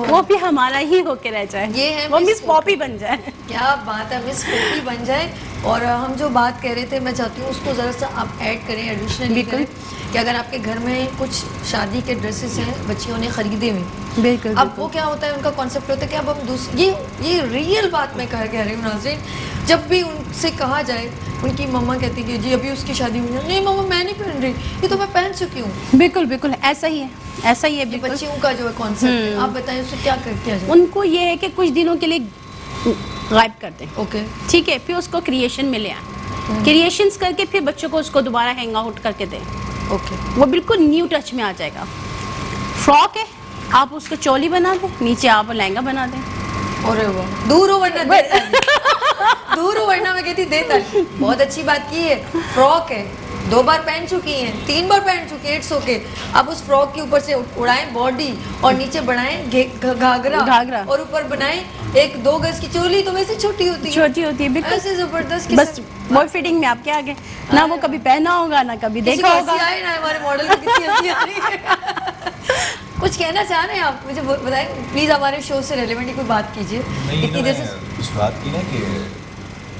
वो भी हमारा ही होके रह जाए, ये है वो मिस पॉपी बन जाए। क्या बात है, मिस पॉपी बन जाए। और हम जो बात कह रहे थे, मैं चाहती हूँ उसको ज़रा सा आप ऐड करें, एडिशनली करें कि अगर आपके घर में कुछ शादी के ड्रेसेस हैं बच्चियों ने खरीदे हुए, बिल्कुल, अब वो क्या होता है, उनका कॉन्सेप्ट होता है कि अब हम ये रियल बात मैं कह रही हूँ नाज़रीन, जब भी उनसे कहा जाए, उनकी मम्मा कहती कि जी अभी उसकी शादी हुई है, नहीं मम्मा मैं नहीं पहन रही, ये तो मैं पहन चुकी हूँ। बिल्कुल बिल्कुल, ऐसा ही है, ऐसा ही है। ये बच्चियों का जो है कॉन्सेप्ट है, आप बताएं उससे क्या किया जाए? उनको ये है कि कुछ दिनों के लिए गायब कर दें, ओके ठीक है, फिर उसको क्रिएशन में ले आए, क्रिएशंस करके फिर बच्चों को उसको दोबारा हैंग आउट करके दें। ओके, वो बिल्कुल न्यू टच में आ जाएगा। फ्रॉक है, आप उसको चोली बना दें, नीचे आप लहंगा बना दें। अरे वाह, दूर हो वरना दूर हो वरना मैं कहती देता। बहुत अच्छी बात की है। फ्रॉक है, 2 बार पहन चुकी हैं, 3 बार पहन चुकी है, इट्स ओके। अब उस फ्रॉक के ऊपर से उड़ाएं बॉडी और नीचे बनाएं घाघरा और ऊपर बनाएं 1-2 गज की चोली, तो वैसे छोटी होती है बिल्कुल ऐसे जबरदस्त। बस बॉय फिटिंग में आपके आगे ना, वो कभी पहना होगा ना कभी देखा होगा। ना हमारे मॉडल को कितनी हंसी आ रही है। कुछ कहना चाह रहे हैं आप, मुझे बताएं प्लीज, हमारे शो से रेलेवेंट कोई बात कीजिए। इतनी देर से कुछ बात की ना कि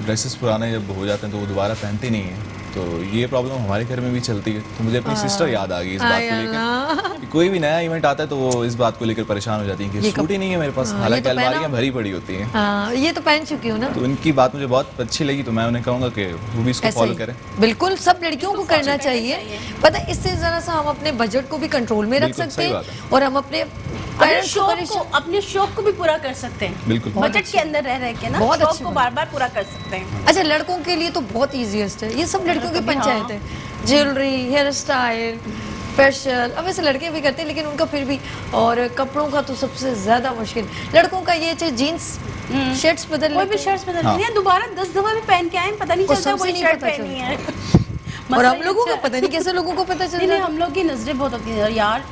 ड्रेसेस पुराने जब हो जाते हैं तो वो दोबारा पहनते नहीं हैं, तो ये प्रॉब्लम हमारे घर में भी चलती है। तो मुझे अपनी सिस्टर याद आ गई इस बात को लेकर। कोई भी नया इवेंट आता है तो वो इस बात को लेकर परेशान हो जाती है कि सूट ही नहीं है मेरे पास, हालांकि अलमारियां भरी पड़ी होती हैं। ये तो पहन चुकी हूँ ना। तो उनकी बात मुझे बहुत अच्छी लगी, तो मैं उन्हें कहूँगा कि वो भी इसको फॉलो करें। बिल्कुल, सब लड़कियों को करना चाहिए। पता है, इससे जरा सा हम अपने बजट को भी कंट्रोल में रख सकते हैं और हम अपने शौक को भी पूरा कर सकते हैं। बिल्कुल, बजट के अंदर रह के ना शौक को बार-बार पूरा कर सकते हैं। अच्छा, लड़कों के लिए तो बहुत इजीएस्ट है, ये सब लड़कियों की पंचायत है। ज्वेलरी, हेयर स्टाइल, फेशियल, अब वैसे लड़के भी करते हैं लेकिन उनका फिर भी, और कपड़ों का तो सबसे ज्यादा मुश्किल लड़कों का ये चाहे जीन्स शर्ट्स बदल कोई भी शर्ट्स बदल लें, दोबारा 10 दफा भी पहन के आए, पता नहीं चलता वही शर्ट पहनी है। और हम लोगों को पता नहीं कैसे लोगों को पता चल रहा है। हम लोग की नजरें बहुत होती हैं, यार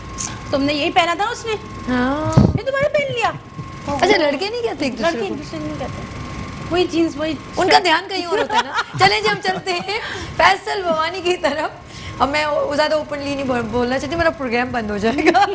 तुमने यही पहना था उसने, ये दोबारा पहन लिया। अच्छा, लड़के नहीं कहते, एक दूसरे को नहीं कहते, वही जीन्स वही, उनका ध्यान कहीं और होता है ना। चलें जी, हम चलते हैं फैसल भवानी की तरफ। अब मैं ज़्यादा ओपनली नहीं बोलना चाहती, मेरा प्रोग्राम बंद हो जाएगा।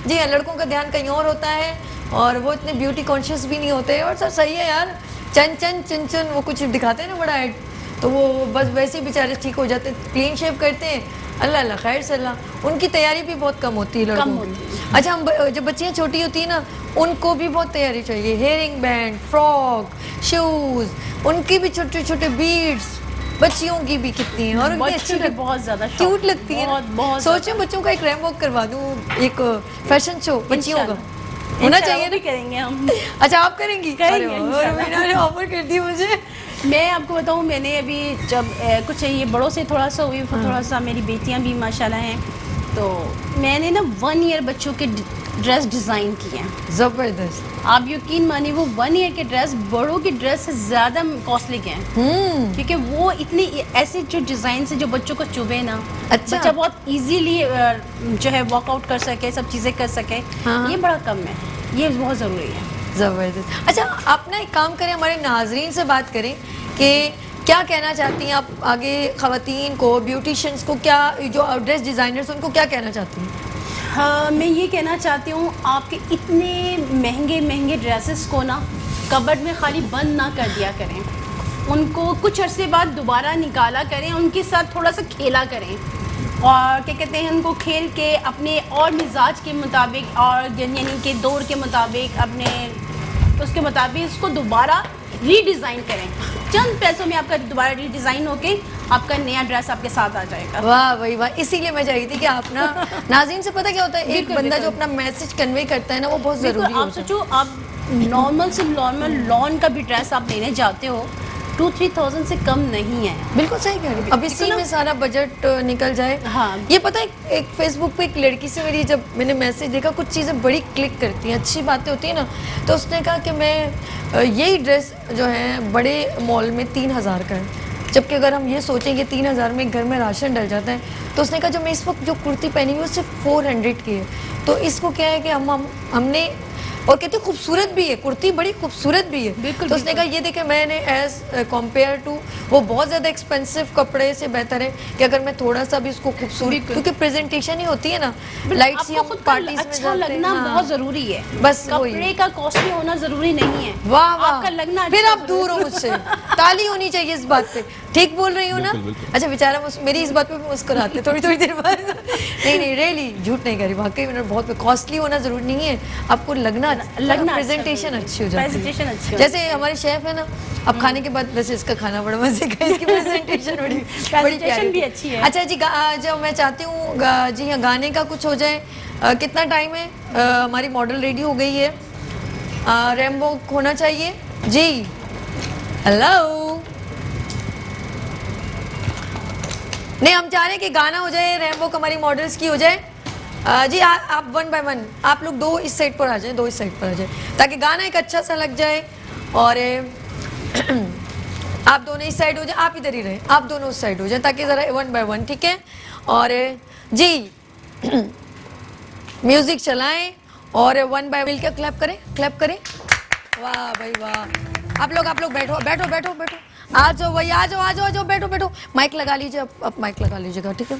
जी हाँ, लड़कों का ध्यान कहीं और होता है और वो इतने ब्यूटी कॉन्शियस भी नहीं होते। और सर सही है यार, चन वो कुछ दिखाते हैं ना बड़ा एड, तो वो बस वैसे ही बेचारे ठीक हो जाते, क्लीन शेव करते हैं, अल्लाह खैर सल्लाह। उनकी तैयारी भी बहुत कम होती है लड़कों की। अच्छा, हम जब बच्चियाँ छोटी होती हैं ना, उनको भी बहुत तैयारी चाहिए। हेयरिंग बैंड, फ्रॉक, शूज़, उनकी भी छोटे छोटे बीड्स, बच्चियों की भी कितनी है, और उनकी अच्छी बहुत ज्यादा क्यूट लगती है। सोचो बच्चों का एक रैंप वॉक करवा दूँ, एक फैशन शो बच्चियों का होना चाहिए ना। करेंगे हम। अच्छा, आप करेंगी? ऑफर कर दी मुझे। मैं आपको बताऊं, मैंने अभी जब कुछ ये बड़ों से थोड़ा सा हुई, थोड़ा सा मेरी बेटियां भी माशाल्लाह हैं, तो मैंने ना 1 ईयर बच्चों के ड्रेस डिज़ाइन किए हैं। ज़बरदस्त। आप यकीन मानिए, वो 1 ईयर के ड्रेस बड़ों की ड्रेस से ज़्यादा कॉस्टली के हैं, क्योंकि वो इतनी ऐसे जो डिज़ाइन से जो बच्चों को चुभे ना, अच्छा, बच्चा बहुत इजीली जो है वॉकआउट कर सके, सब चीज़ें कर सके, ये बड़ा कम है, ये बहुत ज़रूरी है। ज़बरदस्त। अच्छा, आप ना एक काम करें, हमारे नाजरीन से बात करें कि क्या कहना चाहती हैं आप आगे ख़वातीन को, ब्यूटिशियंस को, क्या जो ड्रेस डिज़ाइनर्स उनको क्या कहना चाहती हैं? हाँ, मैं ये कहना चाहती हूँ, आपके इतने महंगे ड्रेसेस को ना कबर्ड में खाली बंद ना कर दिया करें, उनको कुछ अरसे बाद दोबारा निकाला करें, उनके साथ थोड़ा सा खेला करें, और क्या कहते हैं उनको खेल के अपने और मिजाज के मुताबिक और यानी कि दौर के मुताबिक अपने उसके मुताबिक उसको दोबारा रीडिज़ाइन करें। चंद पैसों में आपका दोबारा रीडिज़ाइन होके आपका नया ड्रेस आपके साथ आ जाएगा। वाह भाई वाह, इसीलिए मैं चाह रही थी कि आप ना नाज़रीन से पता क्या होता है, एक बंदा जो अपना मैसेज कन्वे करता है ना वो बहुत ज़रूरी होता है। आप सोचो, आप नॉर्मल से नॉर्मल लॉन का भी ड्रेस आप लेने जाते हो 2-3,000 से कम नहीं है। बिल्कुल सही कह रही हूँ। अब इसी में सारा बजट निकल जाए। हाँ। ये पता है, एक फेसबुक पे एक लड़की से मेरी जब मैंने मैसेज देखा, कुछ चीज़ें बड़ी क्लिक करती हैं, अच्छी बातें होती हैं ना, तो उसने कहा कि मैं यही ड्रेस जो है बड़े मॉल में 3,000 का है, जबकि अगर हम ये सोचें कि 3,000 में घर में राशन डल जाता है, तो उसने कहा जो मैं इस वक्त जो कुर्ती पहनी हुई है वो सिर्फ 400 की है। तो इसको क्या है कि हमने, और कहती खूबसूरत भी है कुर्ती, बड़ी खूबसूरत भी है। बिल्कुल, तो उसने कहा ये देखे मैंने एज कंपेयर टू वो बहुत ज़्यादा एक्सपेंसिव कपड़े से बेहतर है कि अगर मैं थोड़ा सा भी उसको खूबसूरत, क्योंकि प्रेजेंटेशन ही होती है ना, लाइट्स ही हम पार्टीज में अच्छा लगना बहुत जरूरी है। बस कपड़े का कॉस्टली होना जरूरी नहीं है। वाह वाह, आपका लगना फिर अच्छा आप दूर हो मुझसे। ताली होनी चाहिए इस बात पे, ठीक बोल रही हूँ ना? अच्छा बेचारा मेरी इस बात पे मुस्कुराते थोड़ी थोड़ी देर बाद। नहीं रियली झूठ नहीं करी, वाकई में बहुत कॉस्टली होना जरूरी नहीं है, आपको लगना प्रेजेंटेशन अच्छी हो जाती है। जैसे हमारे शेफ है ना, अब खाने के बाद वैसे इसका खाना बड़ा मजे का, इसकी प्रेजेंटेशन बड़ी प्यारी भी अच्छी है। अच्छा जी, जब मैं चाहती हूँ जी हाँ गाने का कुछ हो जाए, कितना टाइम है? हमारी मॉडल रेडी हो गई है, रेम्बो होना चाहिए जी। हेलो, नहीं हम चाह रहे हैं कि गाना हो जाए, रेम्बो हमारी मॉडल्स की हो जाए। जी आप 1 बाय 1 आप लोग 2 इस साइड पर आ जाएं, 2 इस साइड पर आ जाएं, ताकि गाना एक अच्छा सा लग जाए। और आप दोनों इस साइड हो जाए, आप इधर ही रहे, आप दोनों उस साइड हो जाए, ताकि ज़रा 1 बाय 1, ठीक है? और जी म्यूजिक चलाएं और 1 बाय मिल के क्लैप करें। वाह भाई वाह, आप लोग बैठो, आ जाओ भाई, आ जाओ, बैठो, माइक लगा लीजिए, आप माइक लगा लीजिएगा, ठीक है?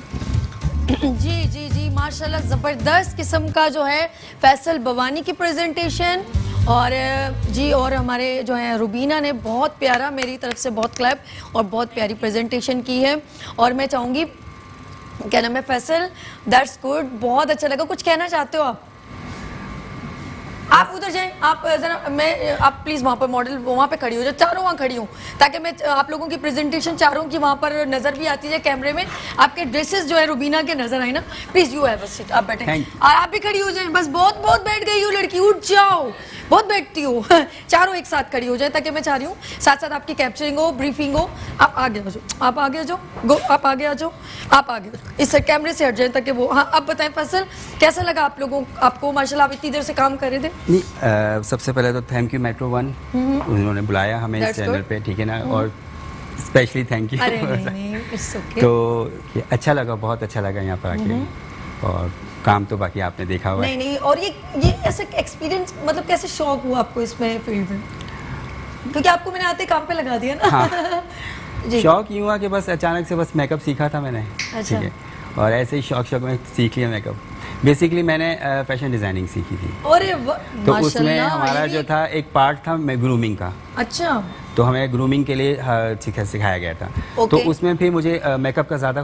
जी माशाल्लाह, ज़बरदस्त किस्म का जो है फैसल बवानी की प्रेजेंटेशन। और जी, और हमारे जो है रुबीना ने बहुत प्यारा, मेरी तरफ से बहुत क्लैप और बहुत प्यारी प्रेजेंटेशन की है। और मैं चाहूँगी, क्या नाम है, फैसल, दैट्स गुड, बहुत अच्छा लगा। कुछ कहना चाहते हो आप उधर जाएं, आप जरा आप प्लीज वहाँ पर मॉडल वहाँ पे खड़ी हो जाए, चारों वहाँ खड़ी हूँ, ताकि मैं आप लोगों की प्रेजेंटेशन चारों की वहाँ पर नजर भी आती है कैमरे में, आपके ड्रेसेस जो है रुबीना के नजर आए ना। Please you have a seat, आप बैठे और आप भी खड़ी हो जाएं। बस बहुत बैठ गई हो लड़की, उठ जाओ, बहुत बैठती हो। चारों एक साथ खड़ी हो जाए, ताकि मैं चाह रही हूँ साथ साथ आपकी कैप्चरिंग हो, ब्रीफिंग हो। आप आगे आ जाओ, गो, आप आगे आ जाओ, इस कैमरे से हट जाए, ताकि वो। हाँ, अब बताएं फैसल, कैसा लगा आपको? माशाल्लाह, आप इतनी देर से काम कर रहे थे। नहीं, सबसे पहले तो थैंक यू मेट्रो 1, उन्होंने बुलाया हमें इस चैनल पे, ठीक है ना, और स्पेशली थैंक यू। तो अच्छा लगा, बहुत अच्छा लगा यहाँ पर आके, और काम तो बाकी आपने देखा हुआ है। नहीं, और ये ऐसा एक्सपीरियंस, मतलब कैसे शौक हुआ आपको इसमें फील्ड में? क्योंकि आपको मैंने आते काम पे लगा दिया ना। हाँ। शौक यूँ हुआ कि बस अचानक से बस मेकअप सीखा था मैंने, ठीक है, और ऐसे ही शौक में सीख लिया मेकअप। बेसिकली मैंने फैशन डिजाइनिंग सीखी थी, तो उसमें हमारा जो था एक पार्ट था ग्रूमिंग का। अच्छा, तो हमें ग्रूमिंग के लिए सिखाया गया था। तो उसमें फिर मुझे मेकअप का ज़्यादा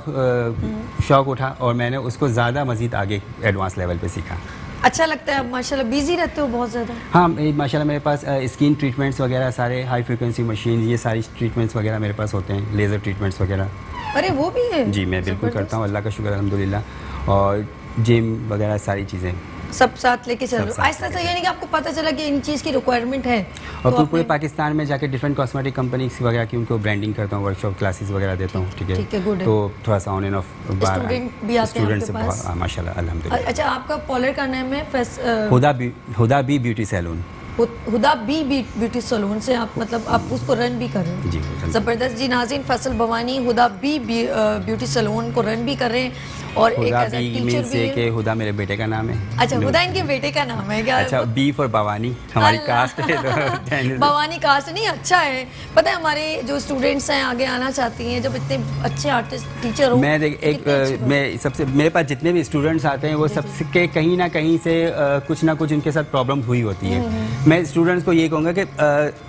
शौक उठा, और मैंने उसको ज़्यादा मज़ीद आगे एडवांस लेवल पे सीखा। अच्छा लगता है? माशाल्लाह बिजी रहते हो बहुत ज़्यादा। हाँ, माशाल्लाह मेरे पास स्किन ट्रीटमेंट्स वगैरह सारे, हाई फ्रिक्वेंसी मशीन, ये सारी ट्रीटमेंट्स वगैरह मेरे पास होते हैं, लेज़र ट्रीटमेंट्स वगैरह। अरे वो भी है? जी, मैं बिल्कुल करता हूँ, अल्लाह का शुक्र अल्हम्दुलिल्लाह। और जिम वगैरह सारी चीज़ें सब साथ लेके चल रहे हो ऐसा से, यानी कि आपको पता चला कि इन चीज़ की रिक्वायरमेंट है। और तो पूरे पाकिस्तान में जाके डिफरेंट कॉस्मेटिक कंपनीज वगैरह की उनको ब्रांडिंग करता हूँ, वर्कशॉप क्लासेस वगैरह देता हूँ, ठीक है। तो थोड़ा सा ऑन एंड ऑफ स्टूडेंट भी आते हैं आपके पास? माशाल्लाह अल्हम्दुलिल्लाह। अच्छा, आपका पार्लर का नाम है हुदा बी ब्यूटी सैलून। हुदा बी ब्यूटी सैलून से आप, मतलब आप उसको रन भी कर रहे हैं? जी, ज़बरदस्त। जी नाज़रीन, फैसल बवानी हुदा बी ब्यूटी सैलून को रन भी कर रहे हैं, और एक एज ए टीचर भी है। हुदा मेरे बेटे का नाम है। अच्छा, हुदा इनके बेटे का नाम है क्या? अच्छा, बी फॉर भवानी हमारी कास्ट है। तो भवानी कास्ट नहीं, अच्छा है। पता है हमारे जो स्टूडेंट्स हैं आगे आना चाहती हैं, जब इतने अच्छे आर्टिस्ट टीचर हो। मैं सबसे, मेरे पास जितने भी स्टूडेंट्स आते हैं वो सबके कहीं ना कहीं से कुछ ना कुछ उनके साथ प्रॉब्लम हुई होती है। मैं स्टूडेंट्स को ये कहूँगा कि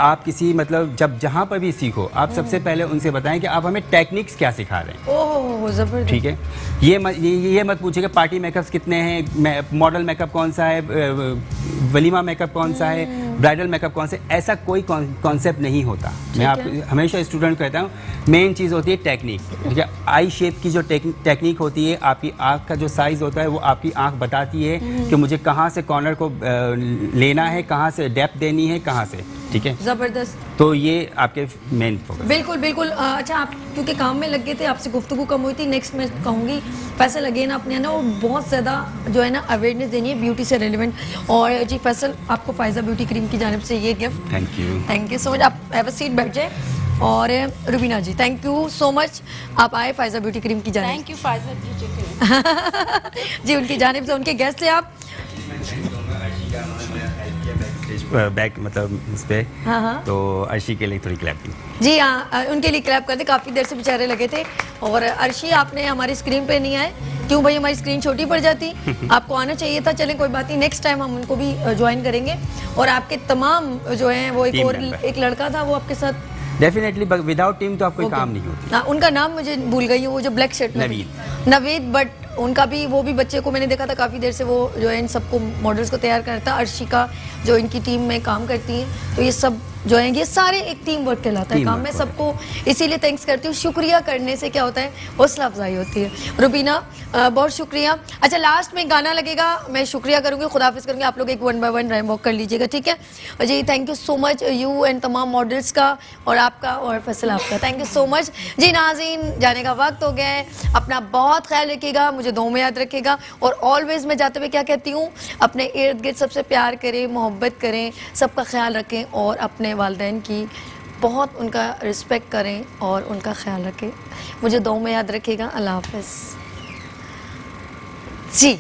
आप किसी, मतलब जहाँ पर भी सीखो, आप सबसे पहले उनसे बताएं कि आप हमें टेक्निक्स क्या सिखा रहे हैं। ओह ज़बरदस्त। ठीक है, ये ये मत पूछिएगा पार्टी मेकअप्स कितने हैं, मॉडल मेकअप कौन सा है, वलीमा मेकअप कौन सा है, ब्राइडल मेकअप कौन सा है, ऐसा कोई कॉन्सेप्ट नहीं होता। मैं आप हमेशा स्टूडेंट को कहता हूँ मेन चीज़ होती है टेक्निक। ठीक है, आई शेप की जो टेक्निक होती है, आपकी आँख का जो साइज़ होता है वो आपकी आँख बताती है कि मुझे कहाँ से कॉर्नर को लेना है, कहाँ से डेप्थ देनी है, कहाँ से। ठीक है, जबरदस्त। तो ये आपके मेन फोकस। बिल्कुल बिल्कुल। अच्छा, आप क्योंकि काम में लग गए थे, आपसे गुफ्तगू कम हुई थी, नेक्स्ट मैं कहूँगी फैसल लगे ना अपने ना, और बहुत ज़्यादा जो है ना अवेयरनेस देनी है ब्यूटी से रिलेवेंट। और जी फैसल, आपको फायजा ब्यूटी क्रीम की जानिब से ये gift. Thank you so much. आप हैव अ सीट, बैठ जाए। और Rubina ji thank you so much, आप आए फायजा ब्यूटी क्रीम की जानिब। Thank you Faiza beauty cream ji, उनकी जानिब से, उनके गेस्ट थे आप। बैक मतलब इस पे, हाँ। तो अर्शी के लिए थोड़ी क्लैपिंग। जी हाँ, उनके लिए क्लैप करते, काफ़ी देर से बेचारे लगे थे। और अर्शी, आपने हमारी स्क्रीन पे नहीं आए, क्यों भाई? हमारी स्क्रीन छोटी पड़ जाती, आपको आना चाहिए था। चलें कोई बात नहीं, नेक्स्ट टाइम हम उनको भी ज्वाइन करेंगे। और आपके तमाम जो हैं वो एक लड़का था वो आपके साथ डेफिनेटली, विदाउट टीम तो आप कोई काम नहीं होती। हाँ, उनका नाम मुझे भूल गई हूँ, वो जो ब्लैक शर्ट में, नवीद। बट उनका भी, वो भी बच्चे को मैंने देखा था काफ़ी देर से, वो जो है इन सबको मॉडल्स को तैयार करता। अर्शिका जो इनकी टीम में काम करती है, तो ये सब जो है ये सारे एक टीम वर्क कहलाता है काम में। सबको इसीलिए थैंक्स करती हूँ। शुक्रिया करने से क्या होता है, हौसला अफजाई होती है। रुबीना बहुत शुक्रिया। अच्छा, लास्ट में गाना लगेगा, मैं शुक्रिया करूँगी, खुदाफिज करूँगी। आप लोग एक 1 बाय 1 रैम वॉक कर लीजिएगा, ठीक है जी? Thank you so much you and तमाम मॉडल्स का, और आपका, और फैसल आपका, थैंक यू सो मच जी। नाज़रीन, जाने का वक्त हो गया है, अपना बहुत ख्याल रखिएगा, मुझे दो में याद रखिएगा। और ऑलवेज मैं जाते हुए क्या कहती हूँ, अपने इर्द गिर्द सबसे प्यार करें, मोहब्बत करें, सबका ख्याल रखें, और अपने वालिदैन की बहुत उनका रिस्पेक्ट करें और उनका ख्याल रखें। मुझे दो में याद रखिएगा। अल्लाह हाफ़िज़ जी।